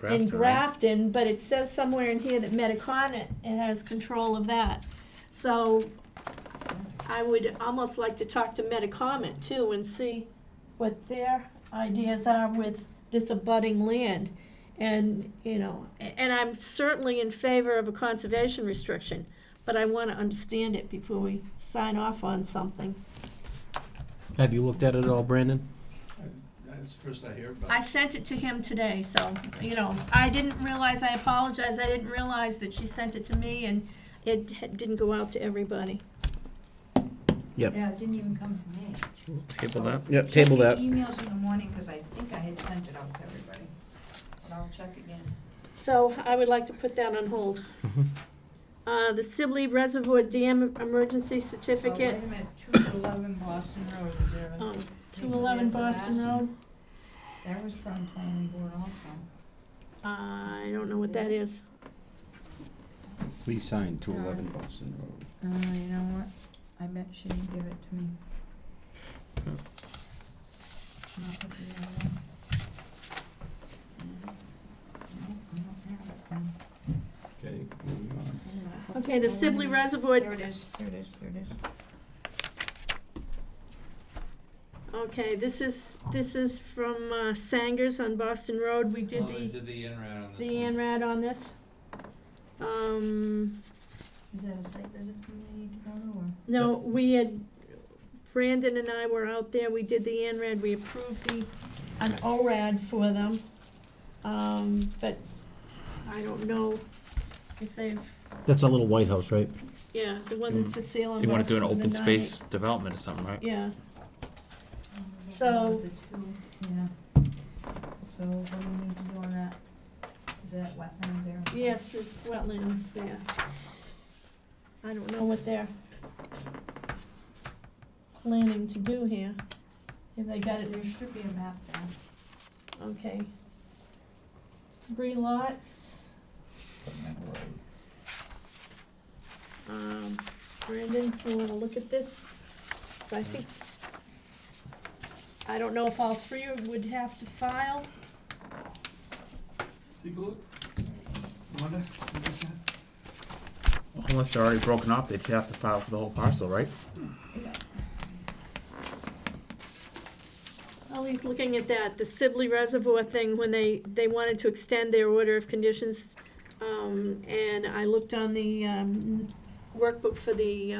in Grafton, but it says somewhere in here that Metacon it has control of that. So I would almost like to talk to Metacom too and see what their ideas are with this abutting land. And, you know, and I'm certainly in favor of a conservation restriction, but I want to understand it before we sign off on something. Have you looked at it at all, Brandon? That's the first I hear about I it. sent it to him today, so, you know, I didn't realize, I apologize, I didn't realize that she sent it to me, and didn't go out to everybody. Yep. Yeah, it didn't even come to me. Table that. Yep, table Check that. your emails in the morning, because I think I had sent it out to everybody. But I'll check again. So I would like to put that on hold. The Sibley Reservoir Dam Emergency Oh, wait Certificate, a minute, 211 Boston Road, is there a? 211 Boston Road. That was from planning board also. I don't know what that is. Please sign 211 Boston Road. You know what? I bet she didn't give it to me. Not with the other one. No, I don't have it then. Okay, moving on. Okay, the Sibley Reservoir, There it is, there it is, there it is. okay, this is from Sangers on Boston Road. We did They the did the INRAD on this the one. ANRAD on this. Is that a site visit we need to go to, or? No, we had, Brandon and I were out there, we did the ANRAD, we approved an ORAD for them. But I don't know if they've, That's a little White House, right? yeah, the one for sale on You wanna do an Boston, open the space development or something, right? Yeah, So- The two, yeah. So what do we need to do on that? Is that wetlands there? yes, there's wetlands there. I don't know what they're planning to do here. Have they got it, There should be a map there. okay. 3 lots. Brandon, you wanna look at this? I think, I don't know if all 3 would have to file. Take a look. Wanda, you got that? Unless they're already broken up, they'd have to file for the whole parcel, right? Well, he's looking at that, the Sibley Reservoir thing, when they wanted to extend their order of conditions. And I looked on the, workbook for the,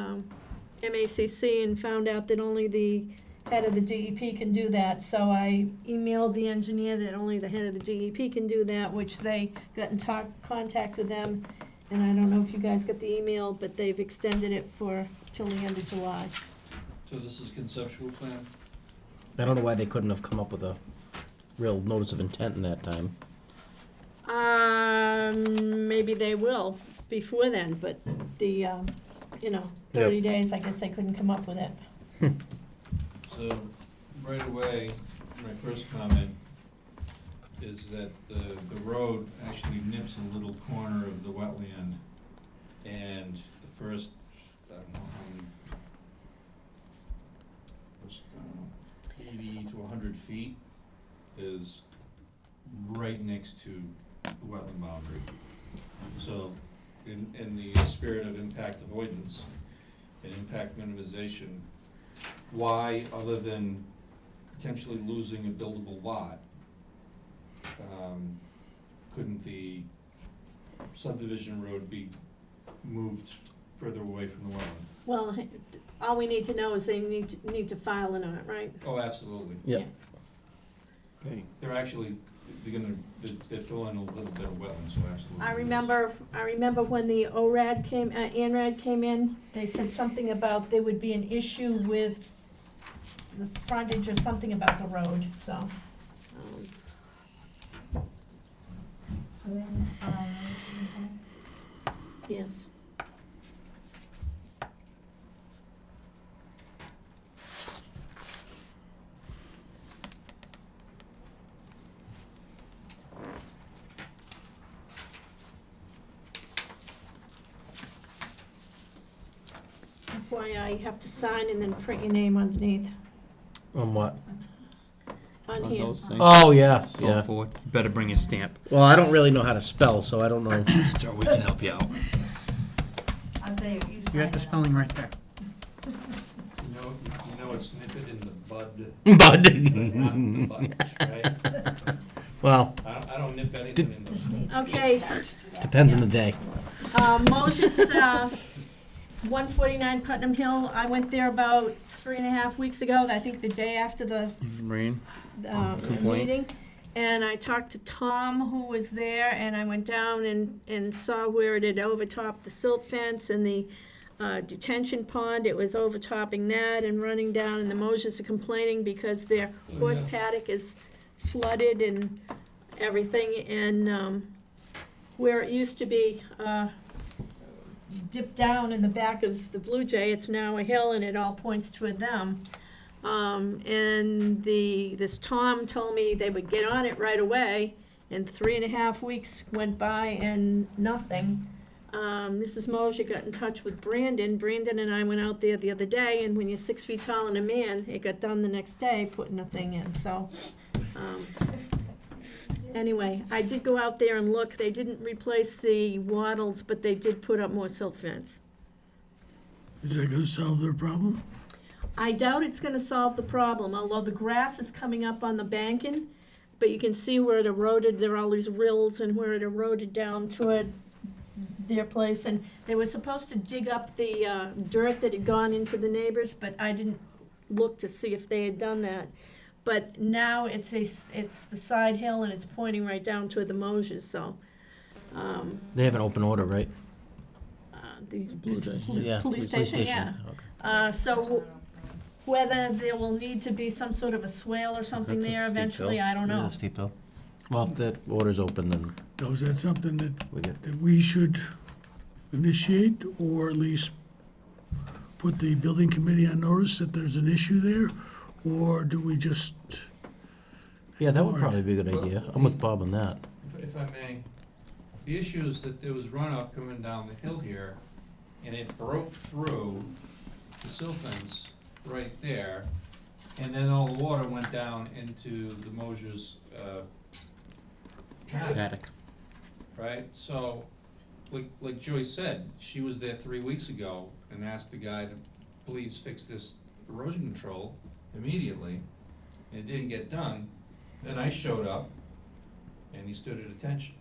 MACC and found out that only the head of the DEP can do that. So I emailed the engineer that only the head of the DEP can do that, which they got in contact with them. And I don't know if you guys got the email, but they've extended it for, till the end of July. So this is conceptual plan? I don't know why they couldn't have come up with a real notice of intent in that time. Maybe they will before then, but the, 30 days, I guess they couldn't come up with it. So, right away, my first comment is that the road actually nips a little corner of the wetland, and the first, I don't know how many, first, I don't know, 80 to 100 feet is right next to the wetland boundary. So, in the spirit of impact avoidance and impact minimization, why, other than potentially losing a buildable lot, couldn't the subdivision road be moved further away from the wetland? Well, all we need to know is they need to file in on it, right? Oh, absolutely. Yep. Okay. They're filling a little bit of wetland, so absolutely. I remember when the ORAD came, ANRAD came in, they said something about there would be an issue with the frontage or something about the road, so. Then, Yes. FYI, you have to sign and then print your name underneath, On what? on here. Oh, yeah, Going yeah. forward, you better bring a stamp. Well, I don't really know how to spell, so I don't know. That's all, we can help you out. I'll tell you, you sign You got the it. spelling right there. You know it's nipped in the bud, Bud. not the bunch, right? Well, I don't nip anything in the. Okay, depends on the day. Moses, 149 Putnam Hill, I went there about 3.5 weeks ago, I think the day after the Marine? meeting. And I talked to Tom, who was there, and I went down and saw where it had overtopped the silt fence and the detention pond. It was overtopping that and running down, and the Moshes are complaining because their horse paddock is flooded and everything. And where it used to be dipped down in the back of the Blue Jay, it's now a hill, and it all points toward them. And this Tom told me they would get on it right away, and 3.5 weeks went by and nothing. Mrs. Mosher got in touch with Brandon. Brandon and I went out there the other day, and when you're 6 feet tall and a man, it got done the next day, putting a thing in, so. Anyway, I did go out there and look. They didn't replace the wattles, but they did put up more silt fence. Is that gonna solve their problem? I doubt it's gonna solve the problem, although the grass is coming up on the banking, but you can see where it eroded, there are all these rills, and where it eroded down toward their place, and they were supposed to dig up the dirt that had gone into the neighbors, but I didn't look to see if they had done that. But now it's the side hill, and it's pointing right down toward the Moshes, so. They have an open order, right? The Blue Jay. police Police station, yeah. Okay. So whether there will need to be some sort of a swale or something That's a there steep eventually, hill. I don't It is know. a steep hill. Well, if the order's open, then So is that something we get. that we should initiate, or at least put the building committee on notice that there's an issue there? Or do we just, Yeah, that would Lord. probably be a good idea. I'm with Bob on that. If I may, the issue is that there was runoff coming down the hill here, and it broke through the silt fence right there, and then all the water went down into the Mosher's paddock, Paddock. right? So, like Joyce said, she was there 3 weeks ago and asked the guy to please fix this erosion control immediately, and it didn't get done. Then I showed up, and he stood at attention.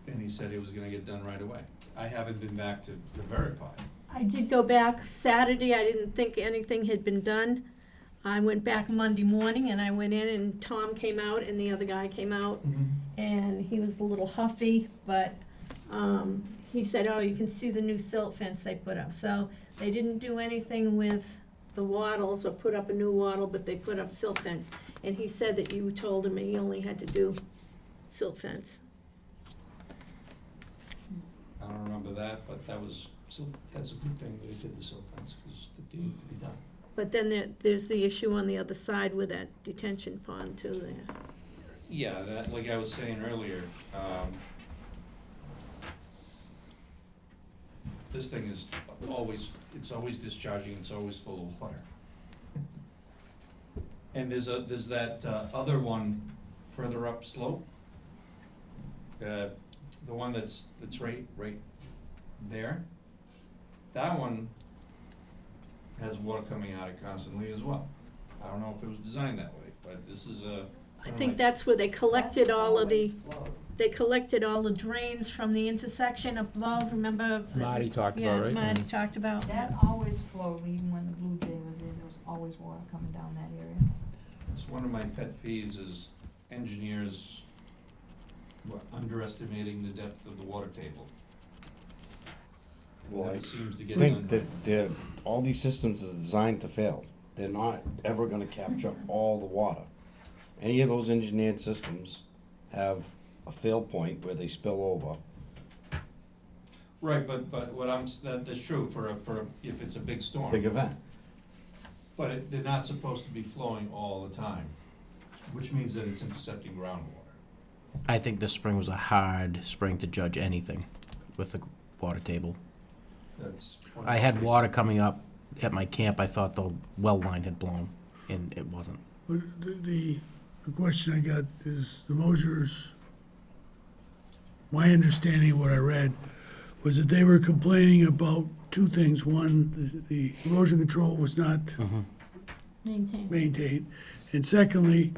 And he said he was gonna get done right away. I haven't been back to verify. I did go back Saturday, I didn't think anything had been done. I went back Monday morning, and I went in, and Tom came out, and the other guy came out, and he was a little huffy, but he said, oh, you can see the new silt fence they put up. So they didn't do anything with the wattles or put up a new wattle, but they put up silt fence. And he said that you told him he only had to do silt fence. I don't remember that, but that's a good thing that he did the silt fence, because it needed to be done. But then there's the issue on the other side with that detention pond too there. Yeah, that, like I was saying earlier, this thing is always discharging, it's always full of water. And there's that other one further up slope. The one that's right there. That one has water coming out of it constantly as well. I don't know if it was designed that way, but this is a. I think that's where they collected all of the, Always flowed. they collected all the drains from the intersection above, remember? Marty talked about, right? Yeah, Marty talked about. That always flowed, even when the Blue Jay was there, there was always water coming down that area. It's one of my pet peeves is engineers underestimating the depth of the water table. Well, I That seems to get think done. that all these systems are designed to fail. They're not ever gonna capture all the water. Any of those engineered systems have a fail point where they spill over. Right, but what that's true for if it's a big storm. Big event. But they're not supposed to be flowing all the time, which means that it's intercepting groundwater. I think this spring was a hard spring to judge anything with the water table. That's. I had water coming up at my camp. I thought the well line had blown, and it wasn't. but the question I got is the Mosers, my understanding of what I read was that they were complaining about two things. One, the erosion control was not maintained. And secondly,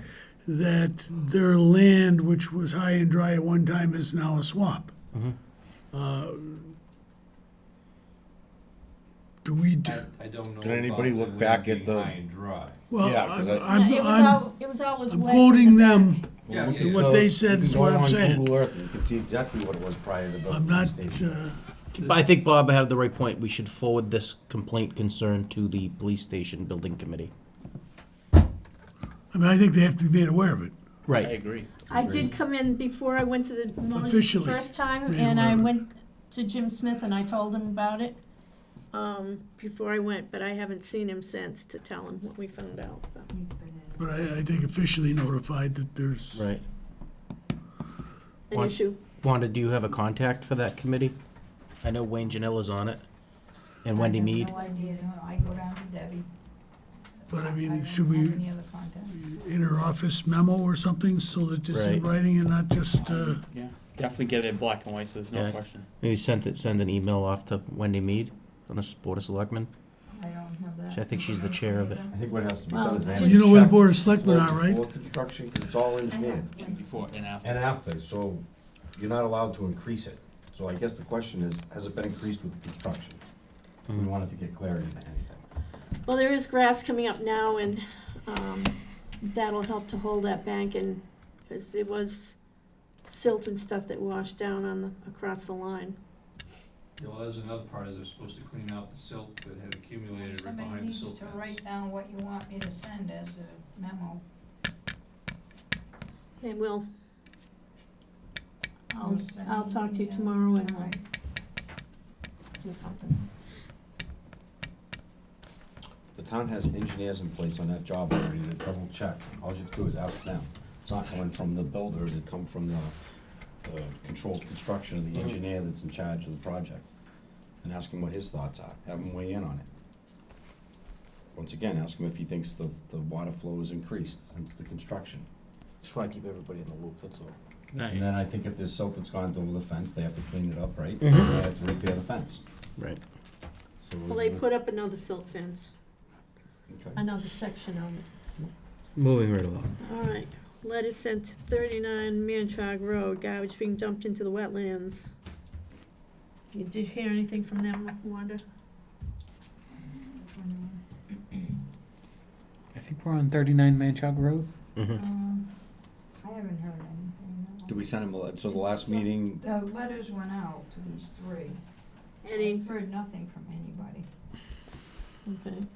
that their land, which was high and dry at one time, is now a swamp. Do we do? I don't know. Did anybody about look the back land at the- being high and dry. Well, Yeah, 'cause I- I'm, It was always I'm wet. quoting in the them, back. Yeah, You yeah, can what go- they said you is can what go I'm on saying. Google Earth and you can see exactly what it was prior to the. I'm not, station. But I think Bob had the right point. We should forward this complaint concern to the police station building committee. I mean, I think they have to be made aware of it. Right. agree. I did come in before I went to the Officially, first time, made and I aware of it. went to Jim Smith and I told him about it, before I went, but I haven't seen him since to tell him what we found out. But I think officially notified that there's, Right. An What? issue. Wanda, do you have a contact for that committee? I know Wayne Janella's on it, and Wendy Mead. I have no idea, no, I go down to Debbie. but I mean, don't should have we any other contact. inter-office memo or something so that it's in Right. writing and not just, Yeah, definitely get it in black and white, so there's no Yeah. question. Maybe send an email off to Wendy Mead on the Board of Selectmen. I don't have that. I think she's the chair of it. I think what has to be Well, done is they have you to know where the check Board of Selectmen before- are, right? Before construction, because it's all engineered, Before and after. and after, so you're not allowed to increase it. So I guess the question is, has it been increased with the construction? We wanted to get clarity into anything. Well, there is grass coming up now, and that'll help to hold that bank, and, because there was silt and stuff that washed down across the line. Yeah, well, there's another part, is they're supposed to clean out the silt that had accumulated right Somebody behind the needs silt to fence. write down what you want me to send as a memo. And I'll You'll send I'll me talk to you the, tomorrow and we'll alright. do something. The town has engineers in place on that job already to double check. All you have to do is ask them. It's not coming from the builders, it come from the controlled construction of the engineer that's in charge of the project. And ask him what his thoughts are, have him weigh in on it. Once again, ask him if he thinks the water flow has increased since the construction. Just want to keep everybody in the loop, that's all. And then I think if there's silt that's gone over the fence, they have to clean it up, right? Mhm. They have to repair the fence. Right. So Well, they put up another silt fence, Okay. another section of it. Moving right along. All right, letter sent to 39 Manchog Road, garbage being dumped into the wetlands. Did you hear anything from them, Wanda? I think we're on 39 Manchog Road. Mm-hmm. I haven't heard anything, no. Did we send him a letter? So the last meeting, The letters went out to these three. Any, I've heard nothing from anybody. okay.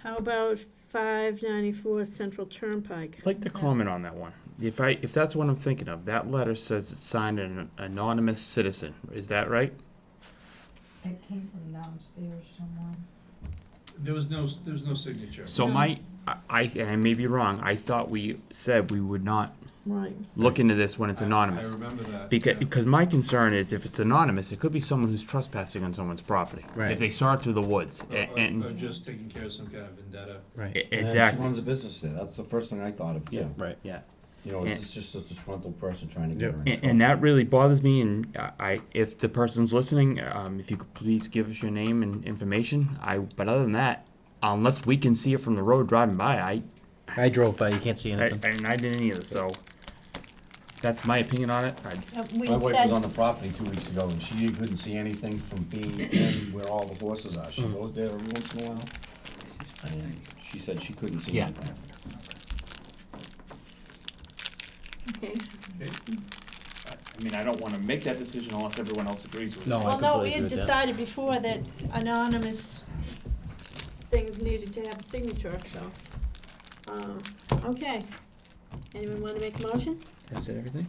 How about 594 Central Turnpike? I'd like to comment on that one. If that's what I'm thinking of, that letter says it's signed an anonymous citizen. Is that right? It came from downstairs somewhere. There was no signature. So No. and I may be wrong, I thought we said we would not Right. look into this when it's anonymous. I remember that. Because my concern is if it's anonymous, it could be someone who's trespassing on someone's property. Right. If they start through the woods. Or And just taking care of some kind of vendetta. Right. and she exactly. runs a business there. That's the first thing I thought of too. Right. Yeah. You know, is this just a disgruntled person trying to get Yep. her in trouble? And that really bothers me, and if the person's listening, if you could please give us your name and information. But other than that, unless we can see it from the road driving by, I drove by, you can't see anything. I didn't either, so that's my opinion on it. We My wife said, was on the property 2 weeks ago and she couldn't see anything from being in where all the horses are. She goes there every once in a while. And she said she couldn't see Yeah. anything. okay. I mean, I don't want to make that decision unless everyone else agrees with it. No, I Well, no, completely we had agree with that. decided before that anonymous things needed to have a signature, so, okay. Anyone wanna make a motion? Is that everything?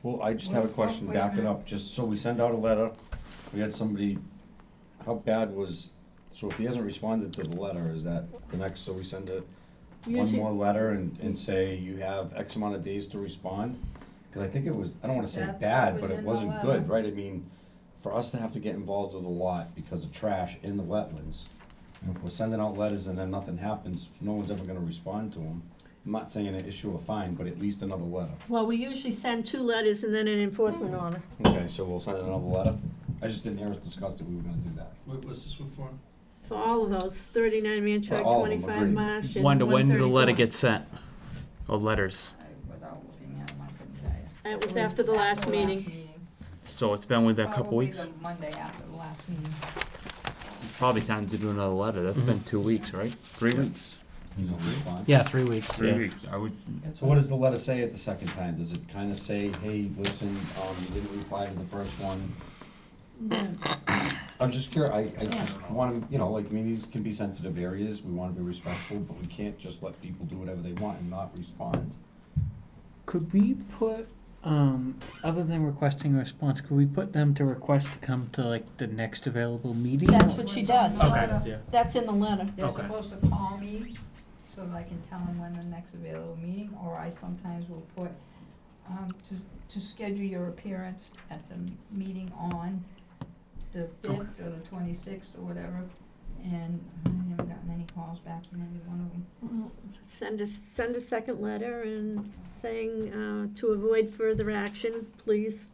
Well, I just have a question, Wait a back it minute. up, just so we send out a letter, we had somebody, how bad was, so if he hasn't responded to the letter, is that the next, so we send one Usually- more letter and say you have X amount of days to respond? Cause I think it was, I don't wanna say That's bad, what but was it in the wasn't letter. good, right? I mean, for us to have to get involved with a lot because of trash in the wetlands, and if we're sending out letters and then nothing happens, no one's ever gonna respond to them. I'm not saying an issue a fine, but at least another letter. Well, we usually send 2 letters and then an enforcement order. Okay, so we'll send another letter? I just didn't hear us discuss that we were gonna do that. What was this one for? For all of those, 39 For Manchog, all of them, 25 agreed. Marsh, and Wonder, when did the letter 134. get sent? Or letters? Without looking at them, I couldn't tell you. It was after the last meeting. So it's been within a couple Probably weeks? the Monday after the last meeting. probably time to do another letter. That's been 2 weeks, right? 3 weeks. He's on response. Yeah, 3 weeks, 3 yeah. weeks. I would, So what does the letter say at the second time? Does it kinda say, hey, listen, you didn't reply to the first one? I'm just curious, I just wanna, like, I mean, these can be sensitive areas, we wanna be respectful, but we can't just let people do whatever they want and not respond. Could we put, other than requesting a response, could we put them to request to come to like the next available meeting? That's what she does. Yeah. That's in the letter. They're Okay. supposed to call me so that I can tell them when the next available meeting, or I sometimes will put, to schedule your appearance at the meeting on the 5th or the 26th or whatever, and I haven't gotten any calls back from any one of them. Well, send a second letter and saying, to avoid further action, please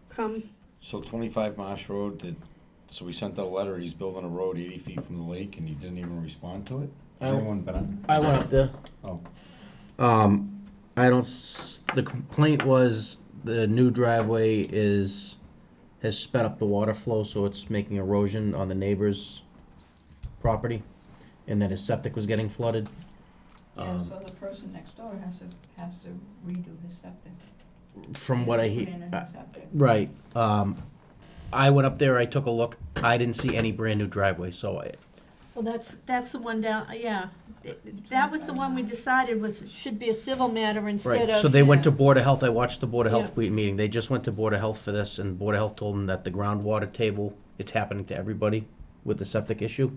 come. So 25 Marsh Road, so we sent out a letter, he's building a road 80 feet from the lake, and you didn't even respond to it? Has anyone been on? I went up there. Oh. The complaint was the new driveway has sped up the water flow, so it's making erosion on the neighbor's property, and that his septic was getting flooded. Yeah, so the person next door has to redo his septic. From what I Put hear, in a new septic. right, I went up there, I took a look, I didn't see any brand new driveway, so Well, that's the one down, yeah. That was the one we decided should be a civil matter instead right, of. so they went to Board of Health, I watched the Board of Health Yeah. meeting, they just went to Board of Health for this, and Board of Health told them that the groundwater table, it's happening to everybody with the septic issue.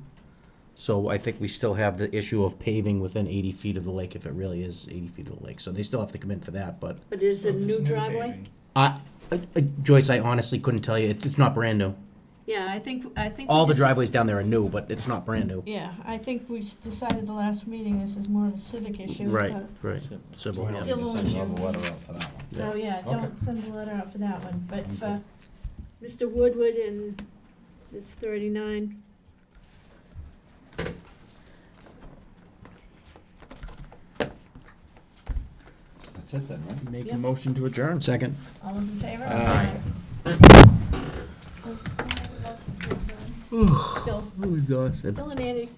So I think we still have the issue of paving within 80 feet of the lake, if it really is 80 feet of the lake, so they still have to come in for that, but. But is it a new driveway? Joyce, I honestly couldn't tell you, it's not brand new. Yeah, I think. All we the just- driveways down there are new, but it's not brand new. Yeah, I think we decided the last meeting this is more of a civic issue. Right, uh, right, civil. So we don't need Civil to send issue. another letter out for that one. So, yeah, Okay. don't send the letter out for that one, but for Mr. Woodward and this 39. That's it then, right? Make Yep. a motion to adjourn. Second. All those in favor? Aye. Bill, Who was that? Bill and Andy.